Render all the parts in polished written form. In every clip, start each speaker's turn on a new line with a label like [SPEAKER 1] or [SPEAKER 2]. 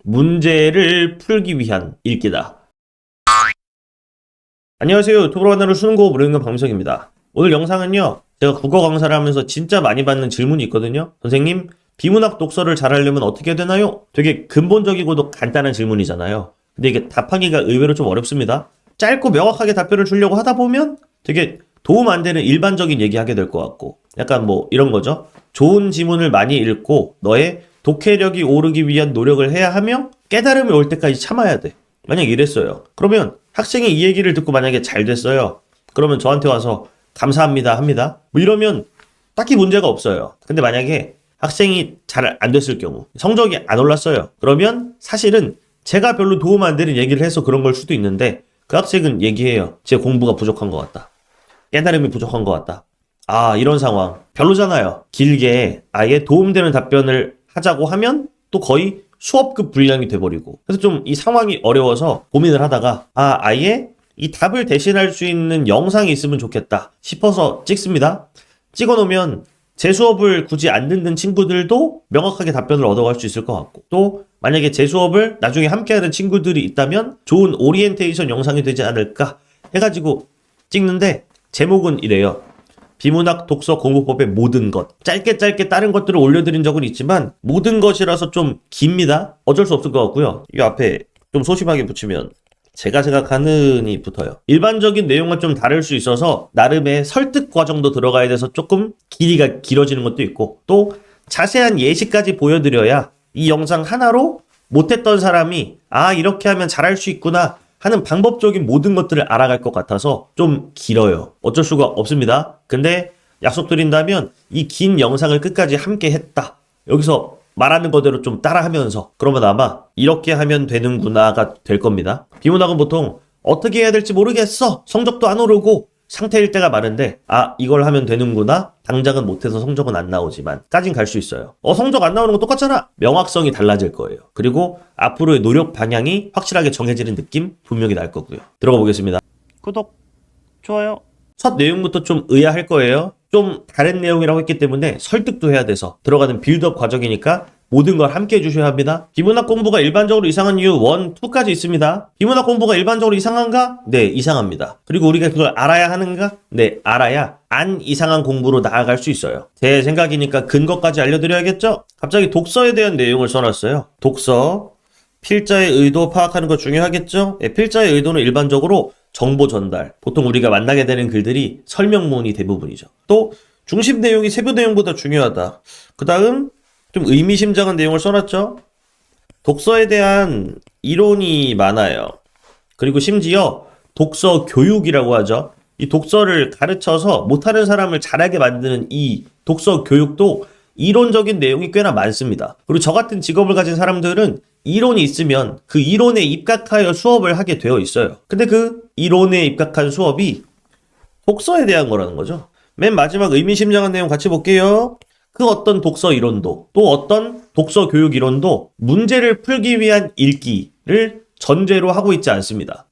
[SPEAKER 1] 문제를 풀기 위한 읽기다. 안녕하세요. 유튜브로 만나는 수능고 무료인간 방송입니다. 오늘 영상은요, 제가 국어 강사를 하면서 진짜 많이 받는 질문이 있거든요. 선생님, 비문학 독서를 잘하려면 어떻게 해야 되나요? 되게 근본적이고도 간단한 질문이잖아요. 근데 이게 답하기가 의외로 좀 어렵습니다. 짧고 명확하게 답변을 주려고 하다 보면 되게 도움 안 되는 일반적인 얘기하게 될 것 같고, 약간 뭐 이런 거죠. 좋은 지문을 많이 읽고 너의 독해력이 오르기 위한 노력을 해야 하며 깨달음이 올 때까지 참아야 돼. 만약 이랬어요. 그러면 학생이 이 얘기를 듣고 만약에 잘 됐어요. 그러면 저한테 와서 감사합니다 합니다. 뭐 이러면 딱히 문제가 없어요. 근데 만약에 학생이 잘 안 됐을 경우, 성적이 안 올랐어요. 그러면 사실은 제가 별로 도움 안 되는 얘기를 해서 그런 걸 수도 있는데 그 학생은 얘기해요. 제 공부가 부족한 것 같다. 깨달음이 부족한 것 같다. 아, 이런 상황 별로잖아요. 길게 아예 도움되는 답변을 하자고 하면 또 거의 수업급 분량이 돼버리고, 그래서 좀 이 상황이 어려워서 고민을 하다가 아예 이 답을 대신할 수 있는 영상이 있으면 좋겠다 싶어서 찍습니다. 찍어놓으면 제 수업을 굳이 안 듣는 친구들도 명확하게 답변을 얻어갈 수 있을 것 같고, 또 만약에 제 수업을 나중에 함께하는 친구들이 있다면 좋은 오리엔테이션 영상이 되지 않을까 해가지고 찍는데, 제목은 이래요. 비문학 독서 공부법의 모든 것. 짧게 다른 것들을 올려드린 적은 있지만 모든 것이라서 좀 깁니다. 어쩔 수 없을 것 같고요. 이 앞에 좀 소심하게 붙이면 제가 생각하는이 붙어요. 일반적인 내용과 좀 다를 수 있어서 나름의 설득 과정도 들어가야 돼서 조금 길이가 길어지는 것도 있고, 또 자세한 예시까지 보여드려야 이 영상 하나로 못했던 사람이 이렇게 하면 잘할 수 있구나 하는 방법적인 모든 것들을 알아갈 것 같아서 좀 길어요. 어쩔 수가 없습니다. 근데 약속드린다면 이 긴 영상을 끝까지 함께 했다. 여기서 말하는 거대로 좀 따라하면서, 그러면 아마 이렇게 하면 되는구나가 될 겁니다. 비문학은 보통 어떻게 해야 될지 모르겠어. 성적도 안 오르고 상태일 때가 많은데 이걸 하면 되는구나. 당장은 못해서 성적은 안 나오지만 까진 갈 수 있어요. 성적 안 나오는 건 똑같잖아. 명확성이 달라질 거예요. 그리고 앞으로의 노력 방향이 확실하게 정해지는 느낌 분명히 날 거고요. 들어가 보겠습니다. 구독, 좋아요. 첫 내용부터 좀 의아할 거예요. 좀 다른 내용이라고 했기 때문에 설득도 해야 돼서 들어가는 빌드업 과정이니까 모든 걸 함께 해주셔야 합니다. 비문학 공부가 일반적으로 이상한 이유 1, 2까지 있습니다. 비문학 공부가 일반적으로 이상한가? 네, 이상합니다. 그리고 우리가 그걸 알아야 하는가? 네, 알아야 안 이상한 공부로 나아갈 수 있어요. 제 생각이니까 근거까지 알려드려야겠죠? 갑자기 독서에 대한 내용을 써놨어요. 독서, 필자의 의도 파악하는 거 중요하겠죠? 네, 필자의 의도는 일반적으로 정보 전달, 보통 우리가 만나게 되는 글들이 설명문이 대부분이죠. 또 중심 내용이 세부 내용보다 중요하다. 그 다음 좀 의미심장한 내용을 써놨죠. 독서에 대한 이론이 많아요. 그리고 심지어 독서 교육이라고 하죠. 이 독서를 가르쳐서 못하는 사람을 잘하게 만드는 이 독서 교육도 이론적인 내용이 꽤나 많습니다. 그리고 저 같은 직업을 가진 사람들은 이론이 있으면 그 이론에 입각하여 수업을 하게 되어 있어요. 근데 그 이론에 입각한 수업이 독서에 대한 거라는 거죠. 맨 마지막 의미심장한 내용 같이 볼게요. 그 어떤 독서 이론도, 또 어떤 독서 교육 이론도 문제를 풀기 위한 읽기를 전제로 하고 있지 않습니다.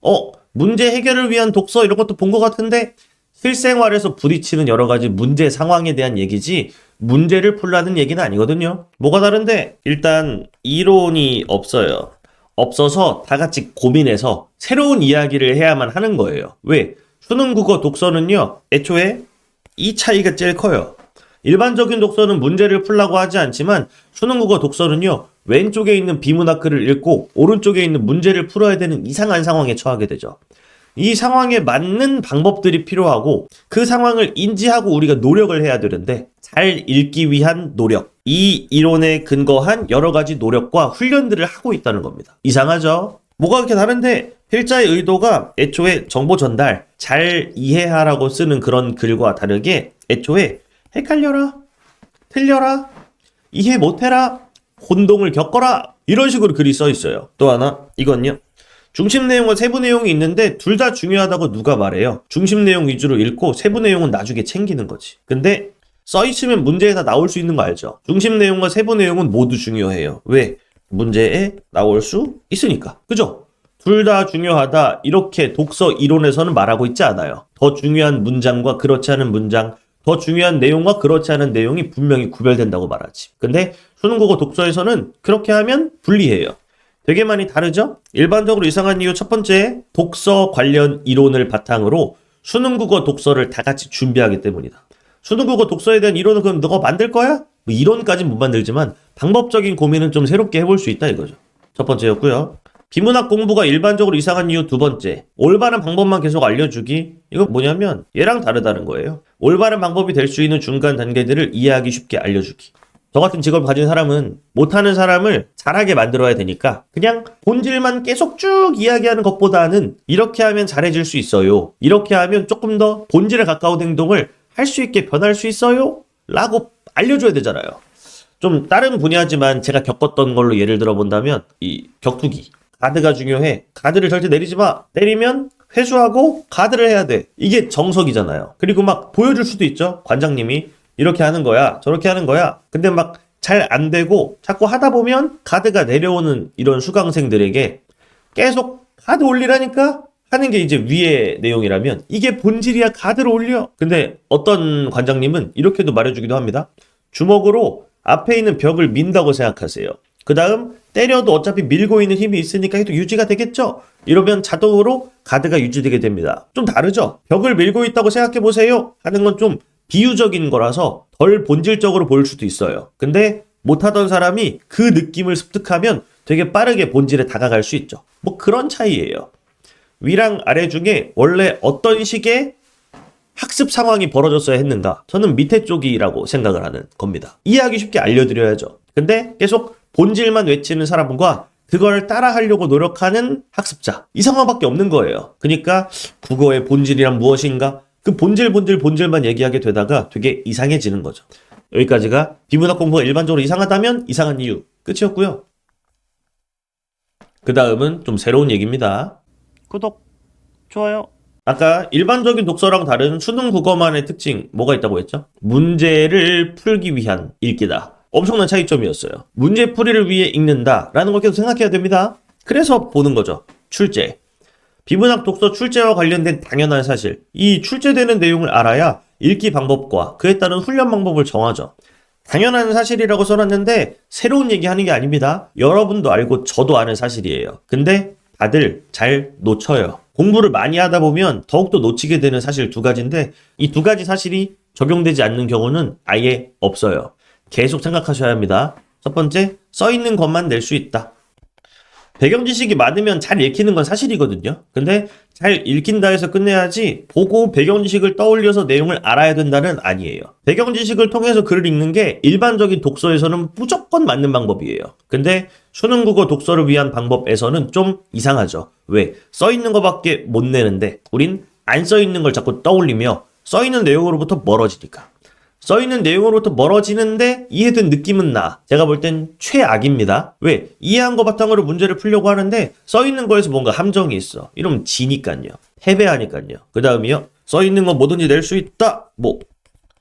[SPEAKER 1] 문제 해결을 위한 독서 이런 것도 본 것 같은데 실생활에서 부딪히는 여러 가지 문제 상황에 대한 얘기지 문제를 풀라는 얘기는 아니거든요. 뭐가 다른데? 일단 이론이 없어요. 없어서 다 같이 고민해서 새로운 이야기를 해야만 하는 거예요. 왜? 수능국어 독서는요, 애초에 이 차이가 제일 커요. 일반적인 독서는 문제를 풀라고 하지 않지만 수능국어 독서는요, 왼쪽에 있는 비문학 글을 읽고 오른쪽에 있는 문제를 풀어야 되는 이상한 상황에 처하게 되죠. 이 상황에 맞는 방법들이 필요하고 그 상황을 인지하고 우리가 노력을 해야 되는데, 잘 읽기 위한 노력, 이 이론에 근거한 여러 가지 노력과 훈련들을 하고 있다는 겁니다. 이상하죠? 뭐가 그렇게 다른데? 필자의 의도가 애초에 정보 전달, 잘 이해하라고 쓰는 그런 글과 다르게 애초에 헷갈려라, 틀려라, 이해 못해라, 혼동을 겪어라, 이런 식으로 글이 써 있어요. 또 하나, 이건요. 중심 내용과 세부 내용이 있는데 둘 다 중요하다고 누가 말해요? 중심 내용 위주로 읽고 세부 내용은 나중에 챙기는 거지. 근데 써 있으면 문제에 다 나올 수 있는 거 알죠? 중심 내용과 세부 내용은 모두 중요해요. 왜? 문제에 나올 수 있으니까. 그죠? 둘 다 중요하다, 이렇게 독서 이론에서는 말하고 있지 않아요. 더 중요한 문장과 그렇지 않은 문장, 더 중요한 내용과 그렇지 않은 내용이 분명히 구별된다고 말하지. 근데 수능국어 독서에서는 그렇게 하면 불리해요. 되게 많이 다르죠? 일반적으로 이상한 이유 첫 번째, 독서 관련 이론을 바탕으로 수능국어 독서를 다 같이 준비하기 때문이다. 수능국어 독서에 대한 이론은 그럼 너가 만들 거야? 뭐 이론까지는 못 만들지만 방법적인 고민은 좀 새롭게 해볼 수 있다 이거죠. 첫 번째였고요. 비문학 공부가 일반적으로 이상한 이유 두 번째, 올바른 방법만 계속 알려주기. 이거 뭐냐면 얘랑 다르다는 거예요. 올바른 방법이 될 수 있는 중간 단계들을 이해하기 쉽게 알려주기. 저 같은 직업을 가진 사람은 못하는 사람을 잘하게 만들어야 되니까 그냥 본질만 계속 쭉 이야기하는 것보다는 이렇게 하면 잘해질 수 있어요. 이렇게 하면 조금 더 본질에 가까운 행동을 할 수 있게 변할 수 있어요. 라고 알려줘야 되잖아요. 좀 다른 분야지만 제가 겪었던 걸로 예를 들어본다면 이 격투기. 가드가 중요해. 가드를 절대 내리지 마. 내리면 회수하고 가드를 해야 돼. 이게 정석이잖아요. 그리고 막 보여줄 수도 있죠. 관장님이 이렇게 하는 거야. 저렇게 하는 거야. 근데 막 잘 안 되고 자꾸 하다 보면 가드가 내려오는 이런 수강생들에게 계속 가드 올리라니까 하는 게 이제 위의 내용이라면 이게 본질이야. 가드를 올려. 근데 어떤 관장님은 이렇게도 말해주기도 합니다. 주먹으로 앞에 있는 벽을 민다고 생각하세요. 그 다음 때려도 어차피 밀고 있는 힘이 있으니까 계속 유지가 되겠죠? 이러면 자동으로 가드가 유지되게 됩니다. 좀 다르죠? 벽을 밀고 있다고 생각해보세요 하는 건 좀 비유적인 거라서 덜 본질적으로 보일 수도 있어요. 근데 못하던 사람이 그 느낌을 습득하면 되게 빠르게 본질에 다가갈 수 있죠. 뭐 그런 차이예요. 위랑 아래 중에 원래 어떤 식의 학습 상황이 벌어졌어야 했는가? 저는 밑에 쪽이라고 생각을 하는 겁니다. 이해하기 쉽게 알려드려야죠. 근데 계속 본질만 외치는 사람과 그걸 따라하려고 노력하는 학습자. 이 상황밖에 없는 거예요. 그러니까 국어의 본질이란 무엇인가? 그 본질만 얘기하게 되다가 되게 이상해지는 거죠. 여기까지가 비문학 공부가 일반적으로 이상하다면 이상한 이유 끝이었고요. 그 다음은 좀 새로운 얘기입니다. 구독, 좋아요. 아까 일반적인 독서랑 다른 수능 국어만의 특징 뭐가 있다고 했죠? 문제를 풀기 위한 읽기다. 엄청난 차이점이었어요. 문제풀이를 위해 읽는다라는 걸 계속 생각해야 됩니다. 그래서 보는 거죠. 출제. 비문학 독서 출제와 관련된 당연한 사실. 이 출제되는 내용을 알아야 읽기 방법과 그에 따른 훈련 방법을 정하죠. 당연한 사실이라고 써놨는데 새로운 얘기하는 게 아닙니다. 여러분도 알고 저도 아는 사실이에요. 근데 다들 잘 놓쳐요. 공부를 많이 하다 보면 더욱더 놓치게 되는 사실 두 가지인데 이 두 가지 사실이 적용되지 않는 경우는 아예 없어요. 계속 생각하셔야 합니다. 첫 번째, 써있는 것만 낼 수 있다. 배경 지식이 많으면 잘 읽히는 건 사실이거든요. 근데 잘 읽힌다 해서 끝내야지 보고 배경 지식을 떠올려서 내용을 알아야 된다는 아니에요. 배경 지식을 통해서 글을 읽는 게 일반적인 독서에서는 무조건 맞는 방법이에요. 근데 수능국어 독서를 위한 방법에서는 좀 이상하죠. 왜? 써있는 것밖에 못 내는데 우린 안 써있는 걸 자꾸 떠올리며 써있는 내용으로부터 멀어지니까. 써있는 내용으로부터 멀어지는데 이해된 느낌은 나. 제가 볼 땐 최악입니다. 왜? 이해한 거 바탕으로 문제를 풀려고 하는데 써있는 거에서 뭔가 함정이 있어. 이러면 지니까요. 패배하니까요. 그 다음이요. 써있는 거 뭐든지 낼 수 있다. 뭐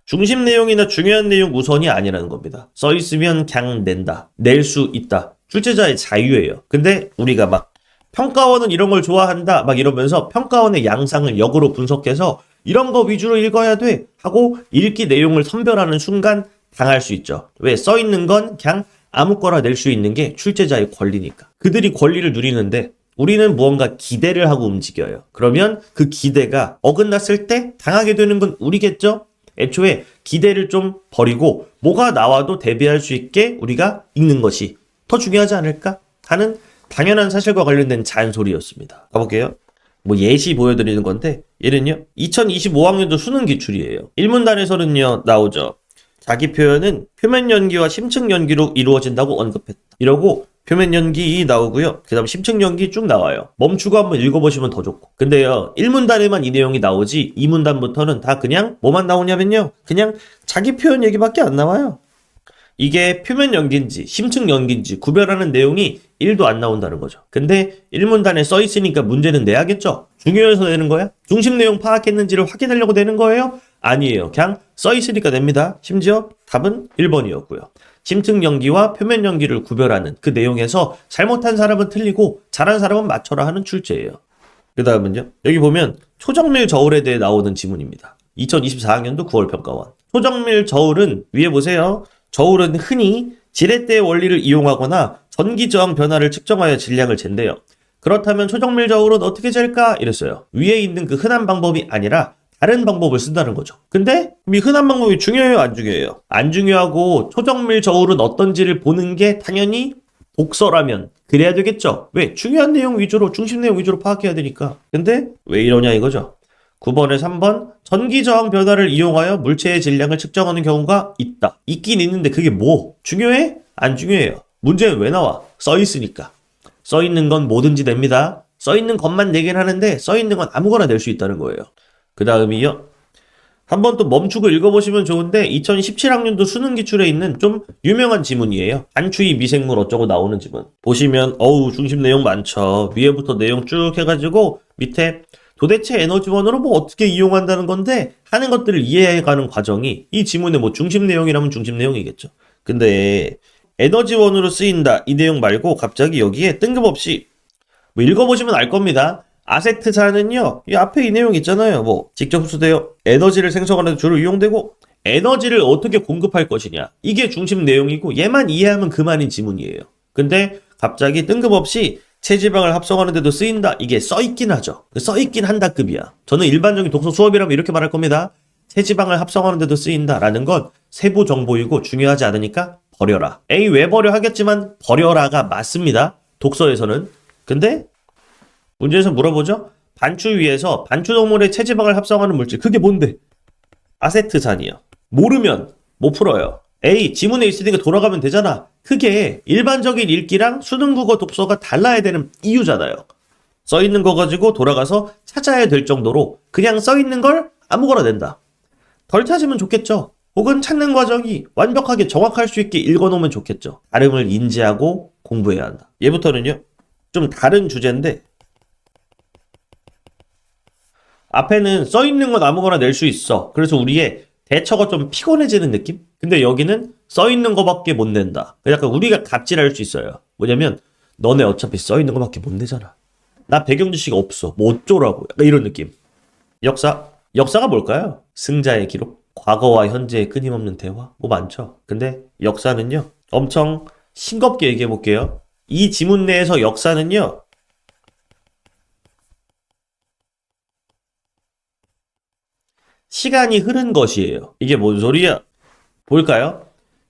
[SPEAKER 1] 중심 내용이나 중요한 내용 우선이 아니라는 겁니다. 써있으면 그냥 낸다. 낼 수 있다. 출제자의 자유예요. 근데 우리가 막 평가원은 이런 걸 좋아한다. 막 이러면서 평가원의 양상을 역으로 분석해서 이런 거 위주로 읽어야 돼 하고 읽기 내용을 선별하는 순간 당할 수 있죠. 왜? 써있는 건 그냥 아무거나 낼 수 있는 게 출제자의 권리니까. 그들이 권리를 누리는데 우리는 무언가 기대를 하고 움직여요. 그러면 그 기대가 어긋났을 때 당하게 되는 건 우리겠죠? 애초에 기대를 좀 버리고 뭐가 나와도 대비할 수 있게 우리가 읽는 것이 더 중요하지 않을까 하는 당연한 사실과 관련된 잔소리였습니다. 가볼게요. 뭐 예시 보여드리는 건데 얘는요 2025학년도 수능 기출이에요. 1문단에서는요 나오죠. 자기 표현은 표면 연기와 심층 연기로 이루어진다고 언급했다. 이러고 표면 연기 나오고요. 그 다음 심층 연기 쭉 나와요. 멈추고 한번 읽어보시면 더 좋고. 근데요 1문단에만 이 내용이 나오지 2문단부터는 다 그냥 뭐만 나오냐면요 그냥 자기 표현 얘기밖에 안 나와요. 이게 표면 연기인지 심층 연기인지 구별하는 내용이 1도 안 나온다는 거죠. 근데 1문단에 써있으니까 문제는 내야겠죠? 중요해서 내는 거야? 중심 내용 파악했는지를 확인하려고 내는 거예요? 아니에요. 그냥 써있으니까 냅니다. 심지어 답은 1번이었고요. 심층 연기와 표면 연기를 구별하는 그 내용에서 잘못한 사람은 틀리고 잘한 사람은 맞춰라 하는 출제예요. 그 다음은요. 여기 보면 초정밀 저울에 대해 나오는 지문입니다. 2024학년도 9월 평가원. 초정밀 저울은 위에 보세요. 저울은 흔히 지렛대의 원리를 이용하거나 전기 저항 변화를 측정하여 질량을 잰대요. 그렇다면 초정밀 저울은 어떻게 잴까? 이랬어요. 위에 있는 그 흔한 방법이 아니라 다른 방법을 쓴다는 거죠. 근데 이 흔한 방법이 중요해요? 안 중요해요? 안 중요하고 초정밀 저울은 어떤지를 보는 게 당연히 독서라면 그래야 되겠죠. 왜? 중요한 내용 위주로, 중심 내용 위주로 파악해야 되니까. 근데 왜 이러냐 이거죠. 9번에 3번 전기 저항 변화를 이용하여 물체의 질량을 측정하는 경우가 있다. 있긴 있는데 그게 뭐? 중요해? 안 중요해요. 문제는 왜 나와? 써 있으니까. 써 있는 건 뭐든지 냅니다. 써 있는 것만 내긴 하는데 써 있는 건 아무거나 낼 수 있다는 거예요. 그 다음이요. 한번 또 멈추고 읽어보시면 좋은데 2017학년도 수능 기출에 있는 좀 유명한 지문이에요. 반추위 미생물 어쩌고 나오는 지문. 보시면 어우 중심 내용 많죠. 위에부터 내용 쭉 해가지고 밑에 도대체 에너지원으로 뭐 어떻게 이용한다는 건데 하는 것들을 이해해가는 과정이 이 지문의 뭐 중심 내용이라면 중심 내용이겠죠. 근데 에너지원으로 쓰인다 이 내용 말고 갑자기 여기에 뜬금없이 뭐 읽어보시면 알 겁니다. 아세트산은요, 이 앞에 이 내용 있잖아요. 뭐, 직접 흡수되어 에너지를 생성하는 데 주로 이용되고, 에너지를 어떻게 공급할 것이냐. 이게 중심 내용이고, 얘만 이해하면 그만인 지문이에요. 근데 갑자기 뜬금없이 체지방을 합성하는 데도 쓰인다. 이게 써있긴 하죠. 써있긴 한다급이야. 저는 일반적인 독서 수업이라면 이렇게 말할 겁니다. 체지방을 합성하는 데도 쓰인다라는 건 세부 정보이고 중요하지 않으니까 버려라. 에이, 왜 버려 하겠지만 버려라가 맞습니다. 독서에서는. 근데 문제에서 물어보죠? 반추위에서 반추동물의 체지방을 합성하는 물질 그게 뭔데? 아세트산이요. 모르면 못 풀어요. 에이 지문에 있으니까 돌아가면 되잖아. 그게 일반적인 읽기랑 수능국어 독서가 달라야 되는 이유잖아요. 써있는 거 가지고 돌아가서 찾아야 될 정도로 그냥 써있는 걸 아무거나 낸다. 덜 찾으면 좋겠죠. 혹은 찾는 과정이 완벽하게 정확할 수 있게 읽어놓으면 좋겠죠. 다름을 인지하고 공부해야 한다. 얘부터는요. 좀 다른 주제인데 앞에는 써있는 건 아무거나 낼 수 있어. 그래서 우리의 대처가 좀 피곤해지는 느낌? 근데 여기는 써있는 거밖에 못 낸다. 약간 우리가 갑질할 수 있어요. 뭐냐면 너네 어차피 써있는 거밖에 못 내잖아. 나 배경 지식 없어. 뭐 어쩌라고. 약간 이런 느낌. 역사. 역사가 뭘까요? 승자의 기록. 과거와 현재의 끊임없는 대화. 뭐 많죠. 근데 역사는요. 엄청 싱겁게 얘기해 볼게요. 이 지문 내에서 역사는요. 시간이 흐른 것이에요. 이게 뭔 소리야? 볼까요?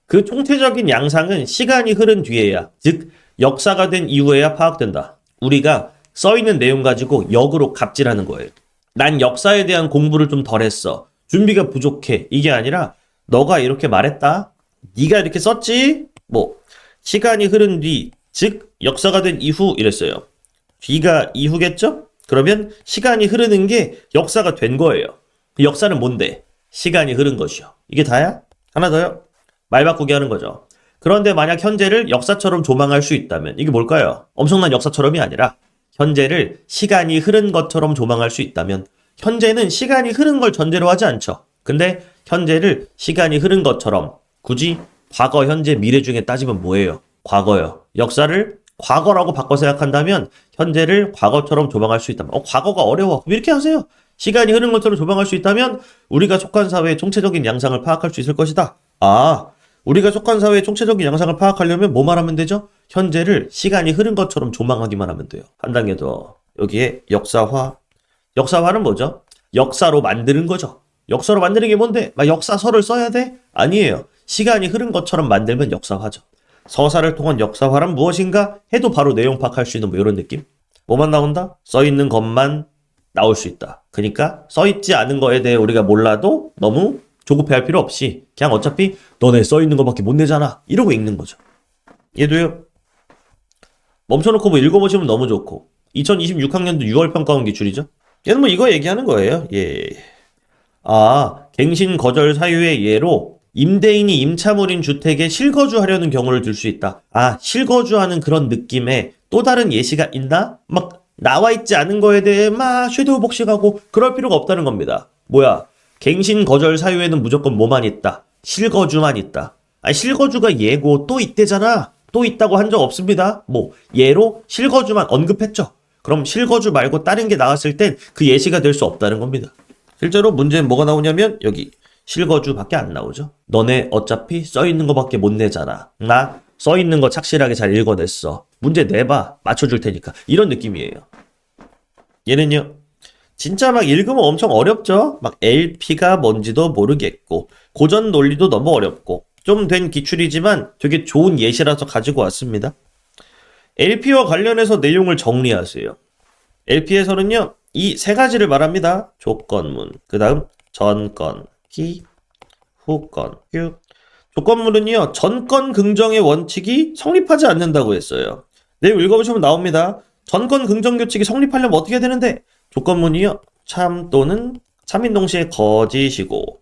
[SPEAKER 1] 그 총체적인 양상은 시간이 흐른 뒤에야, 즉 역사가 된 이후에야 파악된다. 우리가 써있는 내용 가지고 역으로 갑질하는 거예요. 난 역사에 대한 공부를 좀 덜 했어. 준비가 부족해. 이게 아니라 너가 이렇게 말했다. 네가 이렇게 썼지? 뭐 시간이 흐른 뒤, 즉 역사가 된 이후 이랬어요. 뒤가 이후겠죠? 그러면 시간이 흐르는 게 역사가 된 거예요. 역사는 뭔데? 시간이 흐른 것이요. 이게 다야? 하나 더요? 말 바꾸기 하는 거죠. 그런데 만약 현재를 역사처럼 조망할 수 있다면 이게 뭘까요? 엄청난 역사처럼이 아니라 현재를 시간이 흐른 것처럼 조망할 수 있다면 현재는 시간이 흐른 걸 전제로 하지 않죠. 근데 현재를 시간이 흐른 것처럼 굳이 과거, 현재, 미래 중에 따지면 뭐예요? 과거요. 역사를 과거라고 바꿔 생각한다면 현재를 과거처럼 조망할 수 있다면 과거가 어려워. 이렇게 하세요. 시간이 흐른 것처럼 조망할 수 있다면 우리가 속한 사회의 총체적인 양상을 파악할 수 있을 것이다. 아, 우리가 속한 사회의 총체적인 양상을 파악하려면 뭐만 하면 되죠? 현재를 시간이 흐른 것처럼 조망하기만 하면 돼요. 한 단계 더. 여기에 역사화. 역사화는 뭐죠? 역사로 만드는 거죠. 역사로 만드는 게 뭔데? 막 역사서를 써야 돼? 아니에요. 시간이 흐른 것처럼 만들면 역사화죠. 서사를 통한 역사화란 무엇인가? 해도 바로 내용 파악할 수 있는 뭐 이런 느낌? 뭐만 나온다? 써있는 것만 나올 수 있다. 그러니까 써있지 않은 거에 대해 우리가 몰라도 너무 조급해할 필요 없이 그냥 어차피 너네 써있는 거밖에 못 내잖아. 이러고 읽는 거죠. 얘도요. 멈춰놓고 뭐 읽어보시면 너무 좋고 2026학년도 6월 평가원 기출이죠. 얘는 뭐 이거 얘기하는 거예요. 예. 아, 갱신 거절 사유의 예로 임대인이 임차물인 주택에 실거주하려는 경우를 들 수 있다. 아, 실거주하는 그런 느낌의 또 다른 예시가 있나? 막 나와 있지 않은 거에 대해 막 섀도우 복식하고 그럴 필요가 없다는 겁니다. 뭐야? 갱신 거절 사유에는 무조건 뭐만 있다? 실거주만 있다. 아, 실거주가 예고 또 있대잖아. 또 있다고 한 적 없습니다. 뭐 예로 실거주만 언급했죠. 그럼 실거주 말고 다른 게 나왔을 땐 그 예시가 될 수 없다는 겁니다. 실제로 문제는 뭐가 나오냐면 여기 실거주밖에 안 나오죠. 너네 어차피 써있는 거밖에 못 내잖아. 나 써있는 거 착실하게 잘 읽어냈어. 문제 내봐. 맞춰줄 테니까. 이런 느낌이에요. 얘는요. 진짜 막 읽으면 엄청 어렵죠? 막 LP가 뭔지도 모르겠고 고전 논리도 너무 어렵고 좀 된 기출이지만 되게 좋은 예시라서 가지고 왔습니다. LP와 관련해서 내용을 정리하세요. LP에서는요. 이 세 가지를 말합니다. 조건문, 그 다음 전건, 후건, 휴. 조건문은요. 전건 긍정의 원칙이 성립하지 않는다고 했어요. 내용 읽어보시면 나옵니다. 전건 긍정 규칙이 성립하려면 어떻게 되는데? 조건문이요. 참 또는 참인 동시에 거짓이고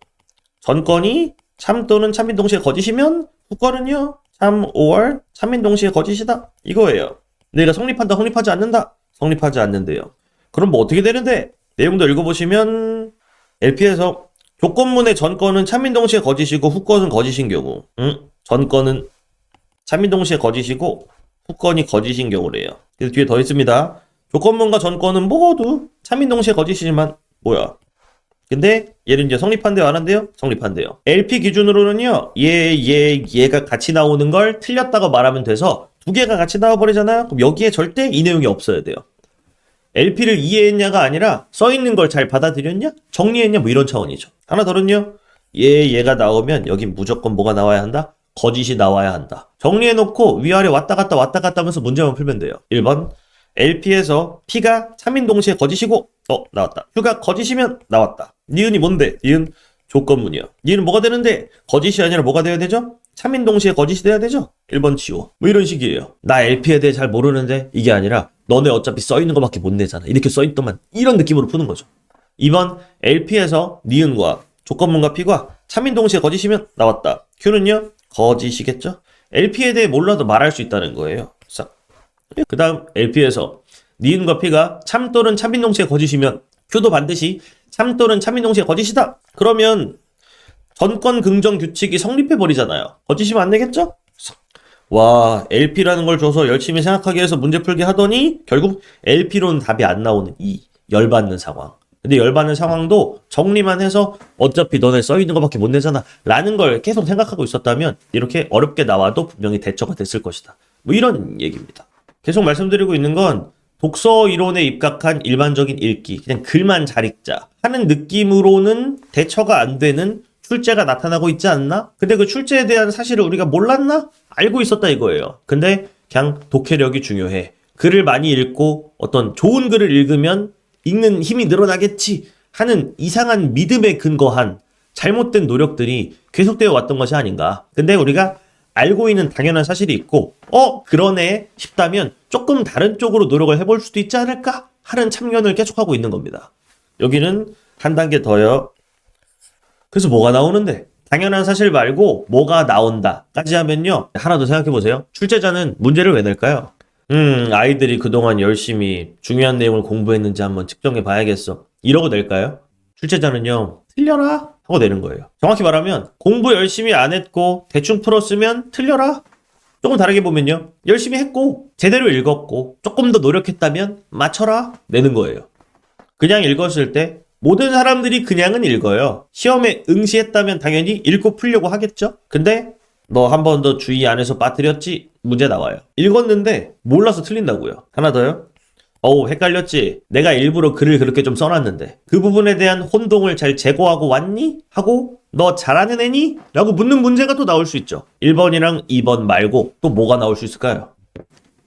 [SPEAKER 1] 전건이 참 또는 참인 동시에 거짓이면 후건은요. 참 or 참인 동시에 거짓이다. 이거예요. 내가 성립한다, 성립하지 않는다. 성립하지 않는데요. 그럼 뭐 어떻게 되는데? 내용도 읽어보시면 LP에서 조건문의 전건은 참인 동시에 거짓이고 후건은 거짓인 경우 전건은 참인 동시에 거짓이고 후건이 거짓인 경우래요. 그래서 뒤에 더 있습니다. 조건문과 전건은 모두 참인 동시에 거짓이지만 뭐야? 근데 얘는 이제 성립한대요, 안 한대요? 성립한대요. LP 기준으로는요. 얘가 같이 나오는 걸 틀렸다고 말하면 돼서 두 개가 같이 나와버리잖아요. 그럼 여기에 절대 이 내용이 없어야 돼요. LP를 이해했냐가 아니라 써있는 걸 잘 받아들였냐? 정리했냐? 뭐 이런 차원이죠. 하나 더는요. 얘가 나오면 여긴 무조건 뭐가 나와야 한다? 거짓이 나와야 한다. 정리해놓고 위아래 왔다 갔다 하면서 문제만 풀면 돼요. 1번 LP에서 P가 참인 동시에 거짓이고 나왔다. Q가 거짓이면 나왔다. 니은이 뭔데? 니은 조건문이요. 니은 뭐가 되는데? 거짓이 아니라 뭐가 돼야 되죠? 참인 동시에 거짓이 돼야 되죠? 1번 지워. 뭐 이런 식이에요. 나 LP에 대해 잘 모르는데 이게 아니라 너네 어차피 써있는 거밖에 못 내잖아. 이렇게 써있더만 이런 느낌으로 푸는 거죠. 2번 LP에서 니은과 조건문과 P가 참인 동시에 거짓이면 나왔다. Q는요? 거짓이겠죠? LP에 대해 몰라도 말할 수 있다는 거예요. 그 다음 LP에서 니은과 P가 참 또는 참인 동시에 거짓이면 Q도 반드시 참 또는 참인 동시에 거짓이다. 그러면 전건 긍정 규칙이 성립해버리잖아요. 거짓이면 안 되겠죠? 와, LP라는 걸 줘서 열심히 생각하게 해서 문제 풀게 하더니 결국 LP로는 답이 안 나오는 이 열받는 상황. 근데 열받는 상황도 정리만 해서 어차피 너네 써있는 것밖에 못 내잖아 라는 걸 계속 생각하고 있었다면 이렇게 어렵게 나와도 분명히 대처가 됐을 것이다. 뭐 이런 얘기입니다. 계속 말씀드리고 있는 건 독서 이론에 입각한 일반적인 읽기, 그냥 글만 잘 읽자 하는 느낌으로는 대처가 안 되는 출제가 나타나고 있지 않나? 근데 그 출제에 대한 사실을 우리가 몰랐나? 알고 있었다 이거예요. 근데 그냥 독해력이 중요해. 글을 많이 읽고 어떤 좋은 글을 읽으면 읽는 힘이 늘어나겠지 하는 이상한 믿음에 근거한 잘못된 노력들이 계속되어 왔던 것이 아닌가. 근데 우리가 알고 있는 당연한 사실이 있고 그러네 싶다면 조금 다른 쪽으로 노력을 해볼 수도 있지 않을까 하는 참견을 계속하고 있는 겁니다. 여기는 한 단계 더요. 그래서 뭐가 나오는데? 당연한 사실 말고 뭐가 나온다까지 하면요. 하나 더 생각해보세요. 출제자는 문제를 왜 낼까요? 아이들이 그동안 열심히 중요한 내용을 공부했는지 한번 측정해 봐야겠어. 이러고 낼까요? 출제자는요. 틀려라 하고 내는 거예요. 정확히 말하면 공부 열심히 안 했고 대충 풀었으면 틀려라. 조금 다르게 보면요. 열심히 했고 제대로 읽었고 조금 더 노력했다면 맞춰라 내는 거예요. 그냥 읽었을 때 모든 사람들이 그냥은 읽어요. 시험에 응시했다면 당연히 읽고 풀려고 하겠죠? 근데 너 한 번 더 주의 안에서 빠뜨렸지? 문제 나와요. 읽었는데 몰라서 틀린다고요. 하나 더요. 헷갈렸지? 내가 일부러 글을 그렇게 좀 써놨는데 그 부분에 대한 혼동을 잘 제거하고 왔니? 하고 너 잘하는 애니? 라고 묻는 문제가 또 나올 수 있죠. 1번이랑 2번 말고 또 뭐가 나올 수 있을까요?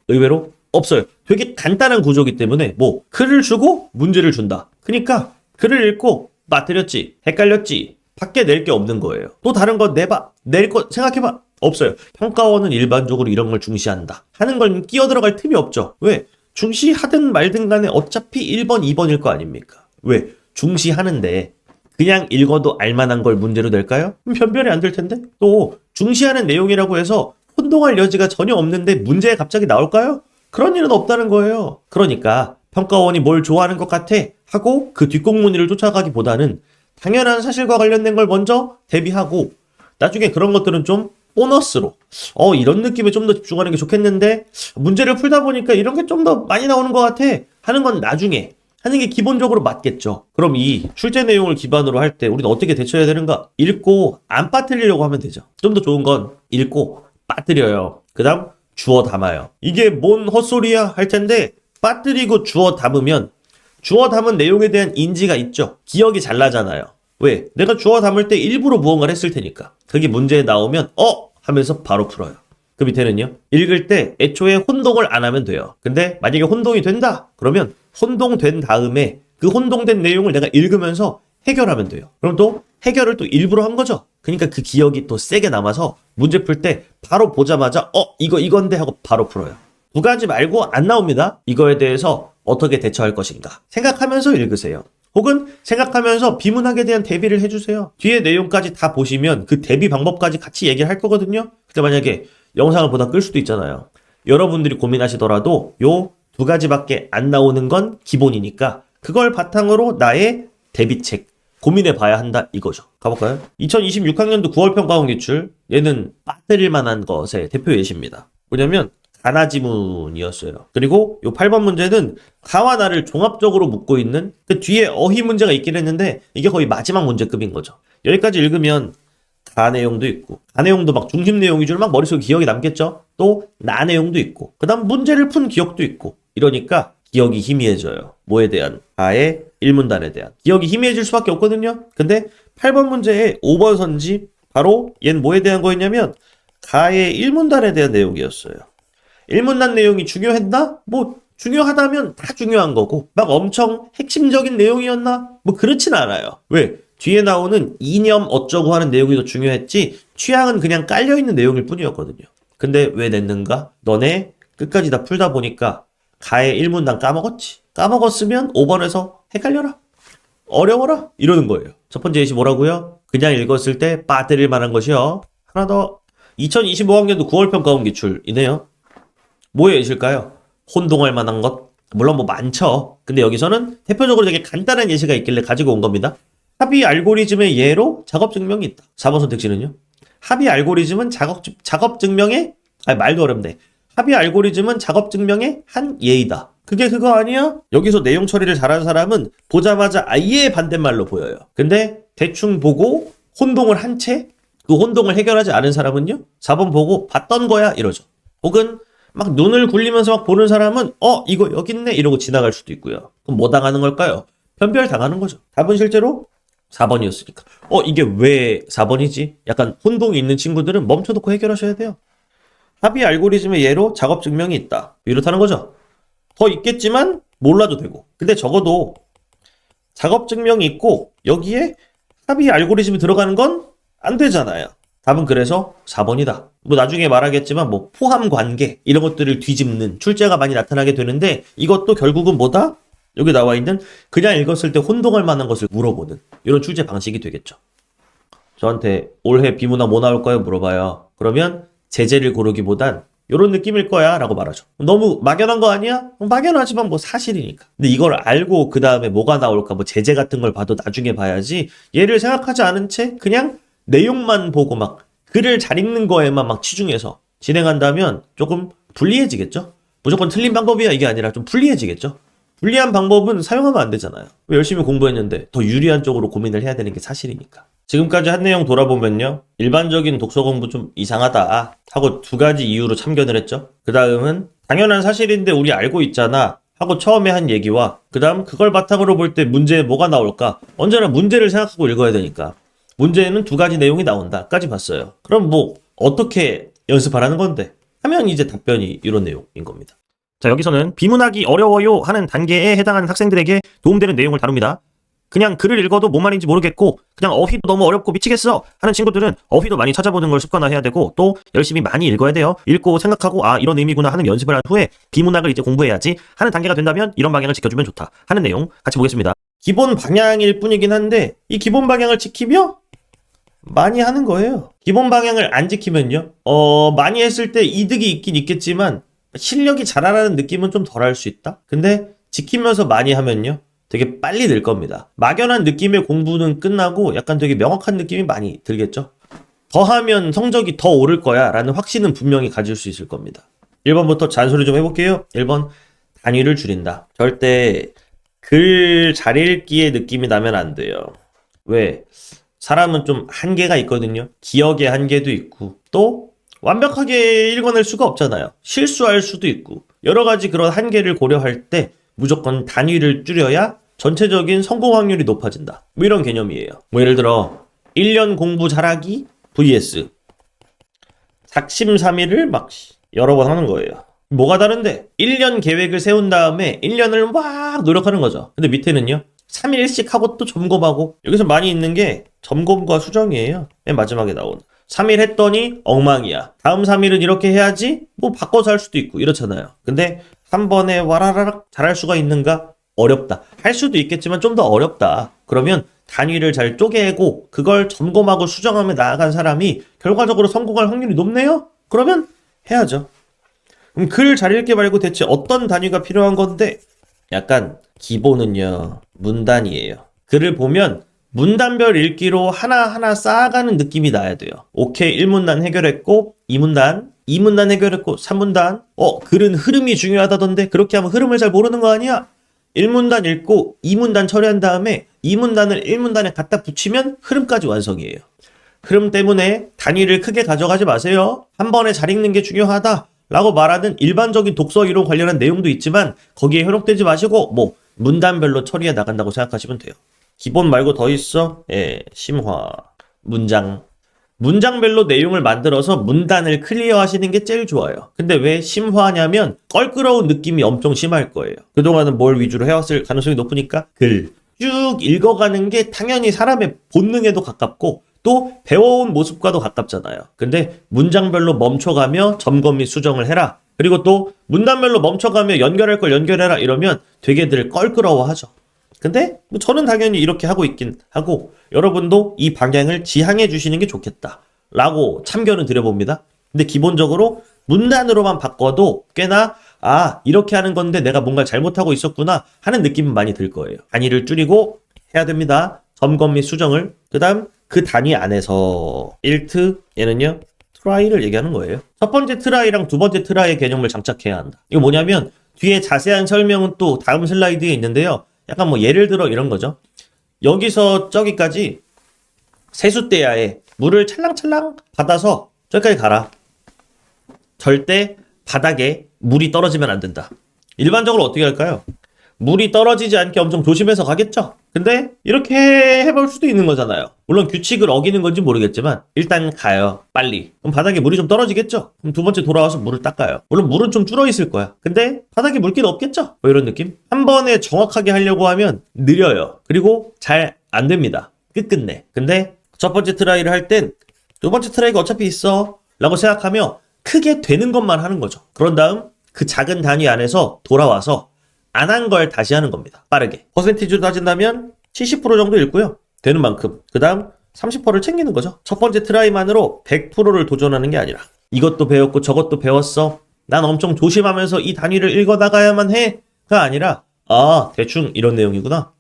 [SPEAKER 1] 의외로 없어요. 되게 간단한 구조이기 때문에 글을 주고 문제를 준다. 그러니까 글을 읽고 빠뜨렸지? 헷갈렸지? 밖에 낼 게 없는 거예요. 또 다른 거 내봐. 낼 거 생각해봐. 없어요. 평가원은 일반적으로 이런 걸 중시한다. 하는 걸 끼어 들어갈 틈이 없죠. 왜? 중시하든 말든 간에 어차피 1번, 2번일 거 아닙니까? 왜? 중시하는데 그냥 읽어도 알만한 걸 문제로 낼까요? 변별이 안 될 텐데? 또 중시하는 내용이라고 해서 혼동할 여지가 전혀 없는데 문제에 갑자기 나올까요? 그런 일은 없다는 거예요. 그러니까 평가원이 뭘 좋아하는 것 같아 하고 그 뒷공무니를 쫓아가기보다는 당연한 사실과 관련된 걸 먼저 대비하고 나중에 그런 것들은 좀 보너스로 이런 느낌에 좀 더 집중하는 게 좋겠는데 문제를 풀다 보니까 이런 게 좀 더 많이 나오는 것 같아 하는 건 나중에 하는 게 기본적으로 맞겠죠. 그럼 이 출제 내용을 기반으로 할 때 우리는 어떻게 대처해야 되는가? 읽고 안 빠뜨리려고 하면 되죠. 좀 더 좋은 건 읽고 빠뜨려요. 그 다음 주워 담아요. 이게 뭔 헛소리야 할 텐데 빠뜨리고 주워 담으면 주워 담은 내용에 대한 인지가 있죠. 기억이 잘 나잖아요. 왜? 내가 주워 담을 때 일부러 무언가를 했을 테니까. 그게 문제에 나오면 하면서 바로 풀어요. 그 밑에는요. 읽을 때 애초에 혼동을 안 하면 돼요. 근데 만약에 혼동이 된다. 그러면 혼동된 다음에 그 혼동된 내용을 내가 읽으면서 해결하면 돼요. 그럼 또 해결을 또 일부러 한 거죠. 그러니까 그 기억이 또 세게 남아서 문제 풀 때 바로 보자마자 이건데 하고 바로 풀어요. 두 가지 말고 안 나옵니다. 이거에 대해서 어떻게 대처할 것인가 생각하면서 읽으세요. 혹은 생각하면서 비문학에 대한 대비를 해주세요. 뒤에 내용까지 다 보시면 그 대비 방법까지 같이 얘기를 할 거거든요. 근데 만약에 영상을 보다 끌 수도 있잖아요. 여러분들이 고민하시더라도 요 두 가지밖에 안 나오는 건 기본이니까 그걸 바탕으로 나의 대비책 고민해 봐야 한다 이거죠. 가볼까요? 2026학년도 9월 평가원 기출. 얘는 빠뜨릴 만한 것의 대표 예시입니다. 뭐냐면 가나지문이었어요. 그리고 요 8번 문제는 가와 나를 종합적으로 묶고 있는 그 뒤에 어휘 문제가 있긴 했는데 이게 거의 마지막 문제급인 거죠. 여기까지 읽으면 가 내용도 있고 가 내용도 막 중심 내용 위주로 막 머릿속에 기억이 남겠죠. 또 나 내용도 있고 그 다음 문제를 푼 기억도 있고 이러니까 기억이 희미해져요. 뭐에 대한? 가의 일문단에 대한. 기억이 희미해질 수밖에 없거든요. 근데 8번 문제의 5번 선지 바로 얘는 뭐에 대한 거였냐면 가의 일문단에 대한 내용이었어요. 일문단 내용이 중요했나? 뭐 중요하다면 다 중요한 거고 막 엄청 핵심적인 내용이었나? 뭐 그렇진 않아요. 왜? 뒤에 나오는 이념 어쩌고 하는 내용이 더 중요했지 취향은 그냥 깔려있는 내용일 뿐이었거든요. 근데 왜 냈는가? 너네 끝까지 다 풀다 보니까 가의 일문단 까먹었지. 까먹었으면 5번에서 헷갈려라. 어려워라. 이러는 거예요. 첫 번째 예시 뭐라고요? 그냥 읽었을 때 빠뜨릴 만한 것이요. 하나 더. 2025학년도 9월 평가원 기출이네요. 뭐의 예시일까요? 혼동할 만한 것. 물론 뭐 많죠. 근데 여기서는 대표적으로 되게 간단한 예시가 있길래 가지고 온 겁니다. 합의 알고리즘의 예로 작업 증명이 있다. 4번 선택지는요? 합의 알고리즘은 작업 증명의 말도 어렵네. 합의 알고리즘은 작업 증명의 한 예이다. 그게 그거 아니야? 여기서 내용 처리를 잘하는 사람은 보자마자 아예 반대말로 보여요. 근데 대충 보고 혼동을 한 채 그 혼동을 해결하지 않은 사람은요? 4번 보고 봤던 거야 이러죠. 혹은 막 눈을 굴리면서 막 보는 사람은 이거 여기 있네 이러고 지나갈 수도 있고요. 그럼 뭐 당하는 걸까요? 편별 당하는 거죠. 답은 실제로 4번이었으니까. 이게 왜 4번이지? 약간 혼동이 있는 친구들은 멈춰놓고 해결하셔야 돼요. 합의 알고리즘의 예로 작업 증명이 있다. 이렇다는 거죠. 더 있겠지만 몰라도 되고. 근데 적어도 작업 증명이 있고 여기에 합의 알고리즘이 들어가는 건 안 되잖아요. 답은 그래서 4번이다. 뭐 나중에 말하겠지만 뭐 포함 관계 이런 것들을 뒤집는 출제가 많이 나타나게 되는데 이것도 결국은 뭐다? 여기 나와 있는 그냥 읽었을 때 혼동할 만한 것을 물어보는 이런 출제 방식이 되겠죠. 저한테 올해 비문학 뭐 나올까요? 물어봐요. 그러면 제재를 고르기보단 이런 느낌일 거야 라고 말하죠. 너무 막연한 거 아니야? 막연하지만 뭐 사실이니까. 근데 이걸 알고 그 다음에 뭐가 나올까 뭐 제재 같은 걸 봐도 나중에 봐야지 얘를 생각하지 않은 채 그냥 내용만 보고 막 글을 잘 읽는 거에만 막 치중해서 진행한다면 조금 불리해지겠죠? 무조건 틀린 방법이야 이게 아니라 좀 불리해지겠죠? 불리한 방법은 사용하면 안 되잖아요. 열심히 공부했는데 더 유리한 쪽으로 고민을 해야 되는 게 사실이니까. 지금까지 한 내용 돌아보면요. 일반적인 독서 공부 좀 이상하다 하고 두 가지 이유로 참견을 했죠. 그 다음은 당연한 사실인데 우리 알고 있잖아 하고 처음에 한 얘기와 그 다음 그걸 바탕으로 볼 때 문제에 뭐가 나올까? 언제나 문제를 생각하고 읽어야 되니까. 문제에는 두 가지 내용이 나온다까지 봤어요. 그럼 뭐 어떻게 연습하라는 건데? 하면 이제 답변이 이런 내용인 겁니다. 자, 여기서는 비문학이 어려워요 하는 단계에 해당하는 학생들에게 도움되는 내용을 다룹니다. 그냥 글을 읽어도 뭔 말인지 모르겠고 그냥 어휘도 너무 어렵고 미치겠어 하는 친구들은 어휘도 많이 찾아보는 걸 습관화해야 되고 또 열심히 많이 읽어야 돼요. 읽고 생각하고 이런 의미구나 하는 연습을 한 후에 비문학을 이제 공부해야지 하는 단계가 된다면 이런 방향을 지켜주면 좋다 하는 내용 같이 보겠습니다. 기본 방향일 뿐이긴 한데 이 기본 방향을 지키며 많이 하는 거예요. 기본 방향을 안 지키면요. 많이 했을 때 이득이 있긴 있겠지만 실력이 자라나는 느낌은 좀 덜 할 수 있다. 근데 지키면서 많이 하면요. 되게 빨리 늘 겁니다. 막연한 느낌의 공부는 끝나고 약간 되게 명확한 느낌이 많이 들겠죠. 더 하면 성적이 더 오를 거야 라는 확신은 분명히 가질 수 있을 겁니다. 1번부터 잔소리 좀 해볼게요. 1번 단위를 줄인다. 절대 글 잘 읽기의 느낌이 나면 안 돼요. 왜? 사람은 좀 한계가 있거든요. 기억의 한계도 있고 또 완벽하게 읽어낼 수가 없잖아요. 실수할 수도 있고 여러 가지 그런 한계를 고려할 때 무조건 단위를 줄여야 전체적인 성공 확률이 높아진다. 뭐 이런 개념이에요. 뭐 예를 들어 1년 공부 잘하기 vs 작심삼일을 막 여러 번 하는 거예요. 뭐가 다른데? 1년 계획을 세운 다음에 1년을 막 노력하는 거죠. 근데 밑에는요. 3일씩 하고 또 점검하고 여기서 많이 있는 게 점검과 수정이에요. 맨 마지막에 나오는 3일 했더니 엉망이야. 다음 3일은 이렇게 해야지 뭐 바꿔서 할 수도 있고 이렇잖아요. 근데 한 번에 와라라락 잘할 수가 있는가? 어렵다. 할 수도 있겠지만 좀 더 어렵다. 그러면 단위를 잘 쪼개고 그걸 점검하고 수정하며 나아간 사람이 결과적으로 성공할 확률이 높네요? 그러면 해야죠. 그럼 글 잘 읽기 말고 대체 어떤 단위가 필요한 건데? 약간 기본은요. 문단이에요. 글을 보면 문단별 읽기로 하나하나 쌓아가는 느낌이 나야 돼요. 오케이, 1문단 해결했고 2문단 해결했고 3문단 글은 흐름이 중요하다던데 그렇게 하면 흐름을 잘 모르는 거 아니야? 1문단 읽고 2문단 처리한 다음에 2문단을 1문단에 갖다 붙이면 흐름까지 완성이에요. 흐름 때문에 단위를 크게 가져가지 마세요. 한 번에 잘 읽는 게 중요하다 라고 말하는 일반적인 독서 이론 관련한 내용도 있지만 거기에 현혹되지 마시고 뭐 문단별로 처리해 나간다고 생각하시면 돼요. 기본 말고 더 있어? 심화, 문장별로 내용을 만들어서 문단을 클리어 하시는 게 제일 좋아요. 근데 왜 심화하냐면 껄끄러운 느낌이 엄청 심할 거예요. 그동안은 뭘 위주로 해왔을 가능성이 높으니까 글 쭉 읽어가는 게 당연히 사람의 본능에도 가깝고 또 배워온 모습과도 가깝잖아요. 근데 문장별로 멈춰가며 점검 및 수정을 해라. 그리고 또 문단별로 멈춰가며 연결할 걸 연결해라 이러면 되게들 껄끄러워하죠. 근데 뭐 저는 당연히 이렇게 하고 있긴 하고 여러분도 이 방향을 지향해 주시는 게 좋겠다 라고 참견을 드려봅니다. 근데 기본적으로 문단으로만 바꿔도 꽤나 이렇게 하는 건데 내가 뭔가 잘못하고 있었구나 하는 느낌은 많이 들 거예요. 단위를 줄이고 해야 됩니다. 점검 및 수정을. 그 다음 그 단위 안에서 1트 얘는요 트라이를 얘기하는 거예요. 첫 번째 트라이랑 두 번째 트라이의 개념을 장착해야 한다. 이거 뭐냐면 뒤에 자세한 설명은 또 다음 슬라이드에 있는데요. 약간 뭐 예를 들어 이런 거죠. 여기서 저기까지 세숫대야에 물을 찰랑찰랑 받아서 저기까지 가라. 절대 바닥에 물이 떨어지면 안 된다. 일반적으로 어떻게 할까요? 물이 떨어지지 않게 엄청 조심해서 가겠죠? 근데 이렇게 해볼 수도 있는 거잖아요. 물론 규칙을 어기는 건지 모르겠지만 일단 가요. 빨리. 그럼 바닥에 물이 좀 떨어지겠죠? 그럼 두 번째 돌아와서 물을 닦아요. 물론 물은 좀 줄어 있을 거야. 근데 바닥에 물기는 없겠죠? 뭐 이런 느낌? 한 번에 정확하게 하려고 하면 느려요. 그리고 잘 안 됩니다. 끝끝내. 근데 첫 번째 트라이를 할 땐 두 번째 트라이가 어차피 있어 라고 생각하며 크게 되는 것만 하는 거죠. 그런 다음 그 작은 단위 안에서 돌아와서 안 한 걸 다시 하는 겁니다. 빠르게. 퍼센티지로 따진다면 70% 정도 읽고요. 되는 만큼. 그 다음 30%를 챙기는 거죠. 첫 번째 트라이만으로 100%를 도전하는 게 아니라 이것도 배웠고 저것도 배웠어. 난 엄청 조심하면서 이 단위를 읽어나가야만 해. 가 아니라 대충 이런 내용이구나.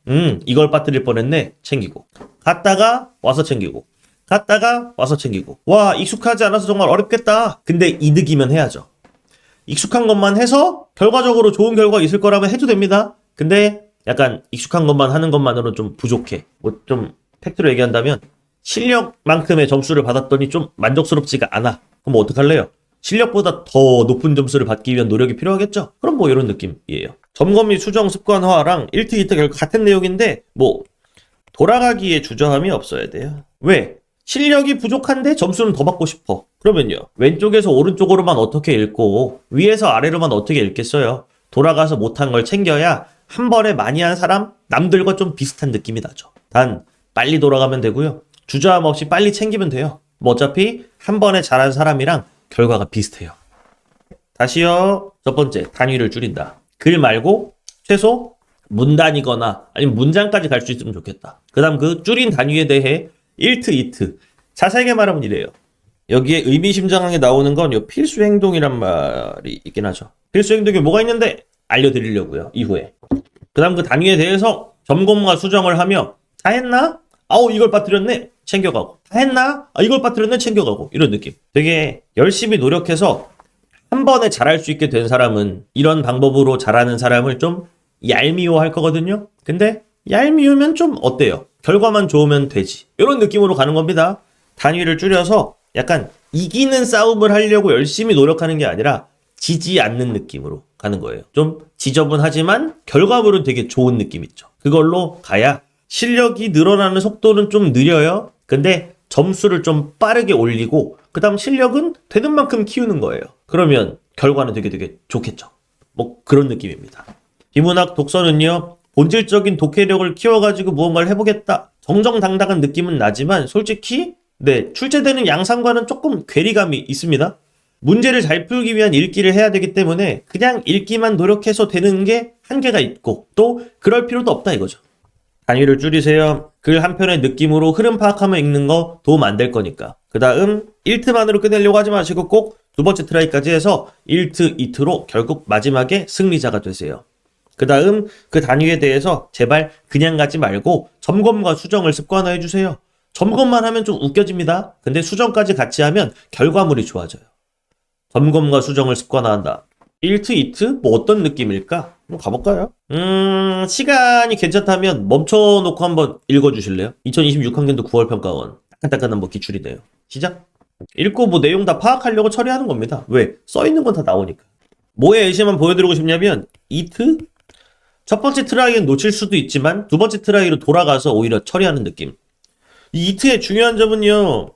[SPEAKER 1] 이걸 빠뜨릴 뻔했네. 챙기고. 갔다가 와서 챙기고. 갔다가 와서 챙기고. 와, 익숙하지 않아서 정말 어렵겠다. 근데 이득이면 해야죠. 익숙한 것만 해서 결과적으로 좋은 결과가 있을 거라면 해도 됩니다. 근데 약간 익숙한 것만 하는 것만으로는 좀 부족해. 뭐 좀 팩트로 얘기한다면 실력만큼의 점수를 받았더니 좀 만족스럽지가 않아. 그럼 뭐 어떡할래요? 실력보다 더 높은 점수를 받기 위한 노력이 필요하겠죠? 그럼 뭐 이런 느낌이에요. 점검 및 수정 습관화랑 1트, 2트 결국 같은 내용인데 뭐 돌아가기에 주저함이 없어야 돼요. 왜? 실력이 부족한데 점수는 더 받고 싶어. 그러면요. 왼쪽에서 오른쪽으로만 어떻게 읽고 위에서 아래로만 어떻게 읽겠어요? 돌아가서 못한 걸 챙겨야 한 번에 많이 한 사람 남들과 좀 비슷한 느낌이 나죠. 단 빨리 돌아가면 되고요. 주저함 없이 빨리 챙기면 돼요. 뭐 어차피 한 번에 잘한 사람이랑 결과가 비슷해요. 다시요. 첫 번째 단위를 줄인다. 글 말고 최소 문단이거나 아니면 문장까지 갈 수 있으면 좋겠다. 그 다음 그 줄인 단위에 대해 1트, 2트. 자세하게 말하면 이래요. 여기에 의미심장하게 나오는 건 요 필수 행동이란 말이 있긴 하죠. 필수 행동이 뭐가 있는데 알려드리려고요. 이후에. 그 다음 그 단위에 대해서 점검과 수정을 하며 다 했나? 이걸 빠뜨렸네? 챙겨가고. 다 했나? 이걸 빠뜨렸네? 챙겨가고. 이런 느낌. 되게 열심히 노력해서 한 번에 잘할 수 있게 된 사람은 이런 방법으로 잘하는 사람을 좀 얄미워 할 거거든요. 근데 얄미우면 좀 어때요? 결과만 좋으면 되지. 이런 느낌으로 가는 겁니다. 단위를 줄여서 약간 이기는 싸움을 하려고 열심히 노력하는 게 아니라 지지 않는 느낌으로 가는 거예요. 좀 지저분하지만 결과물은 되게 좋은 느낌 있죠. 그걸로 가야 실력이 늘어나는 속도는 좀 느려요. 근데 점수를 좀 빠르게 올리고 그 다음 실력은 되는 만큼 키우는 거예요. 그러면 결과는 되게 좋겠죠. 뭐 그런 느낌입니다. 비문학 독서는요. 본질적인 독해력을 키워가지고 무언가를 해보겠다. 정정당당한 느낌은 나지만 솔직히 네, 출제되는 양상과는 조금 괴리감이 있습니다. 문제를 잘 풀기 위한 읽기를 해야 되기 때문에 그냥 읽기만 노력해서 되는 게 한계가 있고 또 그럴 필요도 없다 이거죠. 단위를 줄이세요. 글 한 편의 느낌으로 흐름 파악하며 읽는 거 도움 안 될 거니까. 그 다음 1트만으로 끝내려고 하지 마시고 꼭 두 번째 트라이까지 해서 1트, 2트로 결국 마지막에 승리자가 되세요. 그 다음 그 단위에 대해서 제발 그냥 가지 말고 점검과 수정을 습관화해 주세요. 점검만 하면 좀 웃겨집니다. 근데 수정까지 같이 하면 결과물이 좋아져요. 점검과 수정을 습관화한다. 1트, 2트? 뭐 어떤 느낌일까? 한번 가볼까요? 시간이 괜찮다면 멈춰놓고 한번 읽어주실래요? 2026학년도 9월 평가원. 따끈따끈한 뭐 기출이네요. 시작! 읽고 뭐 내용 다 파악하려고 처리하는 겁니다. 왜? 써있는 건 다 나오니까. 뭐에 의심만 보여드리고 싶냐면 2트? 첫 번째 트라이는 놓칠 수도 있지만 두 번째 트라이로 돌아가서 오히려 처리하는 느낌. 이 2트의 중요한 점은요.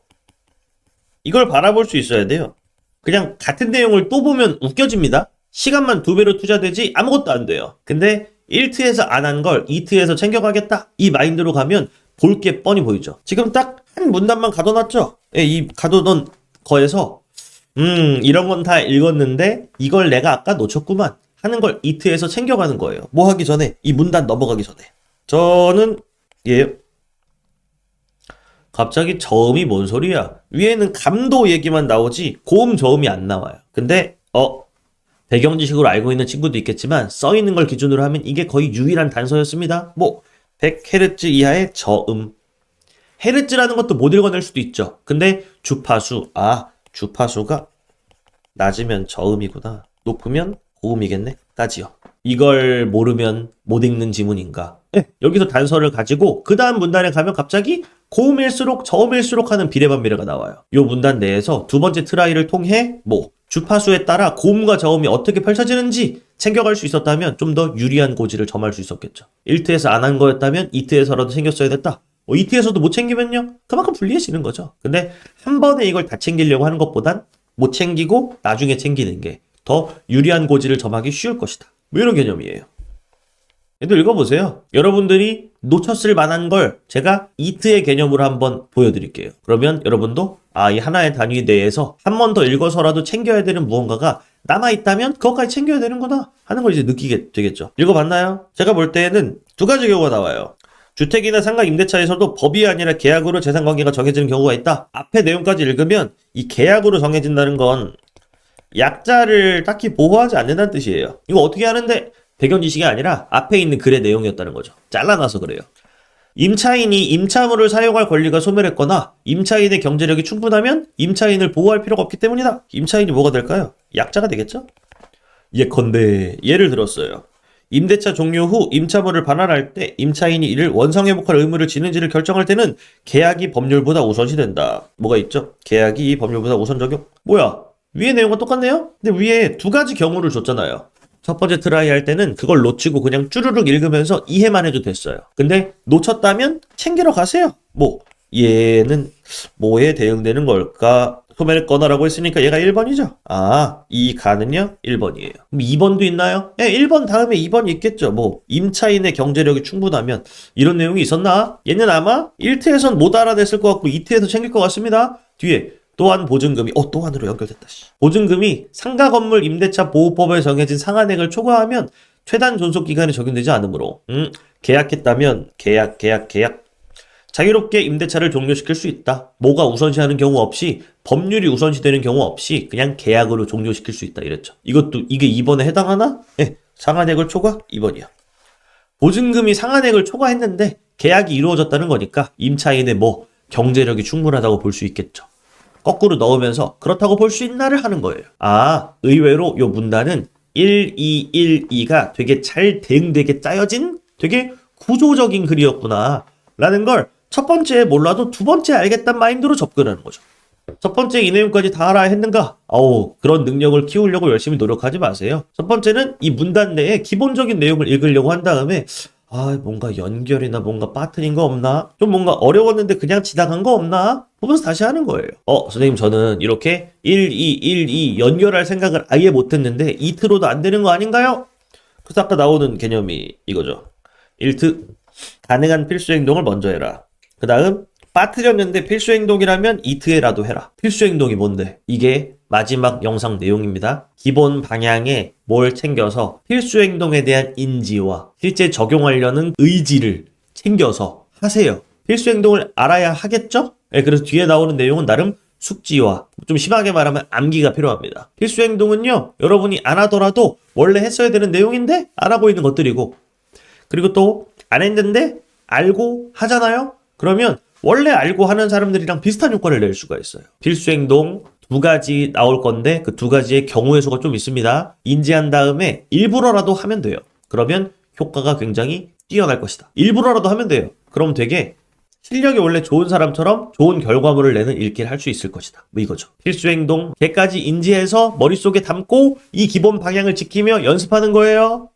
[SPEAKER 1] 이걸 바라볼 수 있어야 돼요. 그냥 같은 내용을 또 보면 웃겨집니다. 시간만 2배로 투자되지 아무것도 안 돼요. 근데 1트에서 안 한 걸 2트에서 챙겨가겠다. 이 마인드로 가면 볼 게 뻔히 보이죠. 지금 딱 한 문단만 가둬놨죠. 예, 이 가둬놓은 거에서 이런 건 다 읽었는데 이걸 내가 아까 놓쳤구만 하는 걸 2트에서 챙겨가는 거예요. 뭐 하기 전에 이 문단 넘어가기 전에. 저는 갑자기 저음이 뭔 소리야? 위에는 감도 얘기만 나오지 고음 저음이 안 나와요. 근데 배경 지식으로 알고 있는 친구도 있겠지만 써 있는 걸 기준으로 하면 이게 거의 유일한 단서였습니다. 뭐 100Hz 이하의 저음. 헤르츠라는 것도 못 읽어낼 수도 있죠. 근데 주파수. 주파수가 낮으면 저음이구나. 높으면 고음이겠네. 까지요. 이걸 모르면 못 읽는 지문인가? 네, 여기서 단서를 가지고 그 다음 문단에 가면 갑자기 고음일수록 저음일수록 하는 비례반비례가 나와요. 이 문단 내에서 두 번째 트라이를 통해 뭐 주파수에 따라 고음과 저음이 어떻게 펼쳐지는지 챙겨갈 수 있었다면 좀 더 유리한 고지를 점할 수 있었겠죠. 1트에서 안 한 거였다면 2트에서라도 챙겼어야 됐다. 2트에서도 못 챙기면요? 그만큼 불리해지는 거죠. 근데 한 번에 이걸 다 챙기려고 하는 것보단 못 챙기고 나중에 챙기는 게 더 유리한 고지를 점하기 쉬울 것이다. 뭐 이런 개념이에요. 얘도 읽어보세요. 여러분들이 놓쳤을 만한 걸 제가 2트의 개념으로 한번 보여드릴게요. 그러면 여러분도 이 하나의 단위 내에서 한 번 더 읽어서라도 챙겨야 되는 무언가가 남아있다면 그것까지 챙겨야 되는구나 하는 걸 이제 느끼게 되겠죠. 읽어봤나요? 제가 볼 때에는 두 가지 경우가 나와요. 주택이나 상가 임대차에서도 법이 아니라 계약으로 재산관계가 정해지는 경우가 있다. 앞에 내용까지 읽으면 이 계약으로 정해진다는 건 약자를 딱히 보호하지 않는다는 뜻이에요. 이거 어떻게 하는데? 배경 지식이 아니라 앞에 있는 글의 내용이었다는 거죠. 잘라놔서 그래요. 임차인이 임차물을 사용할 권리가 소멸했거나 임차인의 경제력이 충분하면 임차인을 보호할 필요가 없기 때문이다. 임차인이 뭐가 될까요? 약자가 되겠죠? 예컨대 예를 들었어요. 임대차 종료 후 임차물을 반환할 때 임차인이 이를 원상회복할 의무를 지는지를 결정할 때는 계약이 법률보다 우선시 된다. 뭐가 있죠? 계약이 법률보다 우선 적용. 뭐야? 위에 내용과 똑같네요? 근데 위에 두 가지 경우를 줬잖아요. 첫 번째 트라이 할 때는 그걸 놓치고 그냥 쭈르륵 읽으면서 이해만 해도 됐어요. 근데 놓쳤다면 챙기러 가세요. 얘는 뭐에 대응되는 걸까? 소멸을 꺼나라고 했으니까 얘가 1번이죠. 이 가는요? 1번이에요. 그럼 2번도 있나요? 1번 다음에 2번이 있겠죠. 임차인의 경제력이 충분하면 이런 내용이 있었나? 얘는 아마 1트에선 못 알아냈을 것 같고 2트에서 챙길 것 같습니다. 뒤에 또한 보증금이 또한으로 연결됐다. 보증금이 상가 건물 임대차 보호법에 정해진 상한액을 초과하면 최단 존속 기간이 적용되지 않으므로 계약했다면 계약 자유롭게 임대차를 종료시킬 수 있다. 뭐가 우선시하는 경우 없이 법률이 우선시되는 경우 없이 그냥 계약으로 종료시킬 수 있다 이랬죠. 이게 2번에 해당하나? 상한액을 초과? 2번이야. 보증금이 상한액을 초과했는데 계약이 이루어졌다는 거니까 임차인의 경제력이 충분하다고 볼 수 있겠죠. 거꾸로 넣으면서 그렇다고 볼 수 있나를 하는 거예요. 의외로 요 문단은 1212가 되게 잘 대응되게 짜여진 되게 구조적인 글이었구나 라는 걸 첫 번째 몰라도 두 번째 알겠다는 마인드로 접근하는 거죠. 첫 번째 이 내용까지 다 알아야 했는가? 그런 능력을 키우려고 열심히 노력하지 마세요. 첫 번째는 이 문단 내에 기본적인 내용을 읽으려고 한 다음에 뭔가 연결이나 뭔가 빠뜨린 거 없나? 좀 뭔가 어려웠는데 그냥 지나간 거 없나? 보면서 다시 하는 거예요. 선생님 저는 이렇게 1, 2, 1, 2 연결할 생각을 아예 못했는데 이트로도 안 되는 거 아닌가요? 그래서 아까 나오는 개념이 이거죠. 1트 가능한 필수 행동을 먼저 해라. 그 다음 빠뜨렸는데 필수 행동이라면 이트에라도 해라. 필수 행동이 뭔데? 이게 마지막 영상 내용입니다. 기본 방향에 뭘 챙겨서 필수 행동에 대한 인지와 실제 적용하려는 의지를 챙겨서 하세요. 필수 행동을 알아야 하겠죠? 그래서 뒤에 나오는 내용은 나름 숙지와 좀 심하게 말하면 암기가 필요합니다. 필수 행동은요, 여러분이 안 하더라도 원래 했어야 되는 내용인데 안 하고 있는 것들이고, 그리고 또 안 했는데 알고 하잖아요? 그러면 원래 알고 하는 사람들이랑 비슷한 효과를 낼 수가 있어요. 필수 행동 두 가지 나올 건데 그 두 가지의 경우의 수가 좀 있습니다. 인지한 다음에 일부러라도 하면 돼요. 그러면 효과가 굉장히 뛰어날 것이다. 일부러라도 하면 돼요. 그럼 되게 실력이 원래 좋은 사람처럼 좋은 결과물을 내는 읽기를 할 수 있을 것이다. 뭐 이거죠. 필수 행동 개까지 인지해서 머릿속에 담고 이 기본 방향을 지키며 연습하는 거예요.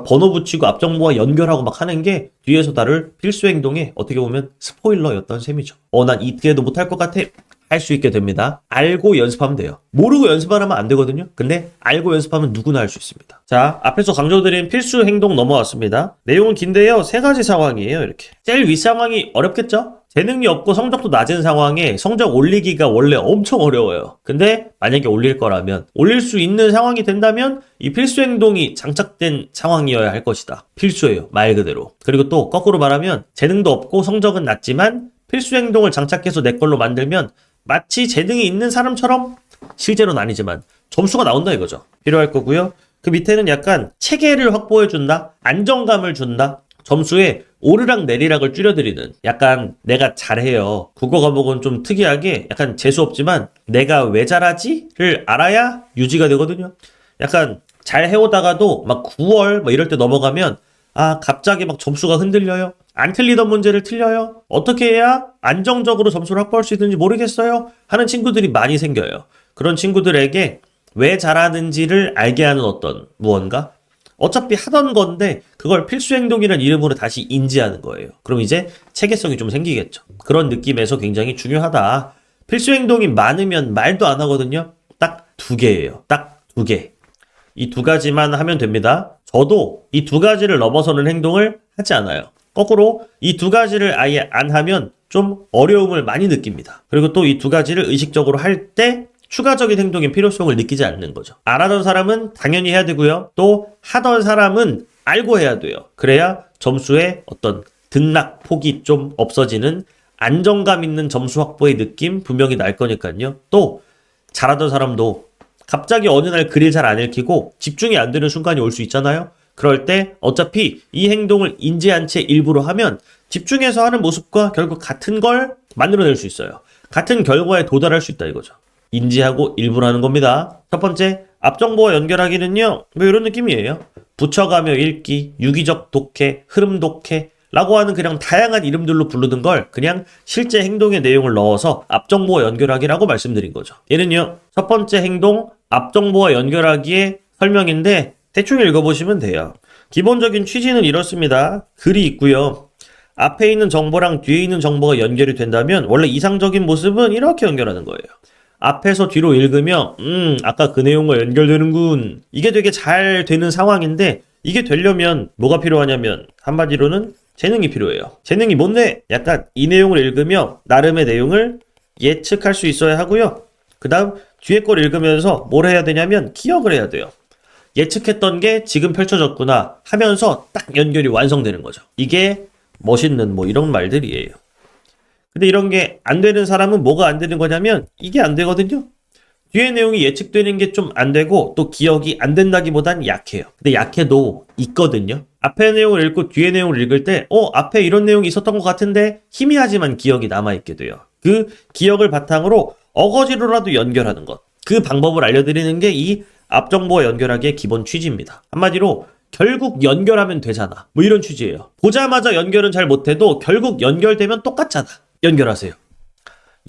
[SPEAKER 1] 번호 붙이고 앞정보와 연결하고 막 하는 게 뒤에서 다룰 필수 행동에 어떻게 보면 스포일러였던 셈이죠. 난 이트에도 못할 것 같아. 할 수 있게 됩니다. 알고 연습하면 돼요. 모르고 연습하면 안 되거든요. 근데 알고 연습하면 누구나 할 수 있습니다. 자, 앞에서 강조드린 필수 행동 넘어왔습니다. 내용은 긴데요. 세 가지 상황이에요. 이렇게. 제일 윗 상황이 어렵겠죠? 재능이 없고 성적도 낮은 상황에 성적 올리기가 원래 엄청 어려워요. 근데 만약에 올릴 거라면 올릴 수 있는 상황이 된다면 이 필수 행동이 장착된 상황이어야 할 것이다. 필수예요. 말 그대로. 그리고 또 거꾸로 말하면 재능도 없고 성적은 낮지만 필수 행동을 장착해서 내 걸로 만들면 마치 재능이 있는 사람처럼 실제로는 아니지만 점수가 나온다 이거죠. 필요할 거고요. 그 밑에는 약간 체계를 확보해 준다. 안정감을 준다. 점수에 오르락 내리락을 줄여드리는 약간 내가 잘해요. 국어 과목은 좀 특이하게 약간 재수 없지만 내가 왜 잘하지?를 알아야 유지가 되거든요. 약간 잘 해오다가도 막 9월 뭐 이럴 때 넘어가면 갑자기 막 점수가 흔들려요. 안 틀리던 문제를 틀려요. 어떻게 해야 안정적으로 점수를 확보할 수 있는지 모르겠어요. 하는 친구들이 많이 생겨요. 그런 친구들에게 왜 잘하는지를 알게 하는 어떤 무언가? 어차피 하던 건데 그걸 필수 행동이라는 이름으로 다시 인지하는 거예요. 그럼 이제 체계성이 좀 생기겠죠. 그런 느낌에서 굉장히 중요하다. 필수 행동이 많으면 말도 안 하거든요. 딱 2개예요. 딱 2개. 이 2가지만 하면 됩니다. 저도 이 2가지를 넘어서는 행동을 하지 않아요. 거꾸로 이 2가지를 아예 안 하면 좀 어려움을 많이 느낍니다. 그리고 또 이 2가지를 의식적으로 할 때 추가적인 행동의 필요성을 느끼지 않는 거죠. 안 하던 사람은 당연히 해야 되고요. 또 하던 사람은 알고 해야 돼요. 그래야 점수의 어떤 등락폭이 좀 없어지는 안정감 있는 점수 확보의 느낌 분명히 날 거니까요. 또 잘하던 사람도 갑자기 어느 날 글을 잘 안 읽히고 집중이 안 되는 순간이 올 수 있잖아요. 그럴 때 어차피 이 행동을 인지한 채 일부러 하면 집중해서 하는 모습과 결국 같은 걸 만들어낼 수 있어요. 같은 결과에 도달할 수 있다 이거죠. 인지하고 일부러 하는 겁니다. 첫 번째, 앞정보와 연결하기는요. 뭐 이런 느낌이에요. 붙여가며 읽기, 유기적 독해, 흐름 독해 라고 하는 그냥 다양한 이름들로 부르는 걸 그냥 실제 행동의 내용을 넣어서 앞정보와 연결하기라고 말씀드린 거죠. 얘는요. 첫 번째 행동, 앞정보와 연결하기의 설명인데 대충 읽어보시면 돼요. 기본적인 취지는 이렇습니다. 글이 있고요. 앞에 있는 정보랑 뒤에 있는 정보가 연결이 된다면 원래 이상적인 모습은 이렇게 연결하는 거예요. 앞에서 뒤로 읽으면 아까 그 내용과 연결되는군. 이게 되게 잘 되는 상황인데 이게 되려면 뭐가 필요하냐면 한마디로는 재능이 필요해요. 재능이 뭔데? 약간 이 내용을 읽으며 나름의 내용을 예측할 수 있어야 하고요. 그 다음 뒤에 걸 읽으면서 뭘 해야 되냐면 기억을 해야 돼요. 예측했던 게 지금 펼쳐졌구나 하면서 딱 연결이 완성되는 거죠. 이게 멋있는 뭐 이런 말들이에요. 근데 이런 게 안 되는 사람은 뭐가 안 되는 거냐면 이게 안 되거든요. 뒤에 내용이 예측되는 게 좀 안 되고 또 기억이 안 된다기보단 약해요. 근데 약해도 있거든요. 앞에 내용을 읽고 뒤에 내용을 읽을 때 앞에 이런 내용이 있었던 것 같은데 희미하지만 기억이 남아있게 돼요. 그 기억을 바탕으로 어거지로라도 연결하는 것. 그 방법을 알려드리는 게 이 앞정보와 연결하기의 기본 취지입니다. 한마디로 결국 연결하면 되잖아. 뭐 이런 취지예요. 보자마자 연결은 잘 못해도 결국 연결되면 똑같잖아. 연결하세요.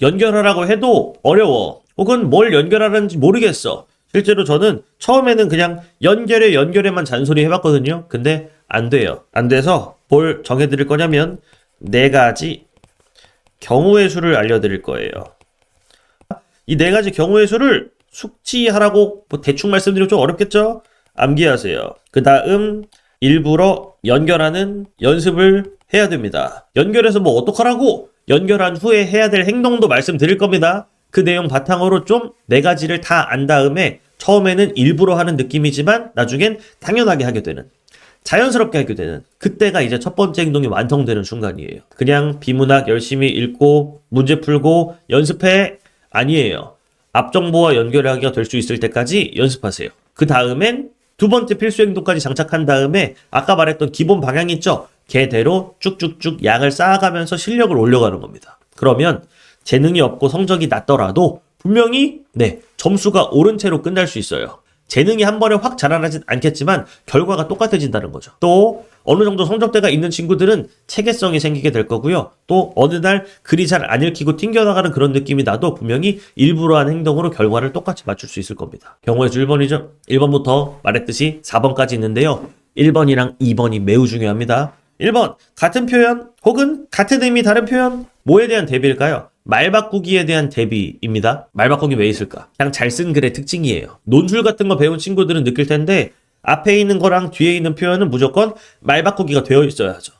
[SPEAKER 1] 연결하라고 해도 어려워. 혹은 뭘 연결하는지 모르겠어. 실제로 저는 처음에는 그냥 연결에만 잔소리 해봤거든요. 근데 안 돼요. 안 돼서 뭘 정해드릴 거냐면 4가지 경우의 수를 알려드릴 거예요. 이 4가지 경우의 수를 숙지하라고 뭐 대충 말씀드리면 좀 어렵겠죠? 암기하세요. 그 다음 일부러 연결하는 연습을 해야 됩니다. 연결해서 뭐 어떡하라고? 연결한 후에 해야 될 행동도 말씀드릴 겁니다. 그 내용 바탕으로 좀 4가지를 다 안 다음에 처음에는 일부러 하는 느낌이지만 나중엔 당연하게 하게 되는, 자연스럽게 하게 되는, 그때가 이제 첫 번째 행동이 완성되는 순간이에요. 그냥 비문학 열심히 읽고 문제 풀고 연습해 아니에요. 앞정보와 연결하기가 될 수 있을 때까지 연습하세요. 그 다음엔 2번째 필수 행동까지 장착한 다음에 아까 말했던 기본 방향 있죠? 걔대로 쭉쭉쭉 양을 쌓아가면서 실력을 올려가는 겁니다. 그러면 재능이 없고 성적이 낮더라도 분명히 점수가 오른 채로 끝날 수 있어요. 재능이 한 번에 확 자라나진 않겠지만 결과가 똑같아진다는 거죠. 또 어느 정도 성적대가 있는 친구들은 체계성이 생기게 될 거고요. 또 어느 날 글이 잘 안 읽히고 튕겨나가는 그런 느낌이 나도 분명히 일부러 한 행동으로 결과를 똑같이 맞출 수 있을 겁니다. 경우의 수 1번이죠. 1번부터 말했듯이 4번까지 있는데요. 1번이랑 2번이 매우 중요합니다. 1번, 같은 표현 혹은 같은 의미 다른 표현. 뭐에 대한 대비일까요? 말 바꾸기에 대한 대비입니다. 말 바꾸기 왜 있을까? 그냥 잘 쓴 글의 특징이에요. 논술 같은 거 배운 친구들은 느낄 텐데 앞에 있는 거랑 뒤에 있는 표현은 무조건 말 바꾸기가 되어 있어야 하죠.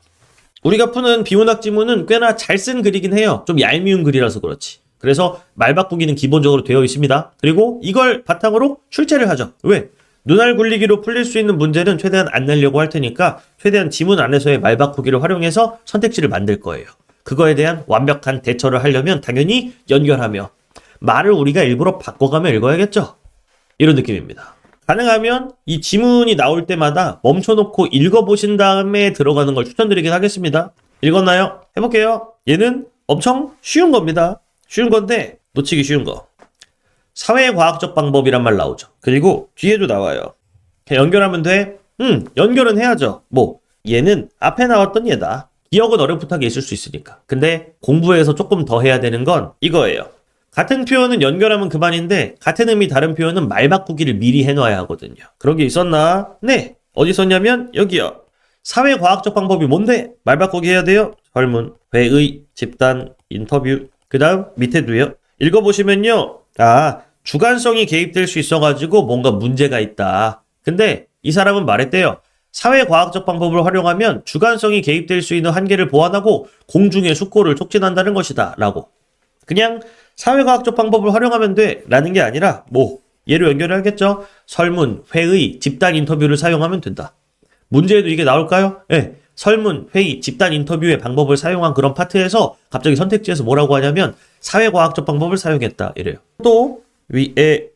[SPEAKER 1] 우리가 푸는 비문학 지문은 꽤나 잘 쓴 글이긴 해요. 좀 얄미운 글이라서 그렇지. 그래서 말 바꾸기는 기본적으로 되어 있습니다. 그리고 이걸 바탕으로 출제를 하죠. 왜? 눈알 굴리기로 풀릴 수 있는 문제는 최대한 안 내려고 할 테니까 최대한 지문 안에서의 말 바꾸기를 활용해서 선택지를 만들 거예요. 그거에 대한 완벽한 대처를 하려면 당연히 연결하며 말을 우리가 일부러 바꿔가며 읽어야겠죠. 이런 느낌입니다. 가능하면 이 지문이 나올 때마다 멈춰놓고 읽어보신 다음에 들어가는 걸 추천드리긴 하겠습니다. 읽었나요? 해볼게요. 얘는 엄청 쉬운 겁니다. 쉬운 건데 놓치기 쉬운 거. 사회과학적 방법이란 말 나오죠. 그리고 뒤에도 나와요. 그냥 연결하면 돼? 연결은 해야죠. 뭐 얘는 앞에 나왔던 얘다. 기억은 어렴풋하게 있을 수 있으니까. 근데 공부에서 조금 더 해야 되는 건 이거예요. 같은 표현은 연결하면 그만인데 같은 의미 다른 표현은 말 바꾸기를 미리 해놔야 하거든요. 그런 게 있었나? 네. 어디 썼냐면 여기요. 사회과학적 방법이 뭔데? 말 바꾸기 해야 돼요. 설문, 회의, 집단, 인터뷰. 그 다음 밑에도요. 읽어보시면요. 주관성이 개입될 수 있어가지고 뭔가 문제가 있다. 근데 이 사람은 말했대요. 사회과학적 방법을 활용하면 주관성이 개입될 수 있는 한계를 보완하고 공중의 숙고를 촉진한다는 것이다. 라고. 그냥 사회과학적 방법을 활용하면 돼. 라는 게 아니라 얘로 연결해야겠죠. 설문, 회의, 집단 인터뷰를 사용하면 된다. 문제에도 이게 나올까요? 네. 설문, 회의, 집단 인터뷰의 방법을 사용한 그런 파트에서 갑자기 선택지에서 뭐라고 하냐면 사회과학적 방법을 사용했다. 이래요. 또 위에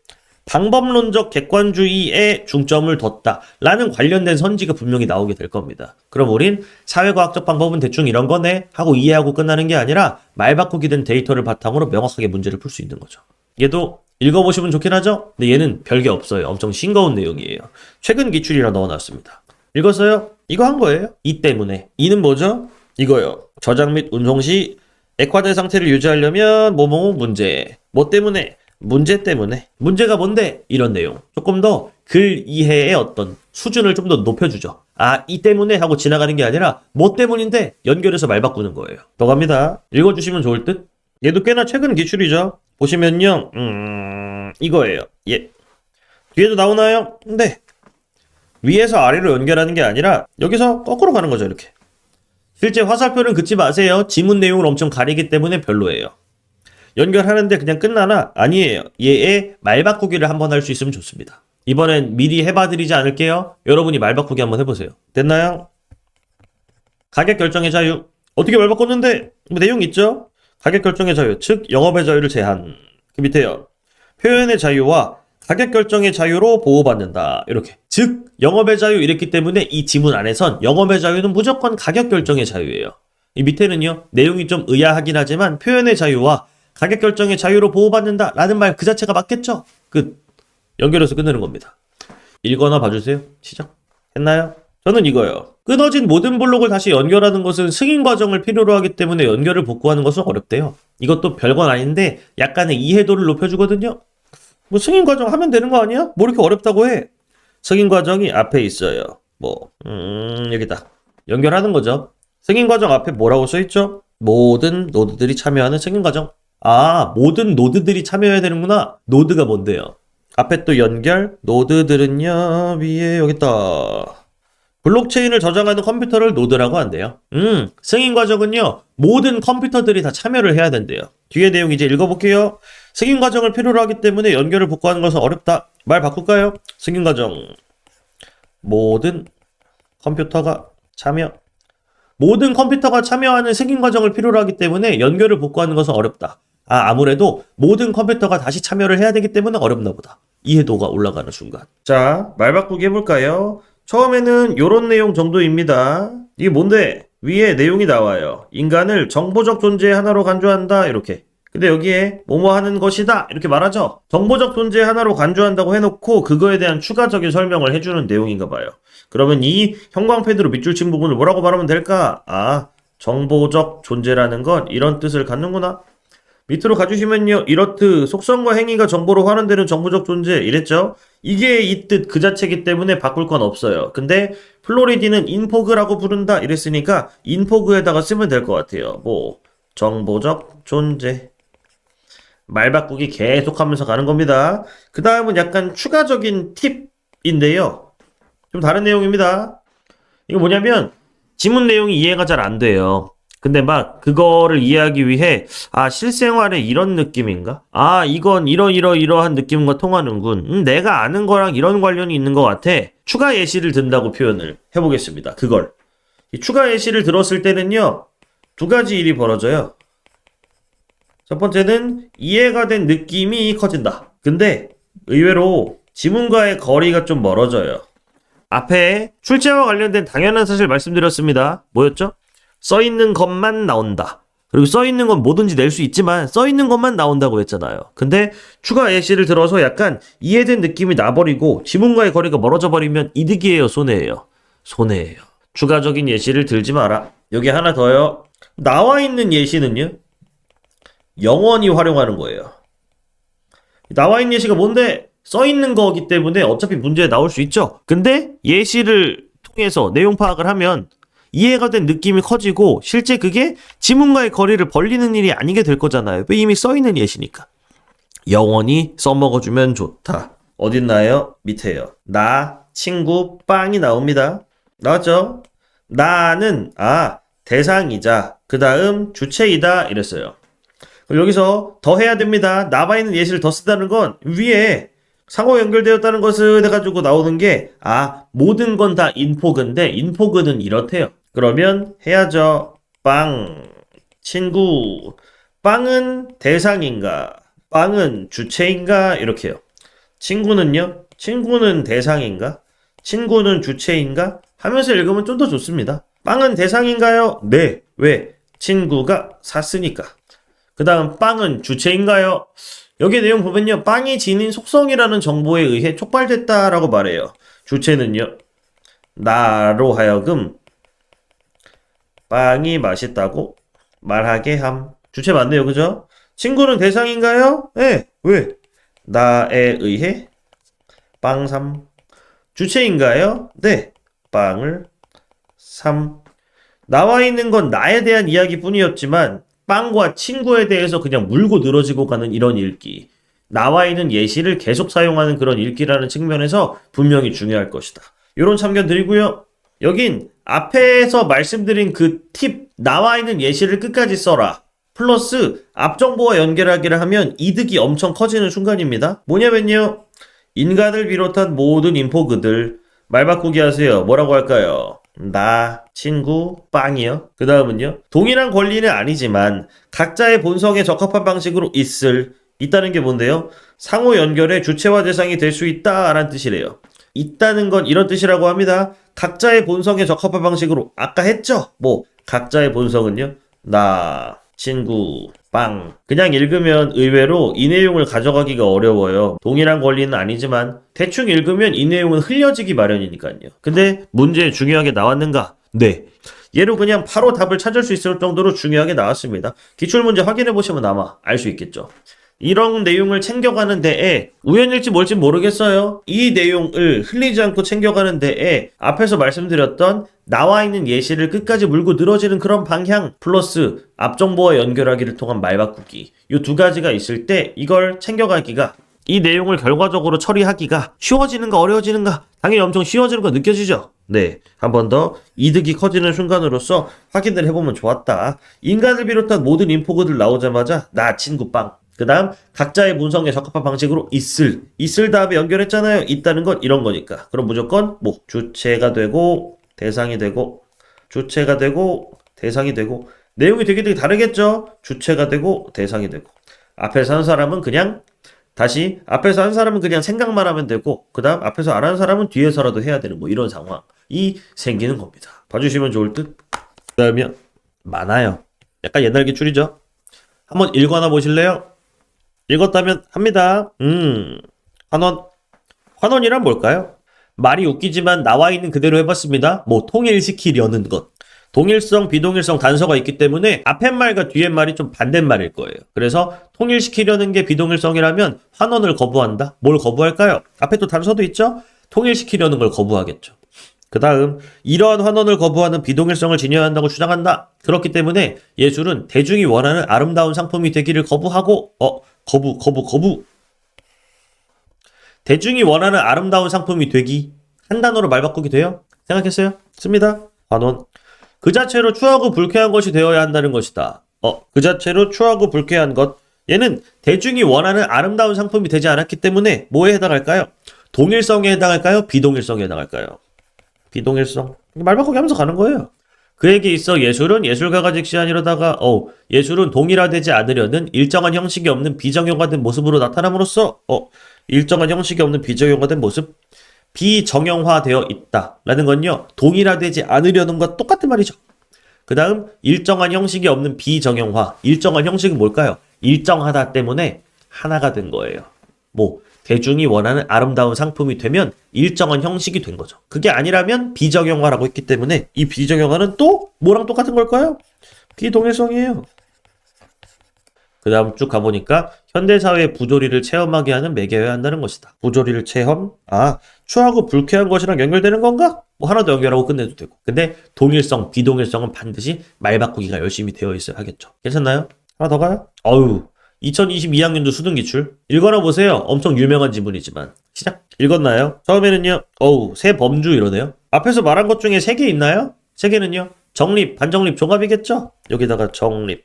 [SPEAKER 1] 방법론적 객관주의에 중점을 뒀다 라는 관련된 선지가 분명히 나오게 될 겁니다. 그럼 우린 사회과학적 방법은 대충 이런 거네 하고 이해하고 끝나는 게 아니라 말 바꾸기 된 데이터를 바탕으로 명확하게 문제를 풀 수 있는 거죠. 얘도 읽어보시면 좋긴 하죠? 근데 얘는 별게 없어요. 엄청 싱거운 내용이에요. 최근 기출이라 넣어놨습니다. 읽었어요? 이거 한 거예요. 이 때문에. 이는 뭐죠? 이거요. 저장 및 운송 시 액화된 상태를 유지하려면 문제. 뭐 때문에? 문제 때문에. 문제가 뭔데? 이런 내용. 조금 더 글 이해의 어떤 수준을 좀 더 높여주죠. 이 때문에 하고 지나가는 게 아니라 뭐 때문인데 연결해서 말 바꾸는 거예요. 더 갑니다. 읽어주시면 좋을 듯? 얘도 꽤나 최근 기출이죠. 보시면요. 이거예요. 뒤에도 나오나요? 네. 위에서 아래로 연결하는 게 아니라 여기서 거꾸로 가는 거죠. 이렇게. 실제 화살표는 긋지 마세요. 지문 내용을 엄청 가리기 때문에 별로예요. 연결하는데 그냥 끝나나? 아니에요. 얘의 말 바꾸기를 한번 할 수 있으면 좋습니다. 이번엔 미리 해봐드리지 않을게요. 여러분이 말 바꾸기 한번 해보세요. 됐나요? 가격 결정의 자유. 어떻게 말 바꿨는데? 내용 있죠? 가격 결정의 자유, 즉 영업의 자유를 제한. 그 밑에요. 표현의 자유와 가격 결정의 자유로 보호받는다. 이렇게. 즉 영업의 자유 이랬기 때문에 이 지문 안에선 영업의 자유는 무조건 가격 결정의 자유예요. 이 밑에는요. 내용이 좀 의아하긴 하지만 표현의 자유와 가격 결정의 자유로 보호받는다 라는 말 그 자체가 맞겠죠? 끝. 연결해서 끝내는 겁니다. 읽거나 봐주세요. 시작. 했나요? 저는 이거요. 끊어진 모든 블록을 다시 연결하는 것은 승인 과정을 필요로 하기 때문에 연결을 복구하는 것은 어렵대요. 이것도 별건 아닌데 약간의 이해도를 높여주거든요. 뭐 승인 과정 하면 되는 거 아니야? 뭐 이렇게 어렵다고 해? 승인 과정이 앞에 있어요. 여기다. 연결하는 거죠. 승인 과정 앞에 뭐라고 써있죠? 모든 노드들이 참여하는 승인 과정. 아, 모든 노드들이 참여해야 되는구나. 노드가 뭔데요? 앞에 또 연결, 노드들은요, 위에 여기 있다. 블록체인을 저장하는 컴퓨터를 노드라고 한대요. 승인 과정은요, 모든 컴퓨터들이 다 참여를 해야 된대요. 뒤에 내용 이제 읽어볼게요. 승인 과정을 필요로 하기 때문에 연결을 복구하는 것은 어렵다. 말 바꿀까요? 승인 과정. 모든 컴퓨터가 참여하는 승인 과정을 필요로 하기 때문에 연결을 복구하는 것은 어렵다. 아무래도 모든 컴퓨터가 다시 참여를 해야 되기 때문에 어렵나 보다. 이해도가 올라가는 순간. 자, 말 바꾸기 해볼까요? 처음에는 요런 내용 정도입니다. 이게 뭔데? 위에 내용이 나와요. 인간을 정보적 존재의 하나로 간주한다. 이렇게. 근데 여기에 뭐뭐 하는 것이다. 이렇게 말하죠? 정보적 존재의 하나로 간주한다고 해놓고 그거에 대한 추가적인 설명을 해주는 내용인가 봐요. 그러면 이 형광펜으로 밑줄 친 부분을 뭐라고 말하면 될까? 정보적 존재라는 건 이런 뜻을 갖는구나. 밑으로 가주시면요. 이렇듯 속성과 행위가 정보로 환원되는 정보적 존재 이랬죠? 이게 이 뜻 그 자체이기 때문에 바꿀 건 없어요. 근데 플로리디는 인포그라고 부른다 이랬으니까 인포그에다가 쓰면 될 것 같아요. 정보적 존재. 말 바꾸기 계속하면서 가는 겁니다. 그 다음은 약간 추가적인 팁인데요. 좀 다른 내용입니다. 이거 뭐냐면 지문 내용이 이해가 잘 안 돼요. 근데 막 그거를 이해하기 위해 실생활에 이런 느낌인가? 이건 이러한 느낌과 통하는군. 내가 아는 거랑 이런 관련이 있는 것 같아. 추가 예시를 든다고 표현을 해보겠습니다. 그걸. 이 추가 예시를 들었을 때는요. 두 가지 일이 벌어져요. 첫 번째는 이해가 된 느낌이 커진다. 근데 의외로 지문과의 거리가 좀 멀어져요. 앞에 출제와 관련된 당연한 사실 말씀드렸습니다. 뭐였죠? 써있는 것만 나온다. 그리고 써있는 건 뭐든지 낼 수 있지만 써있는 것만 나온다고 했잖아요. 근데 추가 예시를 들어서 약간 이해된 느낌이 나버리고 지문과의 거리가 멀어져 버리면 이득이에요, 손해예요? 손해예요. 추가적인 예시를 들지 마라. 여기 하나 더요. 나와 있는 예시는요. 영원히 활용하는 거예요. 나와 있는 예시가 뭔데? 써있는 거기 때문에 어차피 문제에 나올 수 있죠. 근데 예시를 통해서 내용 파악을 하면 이해가 된 느낌이 커지고 실제 그게 지문과의 거리를 벌리는 일이 아니게 될 거잖아요. 왜 이미 써있는 예시니까. 영원히 써먹어주면 좋다. 어딨나요? 밑에요. 나, 친구, 빵이 나옵니다. 나왔죠? 나는 대상이자 그 다음 주체이다 이랬어요. 그럼 여기서 더 해야 됩니다. 나와 있는 예시를 더 쓰다는 건 위에 상호 연결되었다는 것을 해가지고 나오는 게 모든 건 다 인포그인데 인포그는 이렇대요. 그러면 해야죠. 빵, 친구. 빵은 대상인가? 빵은 주체인가? 이렇게요. 친구는요? 친구는 대상인가? 친구는 주체인가? 하면서 읽으면 좀 더 좋습니다. 빵은 대상인가요? 네. 왜? 친구가 샀으니까. 그 다음 빵은 주체인가요? 여기 내용 보면요. 빵이 지닌 속성이라는 정보에 의해 촉발됐다라고 말해요. 주체는요. 나로 하여금 빵이 맛있다고 말하게 함. 주체 맞네요. 그죠? 친구는 대상인가요? 네. 왜? 나에 의해 빵삼. 주체인가요? 네. 빵을 삼. 나와 있는 건 나에 대한 이야기뿐이었지만 빵과 친구에 대해서 그냥 물고 늘어지고 가는 이런 읽기. 나와 있는 예시를 계속 사용하는 그런 읽기라는 측면에서 분명히 중요할 것이다. 이런 참견 드리고요. 여긴 앞에서 말씀드린 그 팁, 나와 있는 예시를 끝까지 써라. 플러스 앞정보와 연결하기를 하면 이득이 엄청 커지는 순간입니다. 뭐냐면요. 인간을 비롯한 모든 인포그들 말 바꾸기 하세요. 뭐라고 할까요? 나, 친구, 빵이요. 그 다음은요. 동일한 권리는 아니지만 각자의 본성에 적합한 방식으로 있다는 게 뭔데요? 상호 연결의 주체와 대상이 될 수 있다라는 뜻이래요. 있다는 건 이런 뜻이라고 합니다. 각자의 본성에 적합한 방식으로 아까 했죠? 각자의 본성은요. 나, 친구, 빵. 그냥 읽으면 의외로 이 내용을 가져가기가 어려워요. 동일한 권리는 아니지만 대충 읽으면 이 내용은 흘려지기 마련이니까요. 근데 문제에 중요하게 나왔는가? 네. 얘로 그냥 바로 답을 찾을 수 있을 정도로 중요하게 나왔습니다. 기출문제 확인해보시면 아마 알 수 있겠죠. 이런 내용을 챙겨가는 데에 우연일지 뭘지 모르겠어요. 이 내용을 흘리지 않고 챙겨가는 데에 앞에서 말씀드렸던 나와 있는 예시를 끝까지 물고 늘어지는 그런 방향 플러스 앞정보와 연결하기를 통한 말 바꾸기 이 두 가지가 있을 때 이걸 챙겨가기가 이 내용을 결과적으로 처리하기가 쉬워지는가 어려워지는가 당연히 엄청 쉬워지는 거 느껴지죠? 네, 한 번 더 이득이 커지는 순간으로서 확인을 해보면 좋았다. 인간을 비롯한 모든 인포그들 나오자마자 나 친구 빵. 그 다음 각자의 문성에 적합한 방식으로 있을 다음에 연결했잖아요. 있다는 건 이런 거니까. 그럼 무조건 뭐 주체가 되고 대상이 되고 주체가 되고 대상이 되고 내용이 되게 다르겠죠. 주체가 되고 대상이 되고 앞에서 한 사람은 그냥 다시 앞에서 한 사람은 그냥 생각만 하면 되고 그 다음 앞에서 안 한 사람은 뒤에서라도 해야 되는 뭐 이런 상황이 생기는 겁니다. 봐주시면 좋을 듯. 그 다음에 많아요. 약간 옛날 기출이죠. 한번 읽어나 보실래요? 읽었다면 합니다. 환원이란 뭘까요? 말이 웃기지만 나와 있는 그대로 해봤습니다. 뭐 통일시키려는 것. 동일성, 비동일성 단서가 있기 때문에 앞에 말과 뒤에 말이 좀 반대말일 거예요. 그래서 통일시키려는 게 비동일성이라면 환원을 거부한다? 뭘 거부할까요? 앞에 또 단서도 있죠? 통일시키려는 걸 거부하겠죠. 그 다음 이러한 환원을 거부하는 비동일성을 지녀야 한다고 주장한다. 그렇기 때문에 예술은 대중이 원하는 아름다운 상품이 되기를 거부하고 거부. 대중이 원하는 아름다운 상품이 되기 한 단어로 말 바꾸기 돼요? 생각했어요? 씁니다. 환원. 그 자체로 추하고 불쾌한 것이 되어야 한다는 것이다. 그 자체로 추하고 불쾌한 것. 얘는 대중이 원하는 아름다운 상품이 되지 않았기 때문에 뭐에 해당할까요? 동일성에 해당할까요? 비동일성에 해당할까요? 비동일성. 말 바꾸기 하면서 가는 거예요. 그에게 있어 예술은 예술가가 즉시 아니로다가 예술은 동일화되지 않으려는 일정한 형식이 없는 비정형화된 모습으로 나타남으로써 일정한 형식이 없는 비정형화된 모습 비정형화되어 있다라는 건요 동일화되지 않으려는 것과 똑같은 말이죠. 그 다음 일정한 형식이 없는 비정형화 일정한 형식은 뭘까요? 일정하다 때문에 하나가 된 거예요. 뭐 대중이 원하는 아름다운 상품이 되면 일정한 형식이 된 거죠. 그게 아니라면 비정형화라고 했기 때문에 이 비정형화는 또 뭐랑 똑같은 걸까요? 비동일성이에요. 그 다음 쭉 가보니까 현대사회의 부조리를 체험하게 하는 매개여야 한다는 것이다. 부조리를 체험? 추하고 불쾌한 것이랑 연결되는 건가? 뭐 하나 더 연결하고 끝내도 되고. 근데 동일성, 비동일성은 반드시 말 바꾸기가 열심히 되어 있어야 하겠죠. 괜찮나요? 하나 더 가요? 2022학년도 수능기출 읽어나 보세요. 엄청 유명한 지문이지만 시작. 읽었나요? 처음에는요 새 범주 이러네요. 앞에서 말한 것 중에 3개 있나요? 3개는요 정립, 반정립, 종합이겠죠? 여기다가 정립,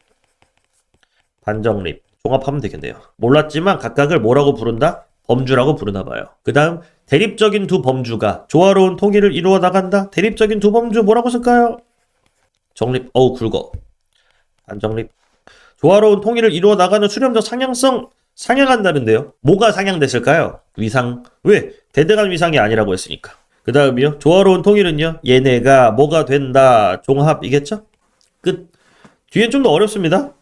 [SPEAKER 1] 반정립, 종합하면 되겠네요. 몰랐지만 각각을 뭐라고 부른다? 범주라고 부르나 봐요. 그 다음 대립적인 두 범주가 조화로운 통일을 이루어 나간다. 대립적인 두 범주 뭐라고 쓸까요? 정립, 굵어. 반정립. 조화로운 통일을 이루어 나가는 수렴적 상향성 상향한다는데요. 뭐가 상향됐을까요? 위상. 왜? 대등한 위상이 아니라고 했으니까. 그 다음이요. 조화로운 통일은요. 얘네가 뭐가 된다. 종합이겠죠? 끝. 뒤엔 좀 더 어렵습니다.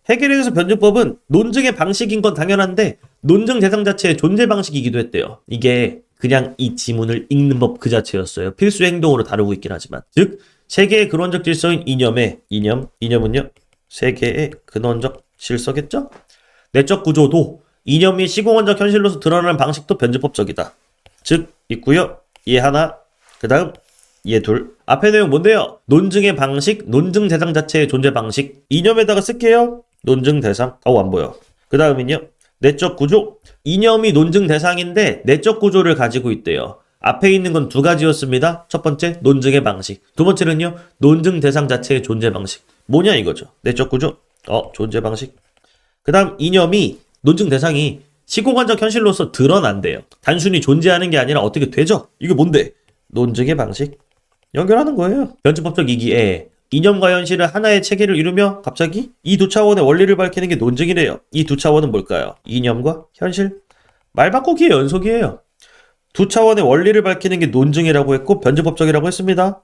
[SPEAKER 1] 해결에 의해서 변증법은 논증의 방식인 건 당연한데 논증 대상 자체의 존재 방식이기도 했대요. 이게 그냥 이 지문을 읽는 법 그 자체였어요. 필수 행동으로 다루고 있긴 하지만. 즉 세계의 근원적 질서인 이념은요. 세계의 근원적 질서겠죠? 내적 구조도 이념이 시공원적 현실로서 드러나는 방식도 변증법적이다. 즉 있고요. 얘 하나, 그 다음 얘 둘. 앞에 내용 뭔데요? 논증의 방식, 논증 대상 자체의 존재 방식. 이념에다가 쓸게요. 논증 대상. 안 보여. 그 다음은요. 내적 구조. 이념이 논증 대상인데 내적 구조를 가지고 있대요. 앞에 있는 건 2가지였습니다. 첫 번째, 논증의 방식. 두 번째는요, 논증 대상 자체의 존재 방식. 뭐냐 이거죠. 내적 구조, 존재 방식. 그 다음, 이념이, 논증 대상이 시공간적 현실로서 드러난대요. 단순히 존재하는 게 아니라 어떻게 되죠? 이게 뭔데? 논증의 방식. 연결하는 거예요. 변증법적 이기에 이념과 현실은 하나의 체계를 이루며 갑자기 이 두 차원의 원리를 밝히는 게 논증이래요. 이 두 차원은 뭘까요? 이념과 현실. 말 바꾸기의 연속이에요. 두 차원의 원리를 밝히는 게 논증이라고 했고 변증법적이라고 했습니다.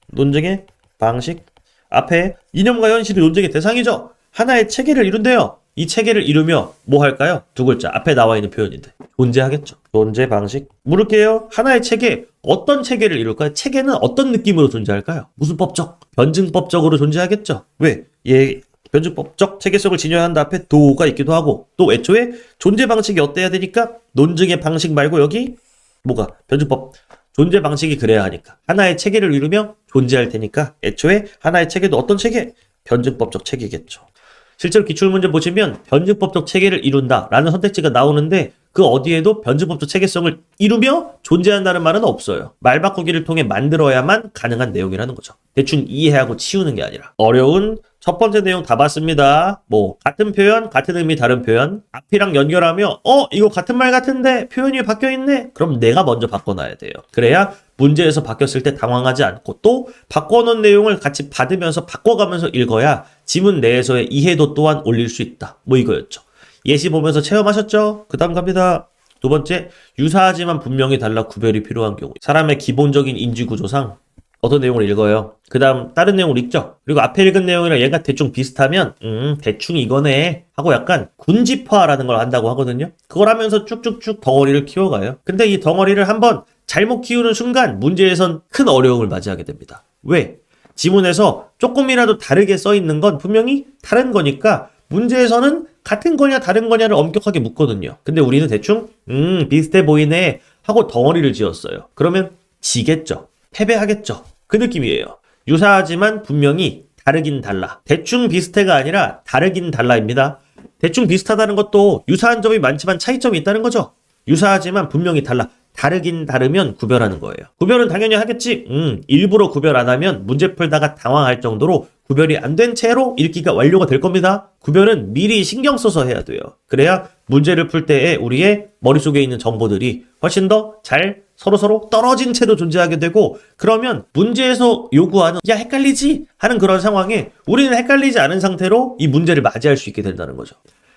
[SPEAKER 1] 논증의 방식. 앞에 이념과 현실이 논증의 대상이죠. 하나의 체계를 이룬대요. 이 체계를 이루며 뭐 할까요? 두 글자 앞에 나와 있는 표현인데 존재하겠죠. 존재 방식. 물을게요. 하나의 체계, 어떤 체계를 이룰까요? 체계는 어떤 느낌으로 존재할까요? 무슨 법적? 변증법적으로 존재하겠죠. 왜? 변증법적 체계성을 진여한다 앞에 도가 있기도 하고, 또 애초에 존재 방식이 어때야 되니까 논증의 방식 말고 여기 뭐가 변증법 존재 방식이 그래야 하니까 하나의 체계를 이루며 존재할 테니까 애초에 하나의 체계도 어떤 체계? 변증법적 체계겠죠. 실제로 기출문제 보시면 변증법적 체계를 이룬다라는 선택지가 나오는데 그 어디에도 변증법적 체계성을 이루며 존재한다는 말은 없어요. 말 바꾸기를 통해 만들어야만 가능한 내용이라는 거죠. 대충 이해하고 치우는 게 아니라. 어려운 첫 번째 내용 다 봤습니다. 뭐 같은 표현, 같은 의미, 다른 표현 앞이랑 연결하며 이거 같은 말 같은데 표현이 바뀌어있네? 그럼 내가 먼저 바꿔놔야 돼요. 그래야 문제에서 바뀌었을 때 당황하지 않고 또 바꿔놓은 내용을 같이 받으면서 바꿔가면서 읽어야 지문 내에서의 이해도 또한 올릴 수 있다. 뭐 이거였죠. 예시 보면서 체험하셨죠? 그 다음 갑니다. 두 번째, 유사하지만 분명히 달라 구별이 필요한 경우. 사람의 기본적인 인지구조상 어떤 내용을 읽어요. 그 다음 다른 내용을 읽죠. 그리고 앞에 읽은 내용이랑 얘가 대충 비슷하면 대충 이거네 하고 약간 군집화라는 걸 한다고 하거든요. 그걸 하면서 쭉쭉쭉 덩어리를 키워가요. 근데 이 덩어리를 한번 잘못 키우는 순간 문제에선 큰 어려움을 맞이하게 됩니다. 왜? 지문에서 조금이라도 다르게 써있는 건 분명히 다른 거니까 문제에서는 같은 거냐 다른 거냐를 엄격하게 묻거든요. 근데 우리는 대충 비슷해 보이네 하고 덩어리를 지었어요. 그러면 지겠죠. 패배하겠죠. 그 느낌이에요. 유사하지만 분명히 다르긴 달라. 대충 비슷해가 아니라 다르긴 달라입니다. 대충 비슷하다는 것도 유사한 점이 많지만 차이점이 있다는 거죠. 유사하지만 분명히 달라. 다르긴 다르면 구별하는 거예요. 구별은 당연히 하겠지. 일부러 구별 안 하면 문제 풀다가 당황할 정도로 구별이 안 된 채로 읽기가 완료가 될 겁니다. 구별은 미리 신경 써서 해야 돼요. 그래야 문제를 풀 때에 우리의 머릿속에 있는 정보들이 훨씬 더 잘 서로서로 떨어진 채로 존재하게 되고, 그러면 문제에서 요구하는 야 헷갈리지? 하는 그런 상황에 우리는 헷갈리지 않은 상태로 이 문제를 맞이할 수 있게 된다는 거죠.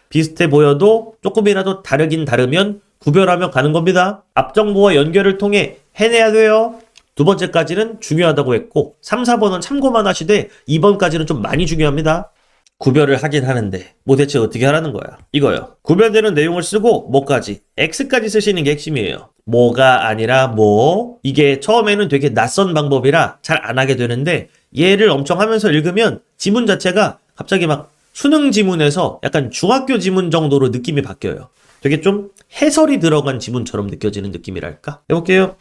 [SPEAKER 1] 비슷해 보여도 조금이라도 다르긴 다르면 구별하며 가는 겁니다. 앞정보와 연결을 통해 해내야 돼요. 두 번째까지는 중요하다고 했고 3, 4번은 참고만 하시되 2번까지는 좀 많이 중요합니다. 구별을 하긴 하는데 뭐 대체 어떻게 하라는 거야? 이거요. 구별되는 내용을 쓰고 뭐까지? X까지 쓰시는 게 핵심이에요. 뭐가 아니라 뭐. 이게 처음에는 되게 낯선 방법이라 잘 안 하게 되는데 얘를 엄청 하면서 읽으면 지문 자체가 갑자기 막 수능 지문에서 약간 중학교 지문 정도로 느낌이 바뀌어요. 되게 좀 해설이 들어간 지문처럼 느껴지는 느낌이랄까? 해볼게요.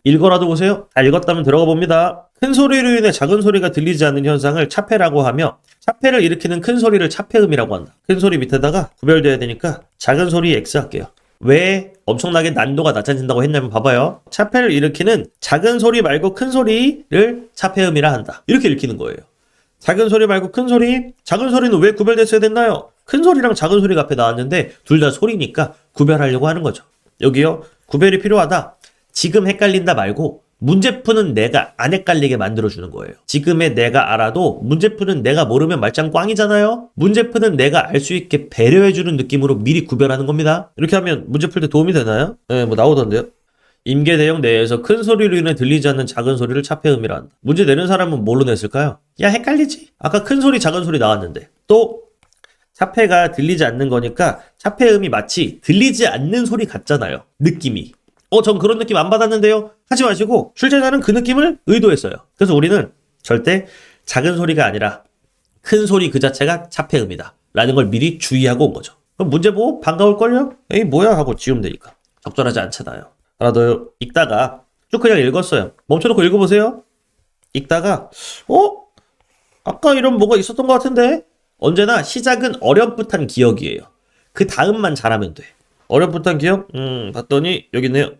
[SPEAKER 1] 읽어라도 보세요. 다 읽었다면 들어가 봅니다. 큰 소리로 인해 작은 소리가 들리지 않는 현상을 차폐라고 하며 차폐를 일으키는 큰 소리를 차폐음이라고 한다. 큰 소리 밑에다가 구별돼야 되니까 작은 소리 X 할게요. 왜 엄청나게 난도가 낮아진다고 했냐면 봐봐요. 차폐를 일으키는 작은 소리 말고 큰 소리를 차폐음이라 한다. 이렇게 읽히는 거예요. 작은 소리 말고 큰 소리. 작은 소리는 왜 구별됐어야 됐나요? 큰 소리랑 작은 소리가 앞에 나왔는데 둘 다 소리니까 구별하려고 하는 거죠. 여기요. 구별이 필요하다. 지금 헷갈린다 말고 문제 푸는 내가 안 헷갈리게 만들어주는 거예요. 지금의 내가 알아도 문제 푸는 내가 모르면 말짱 꽝이잖아요. 문제 푸는 내가 알 수 있게 배려해주는 느낌으로 미리 구별하는 겁니다. 이렇게 하면 문제 풀 때 도움이 되나요? 네, 뭐 나오던데요. 임계 대형 내에서 큰 소리로 인해 들리지 않는 작은 소리를 차폐음이라 한다. 문제 내는 사람은 뭘로 냈을까요? 야 헷갈리지? 아까 큰 소리 작은 소리 나왔는데 또 차폐가 들리지 않는 거니까 차폐음이 마치 들리지 않는 소리 같잖아요. 느낌이. 전 그런 느낌 안 받았는데요? 하지 마시고 출제자는 그 느낌을 의도했어요. 그래서 우리는 절대 작은 소리가 아니라 큰 소리 그 자체가 차폐음이다 라는 걸 미리 주의하고 온 거죠. 그럼 문제 보고 반가울걸요? 에이 뭐야 하고 지우면 되니까. 적절하지 않잖아요. 하나 더 읽다가 쭉 그냥 읽었어요. 멈춰놓고 읽어보세요. 읽다가 아까 이런 뭐가 있었던 것 같은데? 언제나 시작은 어렴풋한 기억이에요. 그 다음만 잘하면 돼. 어렴풋한 기억? 봤더니 여기 있네요.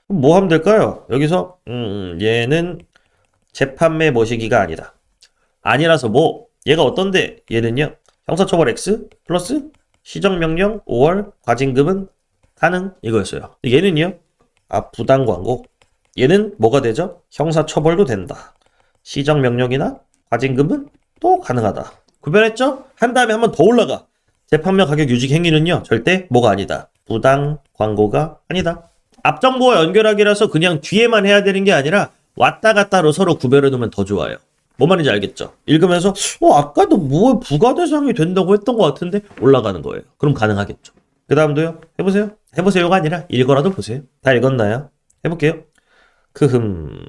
[SPEAKER 1] 뭐 하면 될까요? 여기서 얘는 재판매 모시기가 아니다. 아니라서 뭐? 얘가 어떤데? 얘는요. 형사처벌 X 플러스 시정명령 5월 과징금은 가능 이거였어요. 얘는요. 부당 광고. 얘는 뭐가 되죠? 형사처벌도 된다. 시정명령이나 과징금은 또 가능하다. 구별했죠? 한 다음에 한 번 더 올라가. 재판매 가격 유지 행위는요. 절대 뭐가 아니다. 부당 광고가 아니다. 앞정보와 연결하기라서 그냥 뒤에만 해야 되는 게 아니라 왔다 갔다로 서로 구별해 놓으면 더 좋아요. 뭔 말인지 알겠죠? 읽으면서 아까도 뭐 부가대상이 된다고 했던 것 같은데 올라가는 거예요. 그럼 가능하겠죠. 그 다음도요. 해보세요. 해보세요가 아니라 읽어라도 보세요. 다 읽었나요? 해볼게요. 크흠.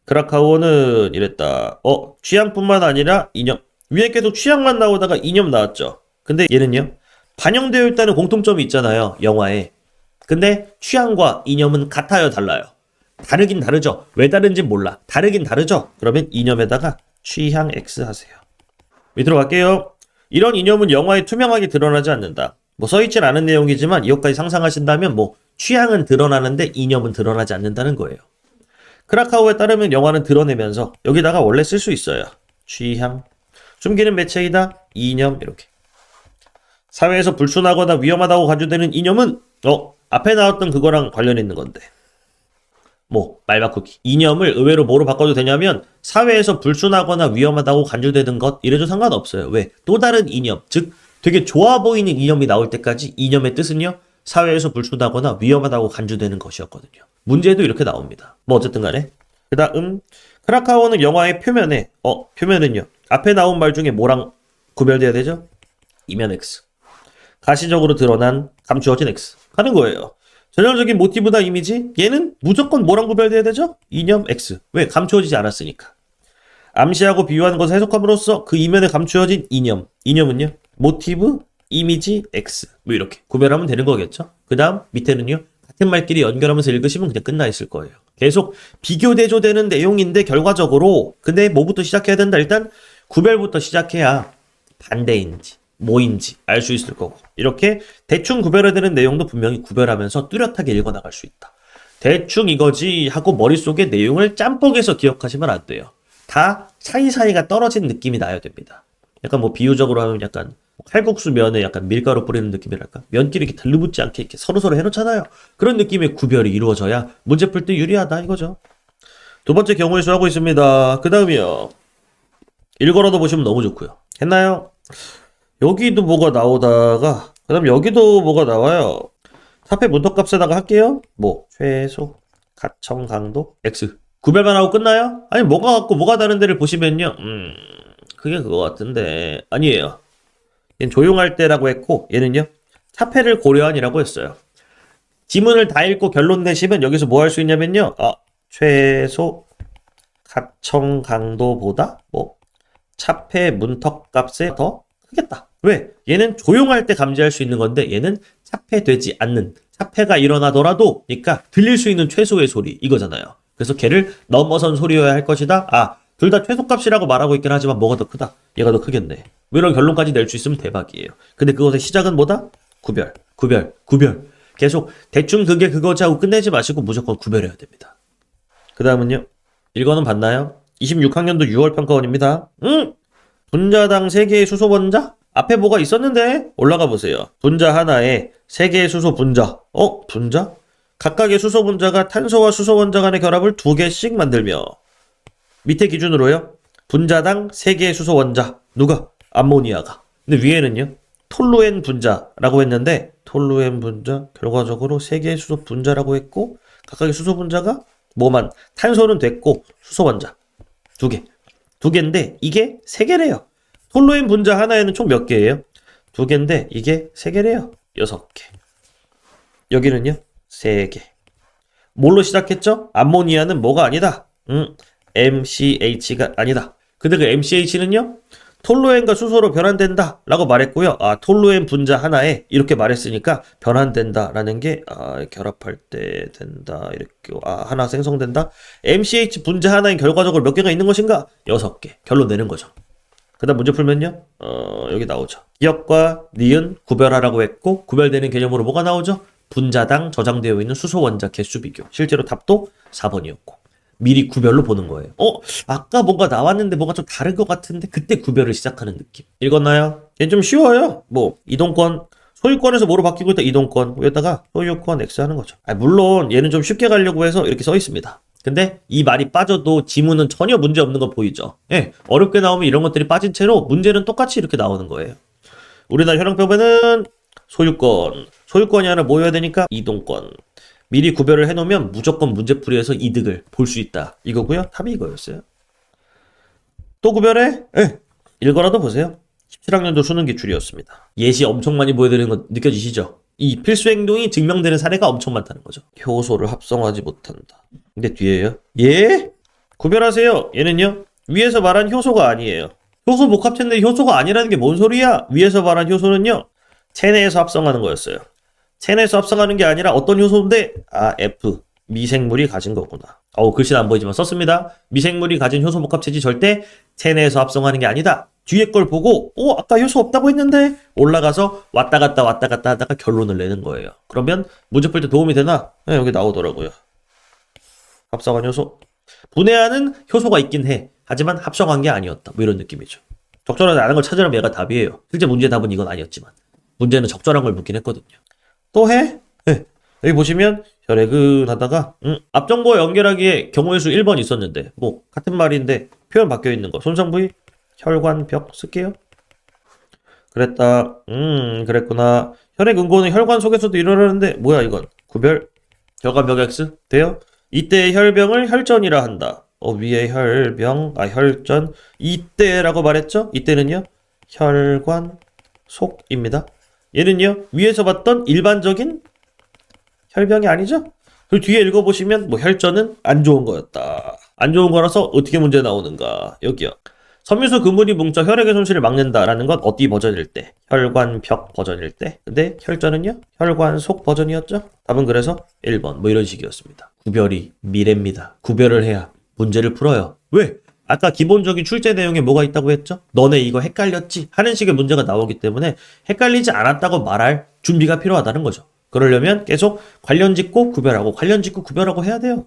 [SPEAKER 1] 크라카오는 이랬다. 취향뿐만 아니라 이념. 위에 계속 취향만 나오다가 이념 나왔죠. 근데 얘는요. 반영되어 있다는 공통점이 있잖아요. 영화에. 근데 취향과 이념은 같아요, 달라요? 다르긴 다르죠. 왜 다른지 몰라. 다르긴 다르죠. 그러면 이념에다가 취향 X 하세요. 밑으로 갈게요. 이런 이념은 영화에 투명하게 드러나지 않는다. 뭐 써있진 않은 내용이지만 이것까지 상상하신다면 뭐 취향은 드러나는데 이념은 드러나지 않는다는 거예요. 크라카오에 따르면 영화는 드러내면서 여기다가 원래 쓸 수 있어요. 취향. 숨기는 매체이다. 이념. 이렇게. 사회에서 불순하거나 위험하다고 간주되는 이념은 앞에 나왔던 그거랑 관련 있는 건데. 뭐 말 바꾸기. 이념을 의외로 뭐로 바꿔도 되냐면 사회에서 불순하거나 위험하다고 간주되는 것 이래도 상관없어요. 왜? 또 다른 이념. 즉 되게 좋아 보이는 이념이 나올 때까지 이념의 뜻은요. 사회에서 불순하거나 위험하다고 간주되는 것이었거든요. 문제도 이렇게 나옵니다. 뭐 어쨌든 간에. 그 다음 크라카오는 영화의 표면에 표면은요. 앞에 나온 말 중에 뭐랑 구별돼야 되죠? 이면 X. 가시적으로 드러난 감추어진 X. 하는 거예요. 전형적인 모티브나 이미지 얘는 무조건 뭐랑 구별돼야 되죠? 이념 X. 왜? 감추어지지 않았으니까. 암시하고 비유하는 것을 해석함으로써 그 이면에 감추어진 이념. 이념은요. 모티브, 이미지, X. 뭐 이렇게 구별하면 되는 거겠죠? 그 다음 밑에는요. 같은 말끼리 연결하면서 읽으시면 그냥 끝나 있을 거예요. 계속 비교 대조되는 내용인데 결과적으로 근데 뭐부터 시작해야 된다? 일단 구별부터 시작해야 반대인지 뭐인지 알 수 있을 거고 이렇게 대충 구별해야 되는 내용도 분명히 구별하면서 뚜렷하게 읽어나갈 수 있다. 대충 이거지 하고 머릿속에 내용을 짬뽕해서 기억하시면 안 돼요. 다 사이사이가 떨어진 느낌이 나야 됩니다. 약간 뭐 비유적으로 하면 약간 칼국수 면에 약간 밀가루 뿌리는 느낌이랄까? 면끼리 이렇게 들러붙지 않게 이렇게 서로서로 해놓잖아요. 그런 느낌의 구별이 이루어져야 문제 풀 때 유리하다 이거죠. 두 번째 경우의 수 하고 있습니다. 그 다음이요. 읽어라도 보시면 너무 좋고요. 했나요? 여기도 뭐가 나오다가 그 다음 여기도 뭐가 나와요. 사페 문턱값에다가 할게요. 뭐 최소 가청 강도 X 구별만 하고 끝나요? 아니 뭐가 같고 뭐가 다른 데를 보시면요. 그게 그거 같은데 아니에요. 얘는 조용할 때라고 했고 얘는요. 사페를 고려한이라고 했어요. 지문을 다 읽고 결론 내시면 여기서 뭐 할 수 있냐면요. 최소 가청 강도보다 뭐 차폐 문턱값에 더 크겠다. 왜? 얘는 조용할 때 감지할 수 있는 건데 얘는 차폐되지 않는 차폐가 일어나더라도 그러니까 들릴 수 있는 최소의 소리 이거잖아요. 그래서 걔를 넘어선 소리여야 할 것이다. 둘 다 최소값이라고 말하고 있긴 하지만 뭐가 더 크다? 얘가 더 크겠네. 뭐 이런 결론까지 낼 수 있으면 대박이에요. 근데 그것의 시작은 뭐다? 구별. 계속 대충 그게 그거지 하고 끝내지 마시고 무조건 구별해야 됩니다. 그 다음은요. 읽어는 봤나요? 26학년도 6월 평가원입니다. 분자당 3개의 수소 분자? 앞에 뭐가 있었는데? 올라가 보세요. 분자 하나에 3개의 수소 분자. 분자? 각각의 수소 분자가 탄소와 수소 원자 간의 결합을 2개씩 만들며 밑에 기준으로요. 분자당 3개의 수소 원자. 누가? 암모니아가. 근데 위에는요. 톨루엔 분자라고 했는데 톨루엔 분자 결과적으로 3개의 수소 분자라고 했고 각각의 수소 분자가 뭐만 탄소는 됐고 수소 원자 2개. 2개인데 이게 3개래요. 톨루엔 분자 하나에는 총 몇 개예요? 2개인데 이게 3개래요. 6개. 여기는요. 3개. 뭘로 시작했죠? 암모니아는 뭐가 아니다. MCH가 아니다. 근데 그 MCH는요. 톨루엔과 수소로 변환된다 라고 말했고요. 톨루엔 분자 하나에 이렇게 말했으니까 변환된다 라는 게 결합할 때 된다 이렇게 하나 생성된다. MCH 분자 하나에 결과적으로 몇 개가 있는 것인가? 6개. 결론 내는 거죠. 그 다음 문제 풀면요. 여기 나오죠. 기억과 니은 구별하라고 했고 구별되는 개념으로 뭐가 나오죠? 분자당 저장되어 있는 수소 원자 개수 비교. 실제로 답도 4번이었고 미리 구별로 보는 거예요. 아까 뭔가 나왔는데 뭔가 좀 다른 것 같은데 그때 구별을 시작하는 느낌. 읽었나요? 얘는 좀 쉬워요. 뭐 이동권 소유권에서 뭐로 바뀌고 있다. 이동권 여기다가 소유권 X 하는 거죠. 물론 얘는 좀 쉽게 가려고 해서 이렇게 써 있습니다. 근데 이 말이 빠져도 지문은 전혀 문제 없는 거 보이죠? 예, 어렵게 나오면 이런 것들이 빠진 채로 문제는 똑같이 이렇게 나오는 거예요. 우리나라 현행법에는 소유권이 하나 모여야 되니까 이동권. 미리 구별을 해놓으면 무조건 문제풀이에서 이득을 볼 수 있다. 이거고요. 답이 이거였어요. 또 구별해? 예. 읽어라도 보세요. 17학년도 수능 기출이었습니다. 예시 엄청 많이 보여드리는 거 느껴지시죠? 이 필수 행동이 증명되는 사례가 엄청 많다는 거죠. 효소를 합성하지 못한다. 근데 뒤에요? 예? 구별하세요. 얘는요? 위에서 말한 효소가 아니에요. 효소 복합체인데 효소가 아니라는 게 뭔 소리야? 위에서 말한 효소는요, 체내에서 합성하는 거였어요. 체내에서 합성하는 게 아니라 어떤 효소인데, F. 미생물이 가진 거구나. 글씨는 안 보이지만 썼습니다. 미생물이 가진 효소 복합체지 절대 체내에서 합성하는 게 아니다. 뒤에 걸 보고, 아까 효소 없다고 했는데, 올라가서 왔다 갔다 하다가 결론을 내는 거예요. 그러면 문제 풀 때 도움이 되나? 네, 여기 나오더라고요. 합성한 효소. 분해하는 효소가 있긴 해. 하지만 합성한 게 아니었다. 뭐 이런 느낌이죠. 적절하지 않은 걸 찾으라면 얘가 답이에요. 실제 문제 답은 이건 아니었지만. 문제는 적절한 걸 묻긴 했거든요. 또 해? 네. 여기 보시면 혈액은 하다가 앞정보와 연결하기에 경우의 수 1번 있었는데 뭐 같은 말인데 표현 바뀌어 있는 거. 손상 부위 혈관벽 쓸게요. 그랬다. 그랬구나. 혈액 응고는 혈관 속에서도 일어나는데 뭐야 이건. 구별 혈관벽 X 돼요? 이때의 혈병을 혈전이라 한다. 위에 혈병, 혈전. 이때라고 말했죠? 이때는요, 혈관 속입니다. 얘는요, 위에서 봤던 일반적인 혈병이 아니죠? 그리고 뒤에 읽어보시면, 혈전은 안 좋은 거였다. 안 좋은 거라서 어떻게 문제 나오는가. 여기요. 섬유소 그물이 뭉쳐 혈액의 손실을 막는다라는 건 어디 버전일 때? 혈관벽 버전일 때. 근데 혈전은요? 혈관 속 버전이었죠? 답은 그래서 1번. 뭐 이런 식이었습니다. 구별이 미래입니다. 구별을 해야 문제를 풀어요. 왜? 아까 기본적인 출제 내용에 뭐가 있다고 했죠? 너네 이거 헷갈렸지? 하는 식의 문제가 나오기 때문에 헷갈리지 않았다고 말할 준비가 필요하다는 거죠. 그러려면 계속 관련 짓고 구별하고 관련 짓고 구별하고 해야 돼요.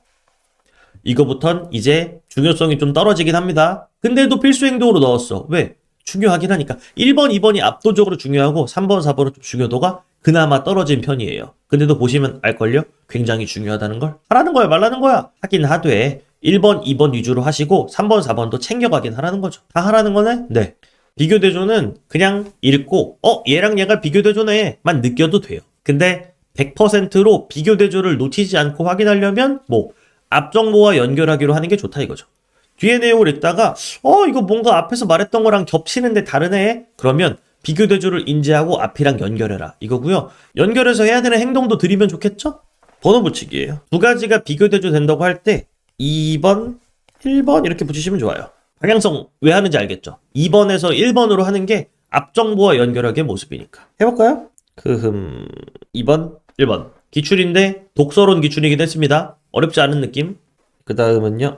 [SPEAKER 1] 이거부턴 이제 중요성이 좀 떨어지긴 합니다. 근데도 필수 행동으로 넣었어. 왜? 중요하긴 하니까. 1번, 2번이 압도적으로 중요하고 3번, 4번은 좀 중요도가 그나마 떨어진 편이에요. 근데도 보시면 알걸요? 굉장히 중요하다는 걸. 하라는 거야, 말라는 거야. 하긴 하되 1번, 2번 위주로 하시고 3번, 4번도 챙겨가긴 하라는 거죠. 다 하라는 거네? 네. 비교대조는 그냥 읽고 얘랑 얘가 비교대조네만 느껴도 돼요. 근데 100%로 비교대조를 놓치지 않고 확인하려면 앞정보와 연결하기로 하는 게 좋다 이거죠. 뒤에 내용을 읽다가 이거 뭔가 앞에서 말했던 거랑 겹치는데 다르네? 그러면 비교대조를 인지하고 앞이랑 연결해라 이거고요. 연결해서 해야 되는 행동도 드리면 좋겠죠? 번호 붙이기예요. 두 가지가 비교대조 된다고 할 때 2번, 1번 이렇게 붙이시면 좋아요. 방향성 왜 하는지 알겠죠? 2번에서 1번으로 하는 게 앞정보와 연결하기의 모습이니까. 해볼까요? 2번, 1번. 기출인데 독서론 기출이긴 했습니다. 어렵지 않은 느낌. 그 다음은요.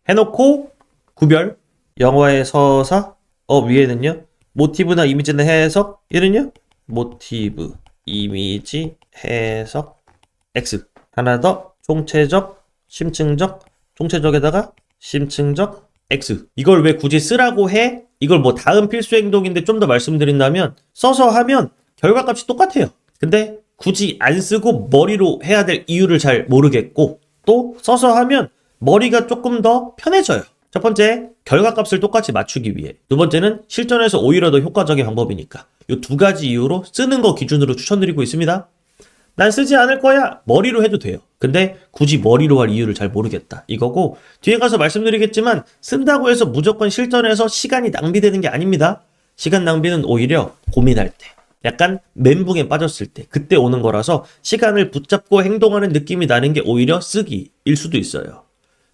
[SPEAKER 1] 해놓고 구별. 영화의 서사. 위에는요. 모티브나 이미지나 해석. 얘는요. 모티브, 이미지, 해석. X. 하나 더. 총체적, 심층적. 총체적에다가 심층적 X. 이걸 왜 굳이 쓰라고 해? 이걸 다음 필수 행동인데 좀 더 말씀드린다면 써서 하면 결과값이 똑같아요. 근데 굳이 안 쓰고 머리로 해야 될 이유를 잘 모르겠고 또 써서 하면 머리가 조금 더 편해져요. 첫 번째, 결과값을 똑같이 맞추기 위해. 두 번째는 실전에서 오히려 더 효과적인 방법이니까. 이 두 가지 이유로 쓰는 거 기준으로 추천드리고 있습니다. 난 쓰지 않을 거야. 머리로 해도 돼요. 근데 굳이 머리로 할 이유를 잘 모르겠다. 이거고 뒤에 가서 말씀드리겠지만 쓴다고 해서 무조건 실전에서 시간이 낭비되는 게 아닙니다. 시간 낭비는 오히려 고민할 때. 약간 멘붕에 빠졌을 때 그때 오는 거라서 시간을 붙잡고 행동하는 느낌이 나는 게 오히려 쓰기일 수도 있어요.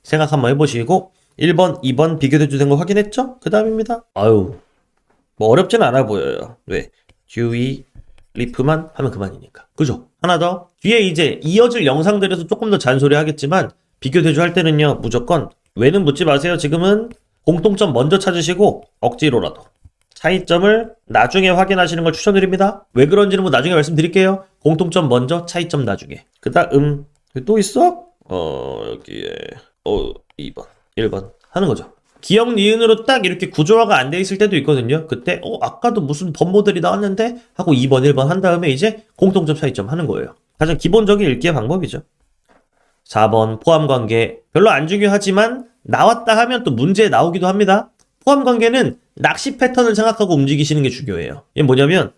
[SPEAKER 1] 생각 한번 해보시고 1번, 2번 비교대조 된 거 확인했죠? 그 다음입니다. 어렵진 않아 보여요. 왜? 듀이, 리프만 하면 그만이니까. 그죠? 하나 더. 뒤에 이제 이어질 영상들에서 조금 더 잔소리 하겠지만 비교대조 할 때는요. 무조건 왜는 묻지 마세요. 지금은 공통점 먼저 찾으시고 억지로라도 차이점을 나중에 확인하시는 걸 추천드립니다. 왜 그런지는 나중에 말씀드릴게요. 공통점 먼저, 차이점 나중에. 그 다음 또 있어? 여기에 2번, 1번 하는 거죠. 기억 니은으로 딱 이렇게 구조화가 안 돼 있을 때도 있거든요. 그때 아까도 무슨 번모델이 나왔는데 하고 2번, 1번 한 다음에 이제 공통점, 차이점 하는 거예요. 가장 기본적인 읽기의 방법이죠. 4번 포함관계 별로 안 중요하지만 나왔다 하면 또 문제에 나오기도 합니다. 포함관계는 낚시 패턴을 생각하고 움직이시는 게 중요해요. 이게 뭐냐면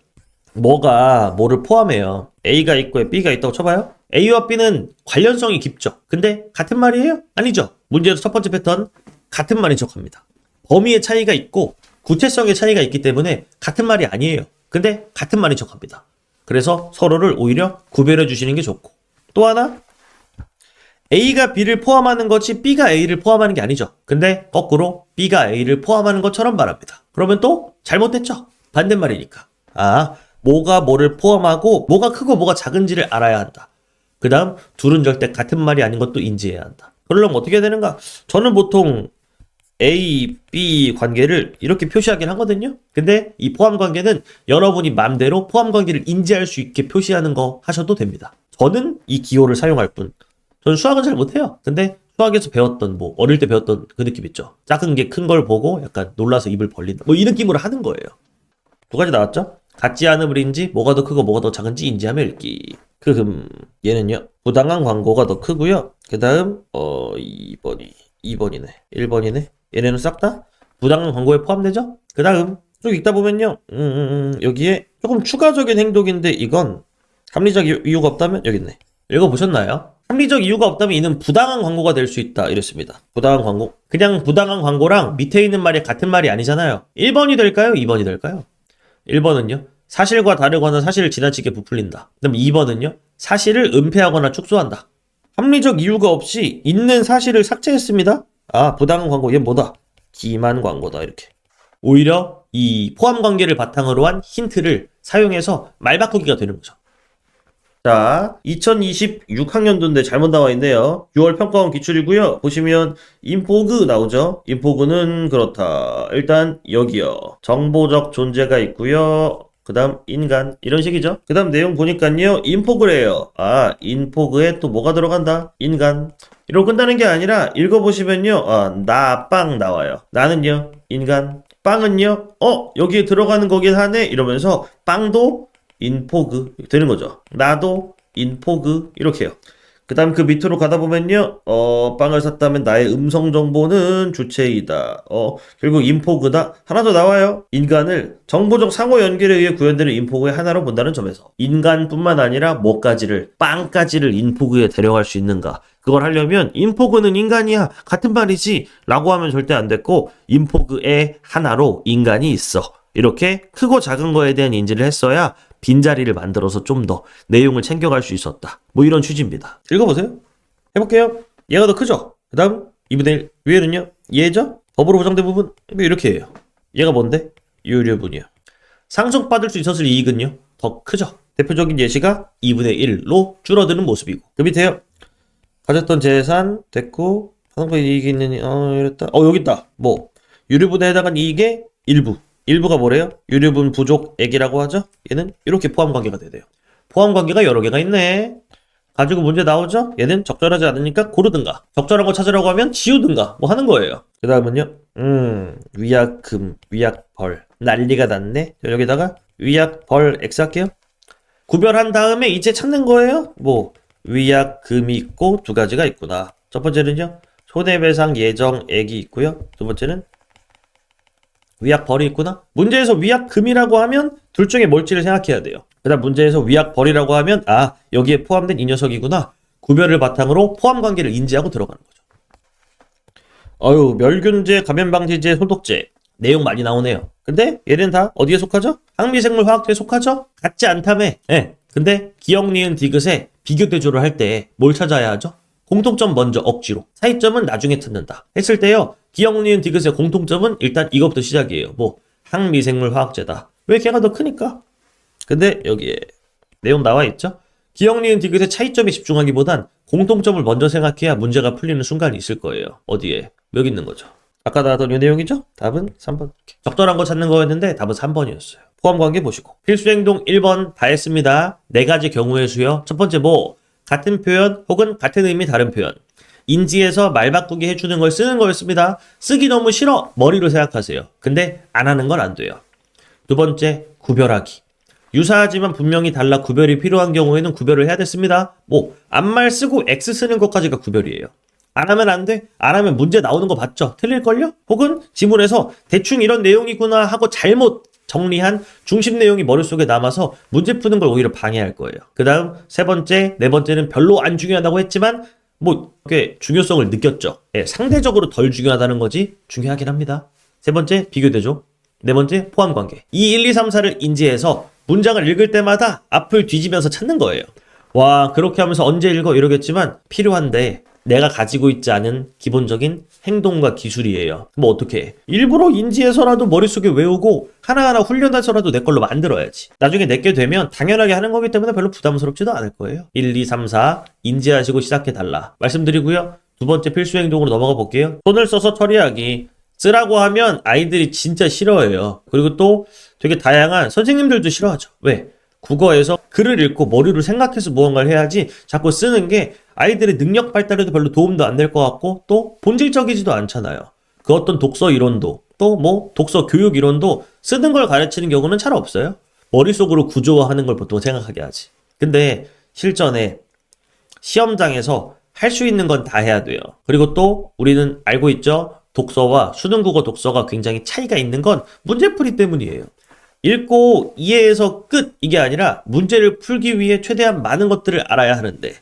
[SPEAKER 1] 뭐가 뭐를 포함해요. A가 있고 B가 있다고 쳐봐요. A와 B는 관련성이 깊죠. 근데 같은 말이에요? 아니죠. 문제에서 첫 번째 패턴 같은 말인 척합니다. 범위의 차이가 있고 구체성의 차이가 있기 때문에 같은 말이 아니에요. 근데 같은 말인 척합니다. 그래서 서로를 오히려 구별해 주시는 게 좋고, 또 하나, A가 B를 포함하는 것이 B가 A를 포함하는 게 아니죠. 근데 거꾸로 B가 A를 포함하는 것처럼 말합니다. 그러면 또 잘못됐죠. 반대말이니까. 뭐가 뭐를 포함하고 뭐가 크고 뭐가 작은지를 알아야 한다. 그 다음 둘은 절대 같은 말이 아닌 것도 인지해야 한다. 그러려면 어떻게 해야 되는가? 저는 보통 A, B 관계를 이렇게 표시하긴 하거든요. 근데 이 포함 관계는 여러분이 마음대로 포함 관계를 인지할 수 있게 표시하는 거 하셔도 됩니다. 저는 이 기호를 사용할 뿐. 저는 수학은 잘 못해요. 근데 수학에서 배웠던 어릴 때 배웠던 그 느낌 있죠. 작은 게 큰 걸 보고 약간 놀라서 입을 벌린다. 이 느낌으로 하는 거예요. 두 가지 나왔죠? 같지 않음을 인지, 뭐가 더 크고 뭐가 더 작은지 인지하며 읽기. 얘는요, 부당한 광고가 더 크고요. 그 다음 2번이네 1번이네. 얘네는 싹 다 부당한 광고에 포함되죠? 그 다음 쭉 읽다 보면요, 여기에 조금 추가적인 행동인데, 이건 합리적 이유가 없다면 여기 있네. 읽어보셨나요? 합리적 이유가 없다면 이는 부당한 광고가 될 수 있다 이랬습니다. 부당한 광고, 그냥 부당한 광고랑 밑에 있는 말이 같은 말이 아니잖아요. 1번이 될까요? 2번이 될까요? 1번은요, 사실과 다르거나 사실을 지나치게 부풀린다. 그럼 2번은요, 사실을 은폐하거나 축소한다. 합리적 이유가 없이 있는 사실을 삭제했습니다. 부당한 광고, 얘 뭐다? 기만 광고다. 이렇게. 오히려 이 포함 관계를 바탕으로 한 힌트를 사용해서 말 바꾸기가 되는 거죠. 자, 2026학년도인데 잘못 나와 있네요. 6월 평가원 기출이고요. 보시면 인포그 나오죠. 인포그는 그렇다. 일단 여기요. 정보적 존재가 있고요. 그 다음 인간, 이런 식이죠. 그 다음 내용 보니까요, 인포그래요. 인포그에 또 뭐가 들어간다? 인간. 이러고 끝나는 게 아니라 읽어보시면요, 나, 빵 나와요. 나는요, 인간. 빵은요, 여기에 들어가는 거긴 하네. 이러면서 빵도 인포그 되는 거죠. 나도 인포그, 이렇게요. 그 다음 그 밑으로 가다 보면요, 빵을 샀다면 나의 음성 정보는 주체이다. 결국 인포그다. 하나 더 나와요. 인간을 정보적 상호 연결에 의해 구현되는 인포그의 하나로 본다는 점에서 인간뿐만 아니라 뭐까지를, 빵까지를 인포그에 데려갈 수 있는가. 그걸 하려면 인포그는 인간이야, 같은 말이지 라고 하면 절대 안 됐고, 인포그의 하나로 인간이 있어. 이렇게 크고 작은 거에 대한 인지를 했어야 빈자리를 만들어서 좀 더 내용을 챙겨갈 수 있었다. 이런 취지입니다. 읽어보세요. 해볼게요. 얘가 더 크죠? 그 다음 2분의 1 위에는요, 얘죠? 법으로 보장된 부분 이렇게 해요. 얘가 뭔데? 유류분이요. 상속받을 수 있었을 이익은요, 더 크죠? 대표적인 예시가 2분의 1로 줄어드는 모습이고, 그 밑에요, 가졌던 재산 됐고 상속받은 이익이 있는 이랬다. 여기 있다. 유류분에 해당한 이익의 일부가 뭐래요? 유류분 부족액이라고 하죠? 얘는 이렇게 포함관계가 돼요. 포함관계가 여러 개가 있네. 가지고 문제 나오죠? 얘는 적절하지 않으니까 고르든가, 적절한 거 찾으라고 하면 지우든가 하는 거예요. 그 다음은요, 위약금, 위약벌, 난리가 났네. 여기다가 위약벌 X 할게요. 구별한 다음에 이제 찾는 거예요. 위약금이 있고 두 가지가 있구나. 첫 번째는요, 손해배상 예정액이 있고요. 두 번째는 위약벌이 있구나. 문제에서 위약금이라고 하면 둘 중에 뭘지를 생각해야 돼요. 그 다음 문제에서 위약벌이라고 하면 여기에 포함된 이 녀석이구나. 구별을 바탕으로 포함관계를 인지하고 들어가는 거죠. 멸균제, 감염방지제, 소독제 내용 많이 나오네요. 근데 얘는 다 어디에 속하죠? 항미생물 화학제에 속하죠? 같지 않다며. 근데 기억, 니은, 디귿에 비교 대조를 할 때 뭘 찾아야 하죠? 공통점 먼저 억지로, 차이점은 나중에 찾는다 했을 때요, 기억, 니은, 디귿의 공통점은 일단 이것부터 시작이에요. 항미생물 화학제다. 왜 걔가 더 크니까? 근데 여기에 내용 나와 있죠? 기억, 니은, 디귿의 차이점에 집중하기보단 공통점을 먼저 생각해야 문제가 풀리는 순간이 있을 거예요. 어디에? 여기 있는 거죠. 아까 나왔던 이 내용이죠? 답은 3번. 적절한 거 찾는 거였는데 답은 3번이었어요. 포함관계 보시고. 필수행동 1번 다 했습니다. 4가지 경우의 수요. 첫 번째 같은 표현 혹은 같은 의미 다른 표현. 인지해서 말 바꾸기 해주는 걸 쓰는 거였습니다. 쓰기 너무 싫어. 머리로 생각하세요. 근데 안 하는 건 안 돼요. 두 번째, 구별하기. 유사하지만 분명히 달라 구별이 필요한 경우에는 구별을 해야 됐습니다. 앞말 쓰고 X 쓰는 것까지가 구별이에요. 안 하면 안 돼? 안 하면 문제 나오는 거 봤죠? 틀릴걸요? 혹은 지문에서 대충 이런 내용이구나 하고 잘못 정리한 중심 내용이 머릿속에 남아서 문제 푸는 걸 오히려 방해할 거예요. 그 다음 세 번째, 네 번째는 별로 안 중요하다고 했지만 뭐 꽤 중요성을 느꼈죠. 예, 상대적으로 덜 중요하다는 거지 중요하긴 합니다. 세 번째, 비교대조. 네 번째, 포함관계. 이 1, 2, 3, 4를 인지해서 문장을 읽을 때마다 앞을 뒤지면서 찾는 거예요. 와, 그렇게 하면서 언제 읽어 이러겠지만 필요한데 내가 가지고 있지 않은 기본적인 행동과 기술이에요. 뭐 어떻게 해? 일부러 인지해서라도 머릿속에 외우고 하나하나 훈련해서라도 내 걸로 만들어야지. 나중에 내게 되면 당연하게 하는 거기 때문에 별로 부담스럽지도 않을 거예요. 1, 2, 3, 4 인지하시고 시작해달라 말씀드리고요. 두 번째 필수 행동으로 넘어가 볼게요. 손을 써서 처리하기. 쓰라고 하면 아이들이 진짜 싫어해요. 그리고 또 되게 다양한 선생님들도 싫어하죠. 왜? 국어에서 글을 읽고 머리로 생각해서 무언가를 해야지 자꾸 쓰는 게 아이들의 능력 발달에도 별로 도움도 안 될 것 같고 또 본질적이지도 않잖아요. 그 어떤 독서 이론도 또 뭐 독서 교육 이론도 쓰는 걸 가르치는 경우는 잘 없어요. 머릿속으로 구조화하는 걸 보통 생각하게 하지. 근데 실전에 시험장에서 할 수 있는 건 다 해야 돼요. 그리고 또 우리는 알고 있죠? 독서와 수능국어 독서가 굉장히 차이가 있는 건 문제풀이 때문이에요. 읽고 이해해서 끝 이게 아니라 문제를 풀기 위해 최대한 많은 것들을 알아야 하는데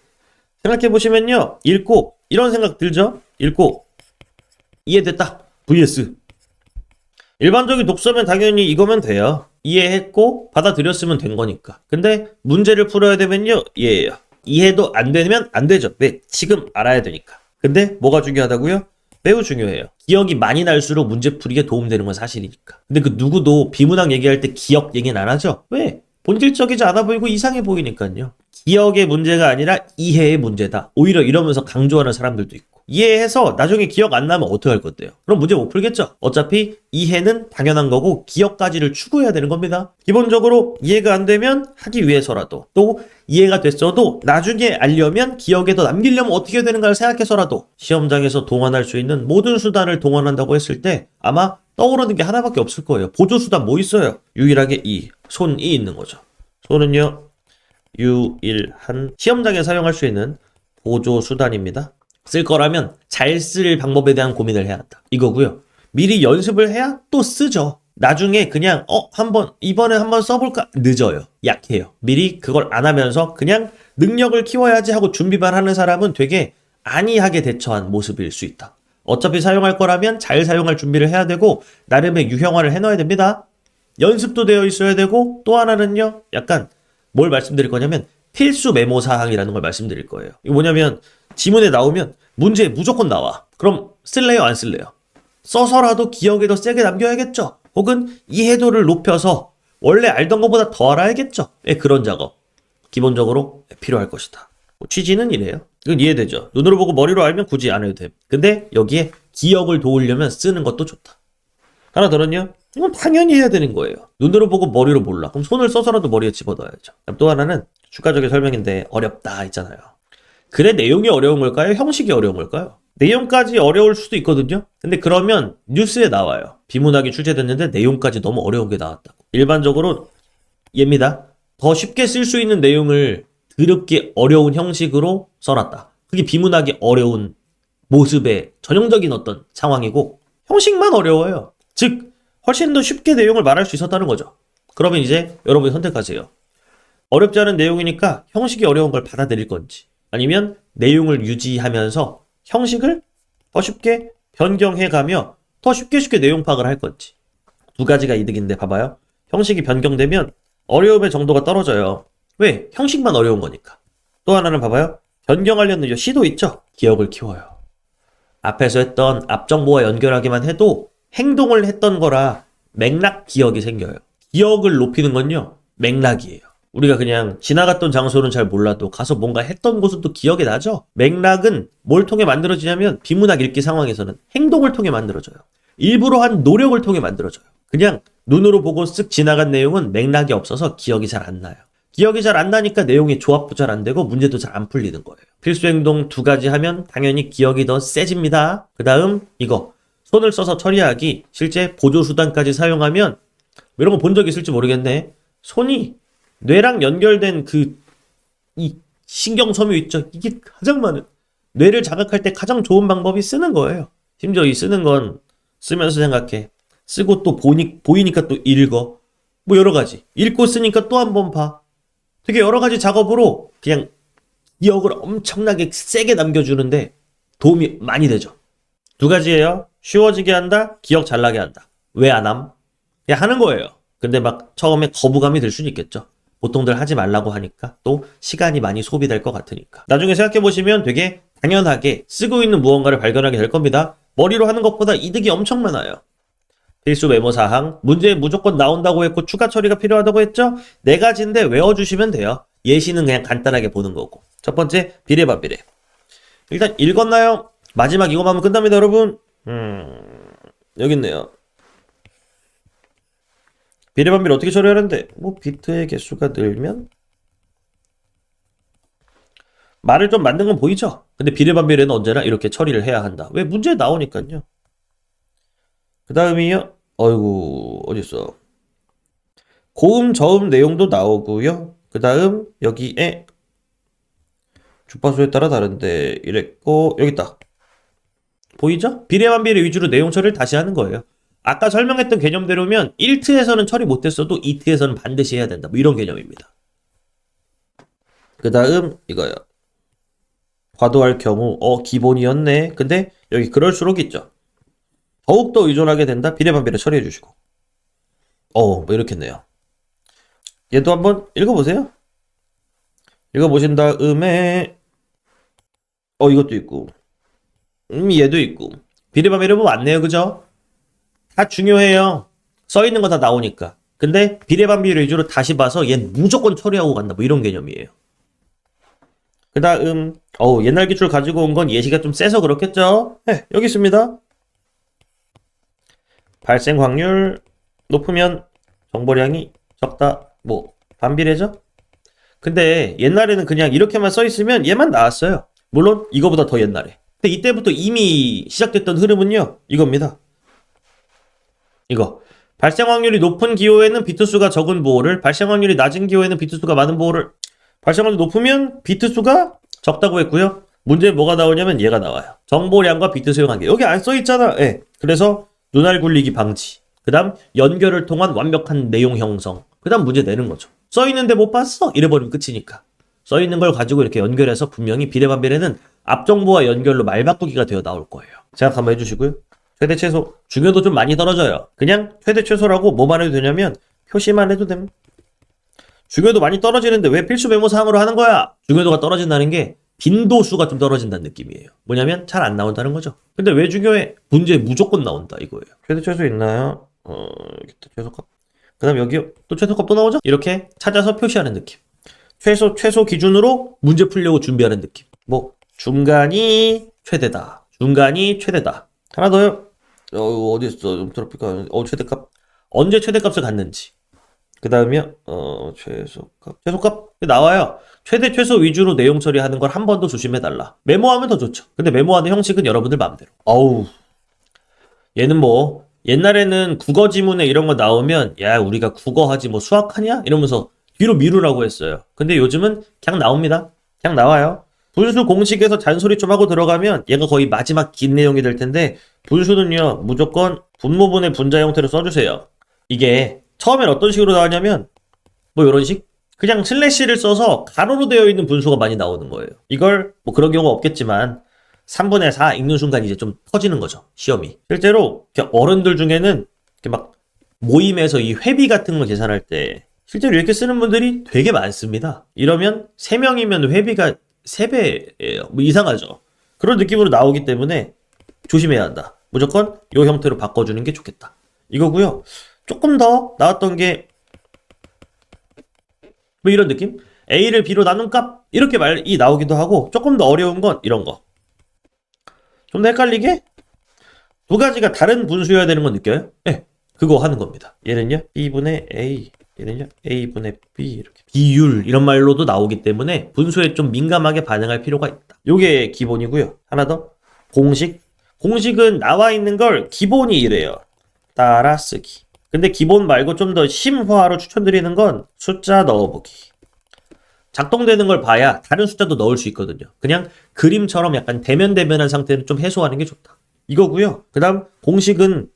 [SPEAKER 1] 생각해보시면요. 읽고 이런 생각 들죠? 읽고 이해됐다. vs 일반적인 독서면 당연히 이거면 돼요. 이해했고 받아들였으면 된 거니까. 근데 문제를 풀어야 되면요. 이해해요. 이해도 안 되면 안 되죠. 왜? 지금 알아야 되니까. 근데 뭐가 중요하다고요? 매우 중요해요. 기억이 많이 날수록 문제풀이에 도움되는 건 사실이니까. 근데 그 누구도 비문학 얘기할 때 기억 얘기는 안 하죠? 왜? 본질적이지 않아 보이고 이상해 보이니까요. 기억의 문제가 아니라 이해의 문제다. 오히려 이러면서 강조하는 사람들도 있고. 이해해서 나중에 기억 안 나면 어떻게 할 건데요? 그럼 문제 못 풀겠죠? 어차피 이해는 당연한 거고 기억까지를 추구해야 되는 겁니다. 기본적으로 이해가 안 되면 하기 위해서라도 또 이해가 됐어도 나중에 알려면 기억에 더 남기려면 어떻게 해야 되는가를 생각해서라도 시험장에서 동원할 수 있는 모든 수단을 동원한다고 했을 때 아마 떠오르는 게 하나밖에 없을 거예요. 보조수단 뭐 있어요? 유일하게 손이 있는 거죠. 손은요. 유일한 시험장에 사용할 수 있는 보조수단입니다. 쓸 거라면 잘 쓸 방법에 대한 고민을 해야 한다. 이거고요. 미리 연습을 해야 또 쓰죠. 나중에 그냥 이번에 한번 써볼까? 늦어요. 약해요. 미리 그걸 안 하면서 그냥 능력을 키워야지 하고 준비만 하는 사람은 되게 안이하게 대처한 모습일 수 있다. 어차피 사용할 거라면 잘 사용할 준비를 해야 되고 나름의 유형화를 해놔야 됩니다. 연습도 되어 있어야 되고 또 하나는요. 약간 뭘 말씀드릴 거냐면 필수 메모 사항이라는 걸 말씀드릴 거예요. 이거 뭐냐면 지문에 나오면 문제에 무조건 나와. 그럼 쓸래요? 안 쓸래요? 써서라도 기억에 더 세게 남겨야겠죠? 혹은 이해도를 높여서 원래 알던 것보다 더 알아야겠죠? 그런 작업 기본적으로 필요할 것이다. 취지는 이래요. 이건 이해되죠? 눈으로 보고 머리로 알면 굳이 안 해도 돼. 근데 여기에 기억을 도우려면 쓰는 것도 좋다. 하나 더는요. 이건 당연히 해야 되는 거예요. 눈으로 보고 머리로 몰라. 그럼 손을 써서라도 머리에 집어넣어야죠. 또 하나는 추가적인 설명인데 어렵다 있잖아요. 글의 내용이 어려운 걸까요? 형식이 어려운 걸까요? 내용까지 어려울 수도 있거든요. 근데 그러면 뉴스에 나와요. 비문학이 출제됐는데 내용까지 너무 어려운 게 나왔다고. 일반적으로 얘입니다. 더 쉽게 쓸 수 있는 내용을 더럽게 어려운 형식으로 써놨다. 그게 비문학이 어려운 모습의 전형적인 어떤 상황이고 형식만 어려워요. 즉 훨씬 더 쉽게 내용을 말할 수 있었다는 거죠. 그러면 이제 여러분이 선택하세요. 어렵지 않은 내용이니까 형식이 어려운 걸 받아들일 건지 아니면 내용을 유지하면서 형식을 더 쉽게 변경해가며 더 쉽게 내용 파악을 할 건지 두 가지가 이득인데 봐봐요. 형식이 변경되면 어려움의 정도가 떨어져요. 왜? 형식만 어려운 거니까. 또 하나는 봐봐요. 변경하려는 시도 있죠? 기억을 키워요. 앞에서 했던 앞정보와 연결하기만 해도 행동을 했던 거라 맥락 기억이 생겨요. 기억을 높이는 건요. 맥락이에요. 우리가 그냥 지나갔던 장소는 잘 몰라도 가서 뭔가 했던 곳은 또 기억이 나죠? 맥락은 뭘 통해 만들어지냐면 비문학 읽기 상황에서는 행동을 통해 만들어져요. 일부러 한 노력을 통해 만들어져요. 그냥 눈으로 보고 쓱 지나간 내용은 맥락이 없어서 기억이 잘 안 나요. 기억이 잘 안 나니까 내용의 조합도 잘 안 되고 문제도 잘 안 풀리는 거예요. 필수 행동 두 가지 하면 당연히 기억이 더 세집니다. 그 다음 이거 손을 써서 처리하기 실제 보조수단까지 사용하면 이런 거 본 적 있을지 모르겠네. 손이 뇌랑 연결된 이 신경섬유 있죠? 이게 가장 많은 뇌를 자극할 때 가장 좋은 방법이 쓰는 거예요. 심지어 이 쓰는 건 쓰면서 생각해. 쓰고 또 보이니까 또 읽어. 뭐 여러 가지. 읽고 쓰니까 또 한 번 봐. 되게 여러 가지 작업으로 그냥 기억을 엄청나게 세게 남겨주는데 도움이 많이 되죠. 두 가지예요. 쉬워지게 한다, 기억 잘 나게 한다. 왜 안 함? 그냥 하는 거예요. 근데 막 처음에 거부감이 들 수는 있겠죠. 보통들 하지 말라고 하니까 또 시간이 많이 소비될 것 같으니까. 나중에 생각해보시면 되게 당연하게 쓰고 있는 무언가를 발견하게 될 겁니다. 머리로 하는 것보다 이득이 엄청 많아요. 필수 메모 사항, 문제에 무조건 나온다고 했고 추가 처리가 필요하다고 했죠? 네 가지인데 외워주시면 돼요. 예시는 그냥 간단하게 보는 거고. 첫 번째, 비례반비례. 일단 읽었나요? 마지막 이거만 하면 끝납니다, 여러분. 여기 있네요. 비례반비례 어떻게 처리하는데? 뭐 비트의 개수가 늘면 말을 좀 만든 건 보이죠? 근데 비례반비례는 언제나 이렇게 처리를 해야 한다. 왜? 문제에 나오니까요. 그 다음이요. 어이구, 어딨어. 고음, 저음 내용도 나오고요. 그 다음 여기에 주파수에 따라 다른데 이랬고 여기 있다. 보이죠? 비례반비례 위주로 내용 처리를 다시 하는 거예요. 아까 설명했던 개념대로면 1트에서는 처리 못했어도 2트에서는 반드시 해야 된다. 뭐 이런 개념입니다. 그 다음 이거요. 과도할 경우 기본이었네. 근데 여기 그럴수록 있죠. 더욱더 의존하게 된다. 비례반비례 처리해 주시고 뭐 이렇게 했네요. 얘도 한번 읽어보세요. 읽어보신 다음에 이것도 있고 얘도 있고 비례반비례 뭐 많네요. 그죠? 다 중요해요. 써있는 거 다 나오니까. 근데 비례반비례 위주로 다시 봐서 얘는 무조건 처리하고 간다. 뭐 이런 개념이에요. 그 다음 옛날 기출 가지고 온 건 예시가 좀 세서 그렇겠죠? 네, 여기 있습니다. 발생 확률 높으면 정보량이 적다. 뭐 반비례죠? 근데 옛날에는 그냥 이렇게만 써있으면 얘만 나왔어요. 물론 이거보다 더 옛날에. 근데 이때부터 이미 시작됐던 흐름은요. 이겁니다. 이거. 발생 확률이 높은 기호에는 비트수가 적은 보호를, 발생 확률이 낮은 기호에는 비트수가 많은 보호를. 발생 확률이 높으면 비트수가 적다고 했고요. 문제에 뭐가 나오냐면 얘가 나와요. 정보량과 비트수의 관계. 여기 안 써있잖아. 예. 그래서 눈알 굴리기 방지. 그 다음 연결을 통한 완벽한 내용 형성. 그 다음 문제 내는 거죠. 써있는데 못 봤어? 이래버리면 끝이니까. 써있는 걸 가지고 이렇게 연결해서 분명히 비례반비례는 앞정보와 연결로 말바꾸기가 되어 나올 거예요. 생각 한번 해주시고요. 최대 최소. 중요도 좀 많이 떨어져요. 그냥 최대 최소라고 뭐만 해도 되냐면 표시만 해도 됩니다. 중요도 많이 떨어지는데 왜 필수 메모 사항으로 하는 거야? 중요도가 떨어진다는 게 빈도수가 좀 떨어진다는 느낌이에요. 뭐냐면 잘 안 나온다는 거죠. 근데 왜 중요해? 문제에 무조건 나온다 이거예요. 최대 최소 있나요? 여기 또 최소값. 그 다음 여기 또 최소값 또 나오죠? 이렇게 찾아서 표시하는 느낌. 최소 기준으로 문제 풀려고 준비하는 느낌. 뭐 중간이 최대다. 중간이 최대다. 하나 더요. 어디 있어? 좀 트로피카. 최대값. 언제 최대값을 갖는지. 그 다음에 최소값 나와요. 최대 최소 위주로 내용 처리하는 걸 한 번 더 조심해달라. 메모하면 더 좋죠. 근데 메모하는 형식은 여러분들 마음대로. 얘는 뭐 옛날에는 국어 지문에 이런 거 나오면 야 우리가 국어 하지 뭐 수학하냐? 이러면서 뒤로 미루라고 했어요. 근데 요즘은 그냥 나옵니다. 그냥 나와요. 분수 공식에서 잔소리 좀 하고 들어가면 얘가 거의 마지막 긴 내용이 될 텐데 분수는요 무조건 분모분의 분자 형태로 써주세요. 이게 처음엔 어떤 식으로 나왔냐면 뭐 이런 식? 그냥 슬래시를 써서 가로로 되어 있는 분수가 많이 나오는 거예요. 이걸 뭐 그런 경우가 없겠지만 3분의 4 읽는 순간 이제 좀 터지는 거죠. 시험이. 실제로 어른들 중에는 이렇게 막 모임에서 이 회비 같은 거 계산할 때 실제로 이렇게 쓰는 분들이 되게 많습니다. 이러면 3명이면 회비가 3배예요. 뭐 이상하죠. 그런 느낌으로 나오기 때문에 조심해야 한다. 무조건 이 형태로 바꿔주는 게 좋겠다. 이거고요. 조금 더 나왔던 게 뭐 이런 느낌? A를 B로 나눈 값 이렇게 말이 나오기도 하고 조금 더 어려운 건 이런 거. 좀 더 헷갈리게 두 가지가 다른 분수여야 되는 건 느껴요? 네, 그거 하는 겁니다. 얘는요 B분의 A, 얘는요 A분의 B 이렇게 비율 이런 말로도 나오기 때문에 분수에 좀 민감하게 반응할 필요가 있다. 요게 기본이고요. 하나 더 공식. 공식은 나와 있는 걸 기본이 이래요. 따라쓰기. 근데 기본 말고 좀 더 심화로 추천드리는 건 숫자 넣어보기. 작동되는 걸 봐야 다른 숫자도 넣을 수 있거든요. 그냥 그림처럼 약간 대면대면한 상태는 좀 해소하는 게 좋다. 이거고요. 그 다음 공식은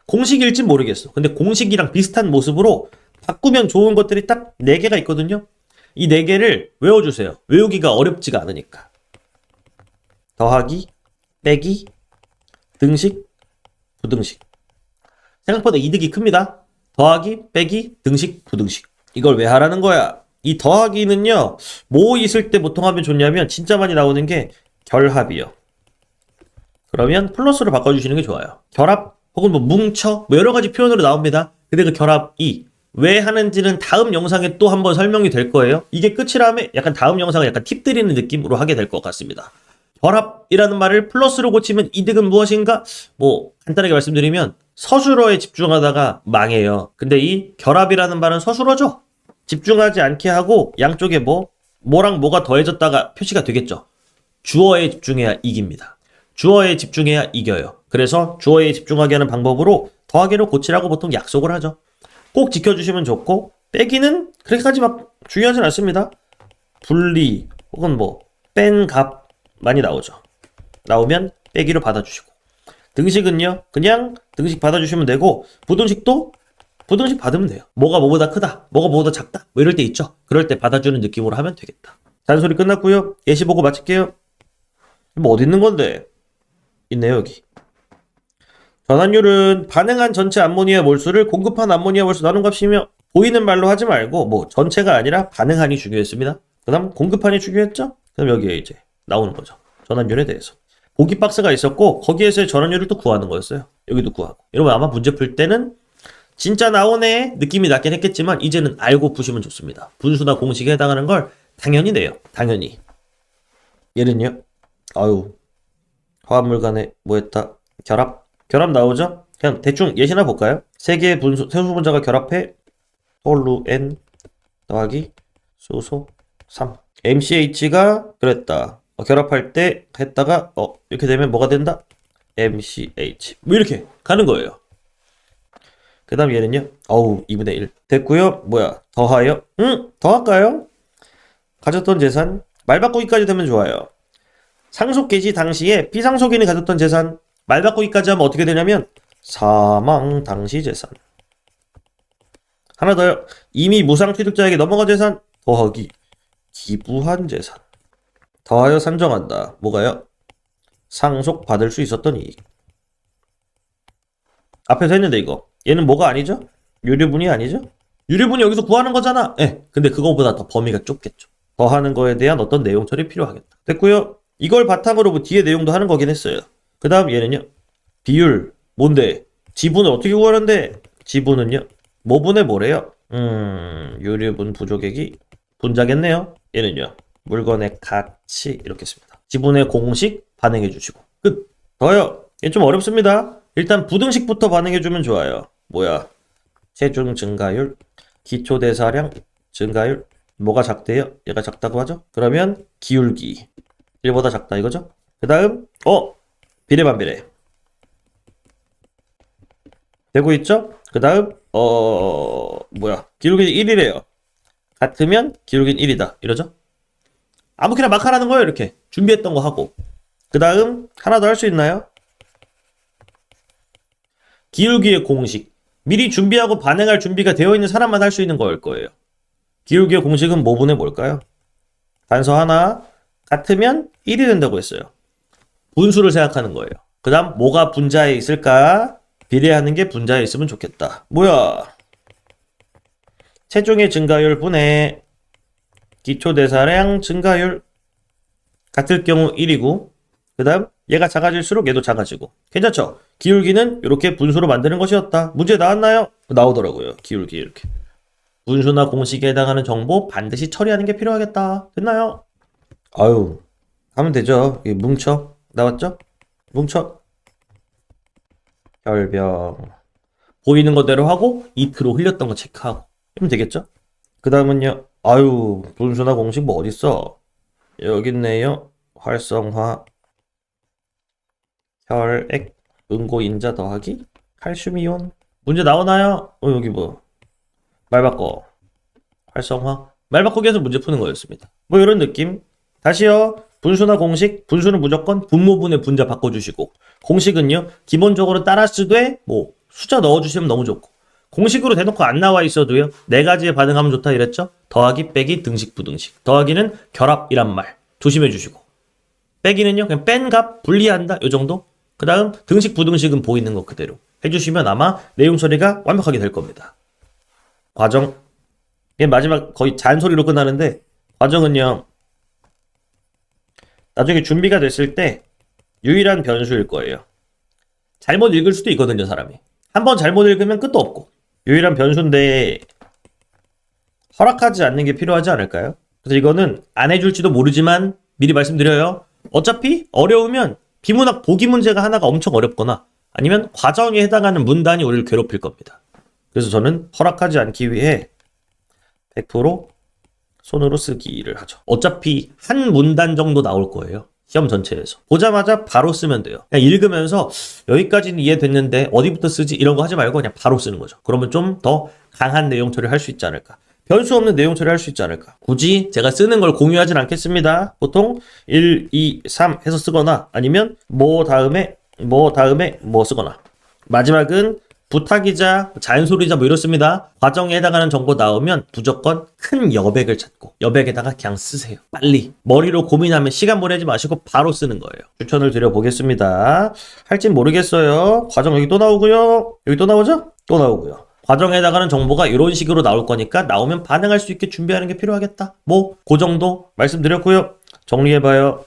[SPEAKER 1] 공식일진 모르겠어. 근데 공식이랑 비슷한 모습으로 바꾸면 좋은 것들이 딱 4개가 있거든요. 이 네 개를 외워주세요. 외우기가 어렵지가 않으니까. 더하기, 빼기, 등식, 부등식. 생각보다 이득이 큽니다. 더하기, 빼기, 등식, 부등식. 이걸 왜 하라는 거야? 이 더하기는요, 뭐 있을 때 보통 하면 좋냐면 진짜 많이 나오는 게 결합이요. 그러면 플러스로 바꿔주시는 게 좋아요. 결합 혹은 뭐 뭉쳐 뭐 여러 가지 표현으로 나옵니다. 근데 그 결합이 왜 하는지는 다음 영상에 또 한번 설명이 될 거예요. 이게 끝이라면 약간 다음 영상을 약간 팁 드리는 느낌으로 하게 될 것 같습니다. 결합이라는 말을 플러스로 고치면 이득은 무엇인가? 뭐 간단하게 말씀드리면 서술어에 집중하다가 망해요. 근데 이 결합이라는 말은 서술어죠. 집중하지 않게 하고 양쪽에 뭐랑 뭐가 더해졌다가 표시가 되겠죠. 주어에 집중해야 이깁니다. 주어에 집중해야 이겨요. 그래서 주어에 집중하게 하는 방법으로 더하기로 고치라고 보통 약속을 하죠. 꼭 지켜주시면 좋고, 빼기는 그렇게까지 막 중요하진 않습니다. 분리 혹은 뺀 값 많이 나오죠. 나오면 빼기로 받아주시고, 등식은요 그냥 등식 받아주시면 되고, 부등식도 부등식 받으면 돼요. 뭐가 뭐보다 크다, 뭐가 뭐보다 작다 뭐 이럴 때 있죠. 그럴 때 받아주는 느낌으로 하면 되겠다. 잔소리 끝났고요. 예시 보고 마칠게요. 뭐 어디 있는 건데? 있네요 여기. 전환율은 반응한 전체 암모니아 몰수를 공급한 암모니아 몰수 나눈 값이며, 보이는 말로 하지 말고 전체가 아니라 반응한이 중요했습니다. 그 다음 공급한이 중요했죠? 그럼 여기에 이제 나오는 거죠. 전환율에 대해서. 보기 박스가 있었고 거기에서의 전환율을 또 구하는 거였어요. 여기도 구하고. 여러분 아마 문제 풀 때는 진짜 나오네 느낌이 났긴 했겠지만 이제는 알고 푸시면 좋습니다. 분수나 공식에 해당하는 걸 당연히 내요. 당연히. 얘는요. 화합물 간에 뭐했다. 결합 나오죠? 그냥 대충 예시나 볼까요? 세 개의 세수 분자가 결합해 솔루 N 더하기 수소 3. MCH가 그랬다. 결합할 때 했다가 이렇게 되면 뭐가 된다? MCH. 뭐 이렇게 가는 거예요. 그 다음 얘는요. 2분의 1. 됐고요. 더하여? 더할까요? 가졌던 재산. 말 바꾸기까지 되면 좋아요. 상속 개시 당시에 피상속인이 가졌던 재산. 말 바꾸기까지 하면 어떻게 되냐면 사망 당시 재산. 하나 더요. 이미 무상 취득자에게 넘어간 재산 더하기 기부한 재산. 더하여 산정한다. 뭐가요? 상속 받을 수 있었던 이익. 앞에서 했는데 이거. 얘는 뭐가 아니죠? 유류분이 아니죠? 유류분이 여기서 구하는 거잖아. 근데 그거보다 더 범위가 좁겠죠. 더하는 거에 대한 어떤 내용 처리 필요하겠다. 됐고요. 이걸 바탕으로 뒤에 내용도 하는 거긴 했어요. 그 다음 얘는요. 비율. 뭔데? 지분을 어떻게 구하는데? 지분은요. 뭐분의 뭐래요? 유류분 부족액이 분자겠네요. 얘는요. 물건의 가치 이렇게 씁니다. 지분의 공식 반응해 주시고 끝. 더요. 얘 좀 어렵습니다. 일단 부등식부터 반응해주면 좋아요. 체중 증가율, 기초대사량 증가율. 뭐가 작대요? 얘가 작다고 하죠? 그러면 기울기 1보다 작다 이거죠? 그 다음 비례반비례 되고 있죠? 그 다음 기울기는 1이래요. 같으면 기울기는 1이다 이러죠? 아무렇게나 막 하라는 거예요. 이렇게 준비했던 거 하고. 그 다음 하나 더 할 수 있나요? 기울기의 공식. 미리 준비하고 반응할 준비가 되어 있는 사람만 할 수 있는 거일 거예요. 기울기의 공식은 뭐분의 뭘까요? 단서 하나 같으면 1이 된다고 했어요. 분수를 생각하는 거예요. 그 다음 뭐가 분자에 있을까? 비례하는 게 분자에 있으면 좋겠다. 체중의 증가율 분의 기초대사량 증가율. 같을 경우 1이고 그 다음 얘가 작아질수록 얘도 작아지고. 괜찮죠? 기울기는 이렇게 분수로 만드는 것이었다. 문제 나왔나요? 나오더라고요. 기울기 이렇게. 분수나 공식에 해당하는 정보 반드시 처리하는 게 필요하겠다. 됐나요? 하면 되죠. 이 뭉쳐. 나왔죠? 뭉쳐. 결병. 보이는 거대로 하고 이트로 흘렸던 거 체크하고. 하면 되겠죠? 그 다음은요. 분수나 공식 뭐 어딨어? 여기 있네요. 활성화. 혈액. 응고인자 더하기 칼슘이온. 문제 나오나요? 여기 말 바꿔. 활성화. 말 바꾸기 해서 문제 푸는 거였습니다. 이런 느낌. 다시요. 분수나 공식. 분수는 무조건 분모분의 분자 바꿔주시고, 공식은요 기본적으로 따라 쓰되 숫자 넣어주시면 너무 좋고, 공식으로 대놓고 안 나와 있어도요. 네 가지에 반응하면 좋다 이랬죠? 더하기, 빼기, 등식, 부등식. 더하기는 결합이란 말 조심해 주시고. 빼기는요. 그냥 뺀 값 분리한다. 요 정도. 그 다음 등식, 부등식은 보이는 것 그대로 해주시면 아마 내용 처리가 완벽하게 될 겁니다. 과정. 마지막 거의 잔소리로 끝나는데 과정은요. 나중에 준비가 됐을 때 유일한 변수일 거예요. 잘못 읽을 수도 있거든요, 사람이. 한번 잘못 읽으면 끝도 없고. 유일한 변수인데 허락하지 않는 게 필요하지 않을까요? 그래서 이거는 안 해줄지도 모르지만 미리 말씀드려요. 어차피 어려우면 비문학 보기 문제가 하나가 엄청 어렵거나 아니면 과정에 해당하는 문단이 우리를 괴롭힐 겁니다. 그래서 저는 허락하지 않기 위해 100% 손으로 쓰기를 하죠. 어차피 한 문단 정도 나올 거예요. 시험 전체에서. 보자마자 바로 쓰면 돼요. 그냥 읽으면서 여기까지는 이해됐는데 어디부터 쓰지? 이런 거 하지 말고 그냥 바로 쓰는 거죠. 그러면 좀 더 강한 내용 처리를 할 수 있지 않을까. 변수 없는 내용 처리를 할 수 있지 않을까. 굳이 제가 쓰는 걸 공유하진 않겠습니다. 보통 1, 2, 3 해서 쓰거나 아니면 뭐 다음에 뭐 쓰거나. 마지막은 부탁이자 잔소리자 뭐 이렇습니다. 과정에 해당하는 정보 나오면 무조건 큰 여백을 찾고 여백에다가 그냥 쓰세요. 빨리. 머리로 고민하면 시간 보내지 마시고 바로 쓰는 거예요. 추천을 드려보겠습니다. 할진 모르겠어요. 과정 여기 또 나오고요. 여기 또 나오죠? 또 나오고요. 과정에 해당하는 정보가 이런 식으로 나올 거니까 나오면 반응할 수 있게 준비하는 게 필요하겠다. 뭐 그 정도 말씀드렸고요. 정리해봐요.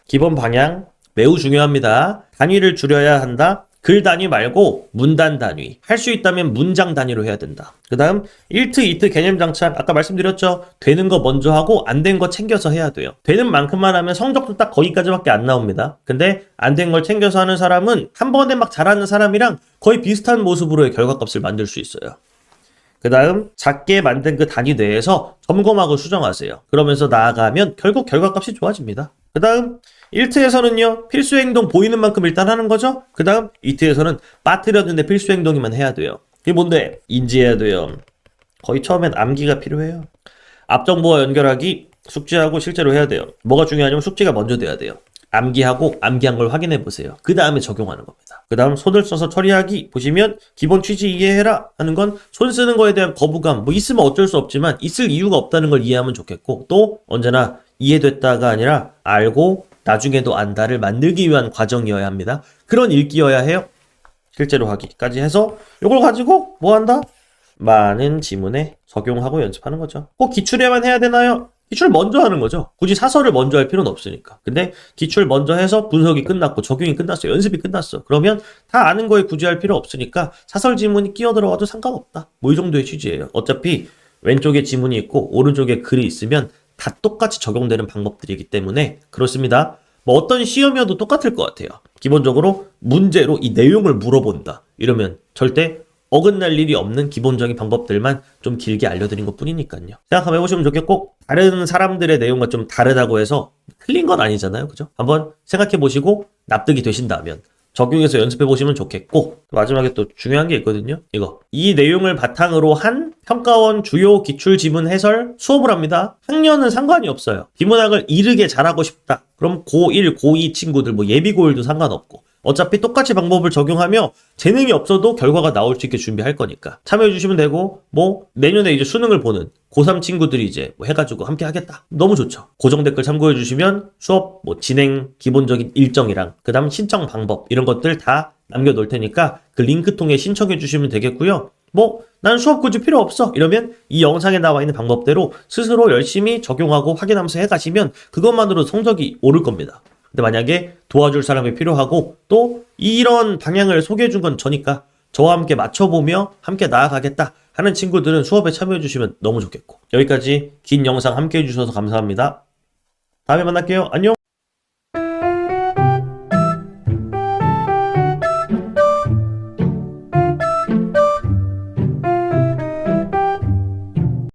[SPEAKER 1] 기본 방향 매우 중요합니다. 단위를 줄여야 한다. 글 단위 말고 문단 단위. 할 수 있다면 문장 단위로 해야 된다. 그 다음 1트, 2트 개념 장착. 아까 말씀드렸죠. 되는 거 먼저 하고 안 된 거 챙겨서 해야 돼요. 되는 만큼만 하면 성적도 딱 거기까지밖에 안 나옵니다. 근데 안 된 걸 챙겨서 하는 사람은 한 번에 막 잘하는 사람이랑 거의 비슷한 모습으로의 결과값을 만들 수 있어요. 그 다음 작게 만든 그 단위 내에서 점검하고 수정하세요. 그러면서 나아가면 결국 결과값이 좋아집니다. 그 다음 1트에서는요. 필수 행동 보이는 만큼 일단 하는 거죠. 그 다음 2트에서는 빠뜨렸는데 필수 행동이만 해야 돼요. 이게 뭔데? 인지해야 돼요. 거의 처음엔 암기가 필요해요. 앞정보와 연결하기 숙지하고 실제로 해야 돼요. 뭐가 중요하냐면 숙지가 먼저 돼야 돼요. 암기하고 암기한 걸 확인해 보세요. 그 다음에 적용하는 겁니다. 그 다음 손을 써서 처리하기 보시면 기본 취지 이해해라 하는 건 손 쓰는 거에 대한 거부감 뭐 있으면 어쩔 수 없지만 있을 이유가 없다는 걸 이해하면 좋겠고 또 언제나 이해됐다가 아니라 알고 나중에도 안다를 만들기 위한 과정이어야 합니다. 그런 읽기여야 해요. 실제로 하기까지 해서 이걸 가지고 뭐 한다? 많은 지문에 적용하고 연습하는 거죠. 꼭 기출에만 해야 되나요? 기출 먼저 하는 거죠. 굳이 사설을 먼저 할 필요는 없으니까. 근데 기출 먼저 해서 분석이 끝났고 적용이 끝났어. 연습이 끝났어. 그러면 다 아는 거에 굳이 할 필요 없으니까 사설 지문이 끼어 들어와도 상관없다. 뭐 이 정도의 취지예요. 어차피 왼쪽에 지문이 있고 오른쪽에 글이 있으면 다 똑같이 적용되는 방법들이기 때문에 그렇습니다. 뭐 어떤 시험이어도 똑같을 것 같아요. 기본적으로 문제로 이 내용을 물어본다. 이러면 절대 어긋날 일이 없는 기본적인 방법들만 좀 길게 알려드린 것 뿐이니까요. 생각 한번 해보시면 좋겠고 다른 사람들의 내용과 좀 다르다고 해서 틀린 건 아니잖아요. 그죠? 한번 생각해보시고 납득이 되신다면 적용해서 연습해보시면 좋겠고 마지막에 또 중요한 게 있거든요. 이거 이 내용을 바탕으로 한 평가원 주요 기출 지문 해설 수업을 합니다. 학년은 상관이 없어요. 비문학을 이르게 잘하고 싶다. 그럼 고1, 고2 친구들 뭐 예비 고1도 상관없고 어차피 똑같이 방법을 적용하며 재능이 없어도 결과가 나올 수 있게 준비할 거니까 참여해 주시면 되고 뭐 내년에 이제 수능을 보는 고3 친구들이 이제 뭐 해가지고 함께 하겠다. 너무 좋죠. 고정 댓글 참고해 주시면 수업 뭐 진행 기본적인 일정이랑 그 다음 신청 방법 이런 것들 다 남겨놓을 테니까 그 링크 통해 신청해 주시면 되겠고요. 뭐 난 수업 굳이 필요 없어 이러면 이 영상에 나와 있는 방법대로 스스로 열심히 적용하고 확인하면서 해가시면 그것만으로 성적이 오를 겁니다. 근데 만약에 도와줄 사람이 필요하고 또 이런 방향을 소개해 준 건 저니까 저와 함께 맞춰보며 함께 나아가겠다 하는 친구들은 수업에 참여해 주시면 너무 좋겠고 여기까지 긴 영상 함께 해주셔서 감사합니다. 다음에 만날게요. 안녕.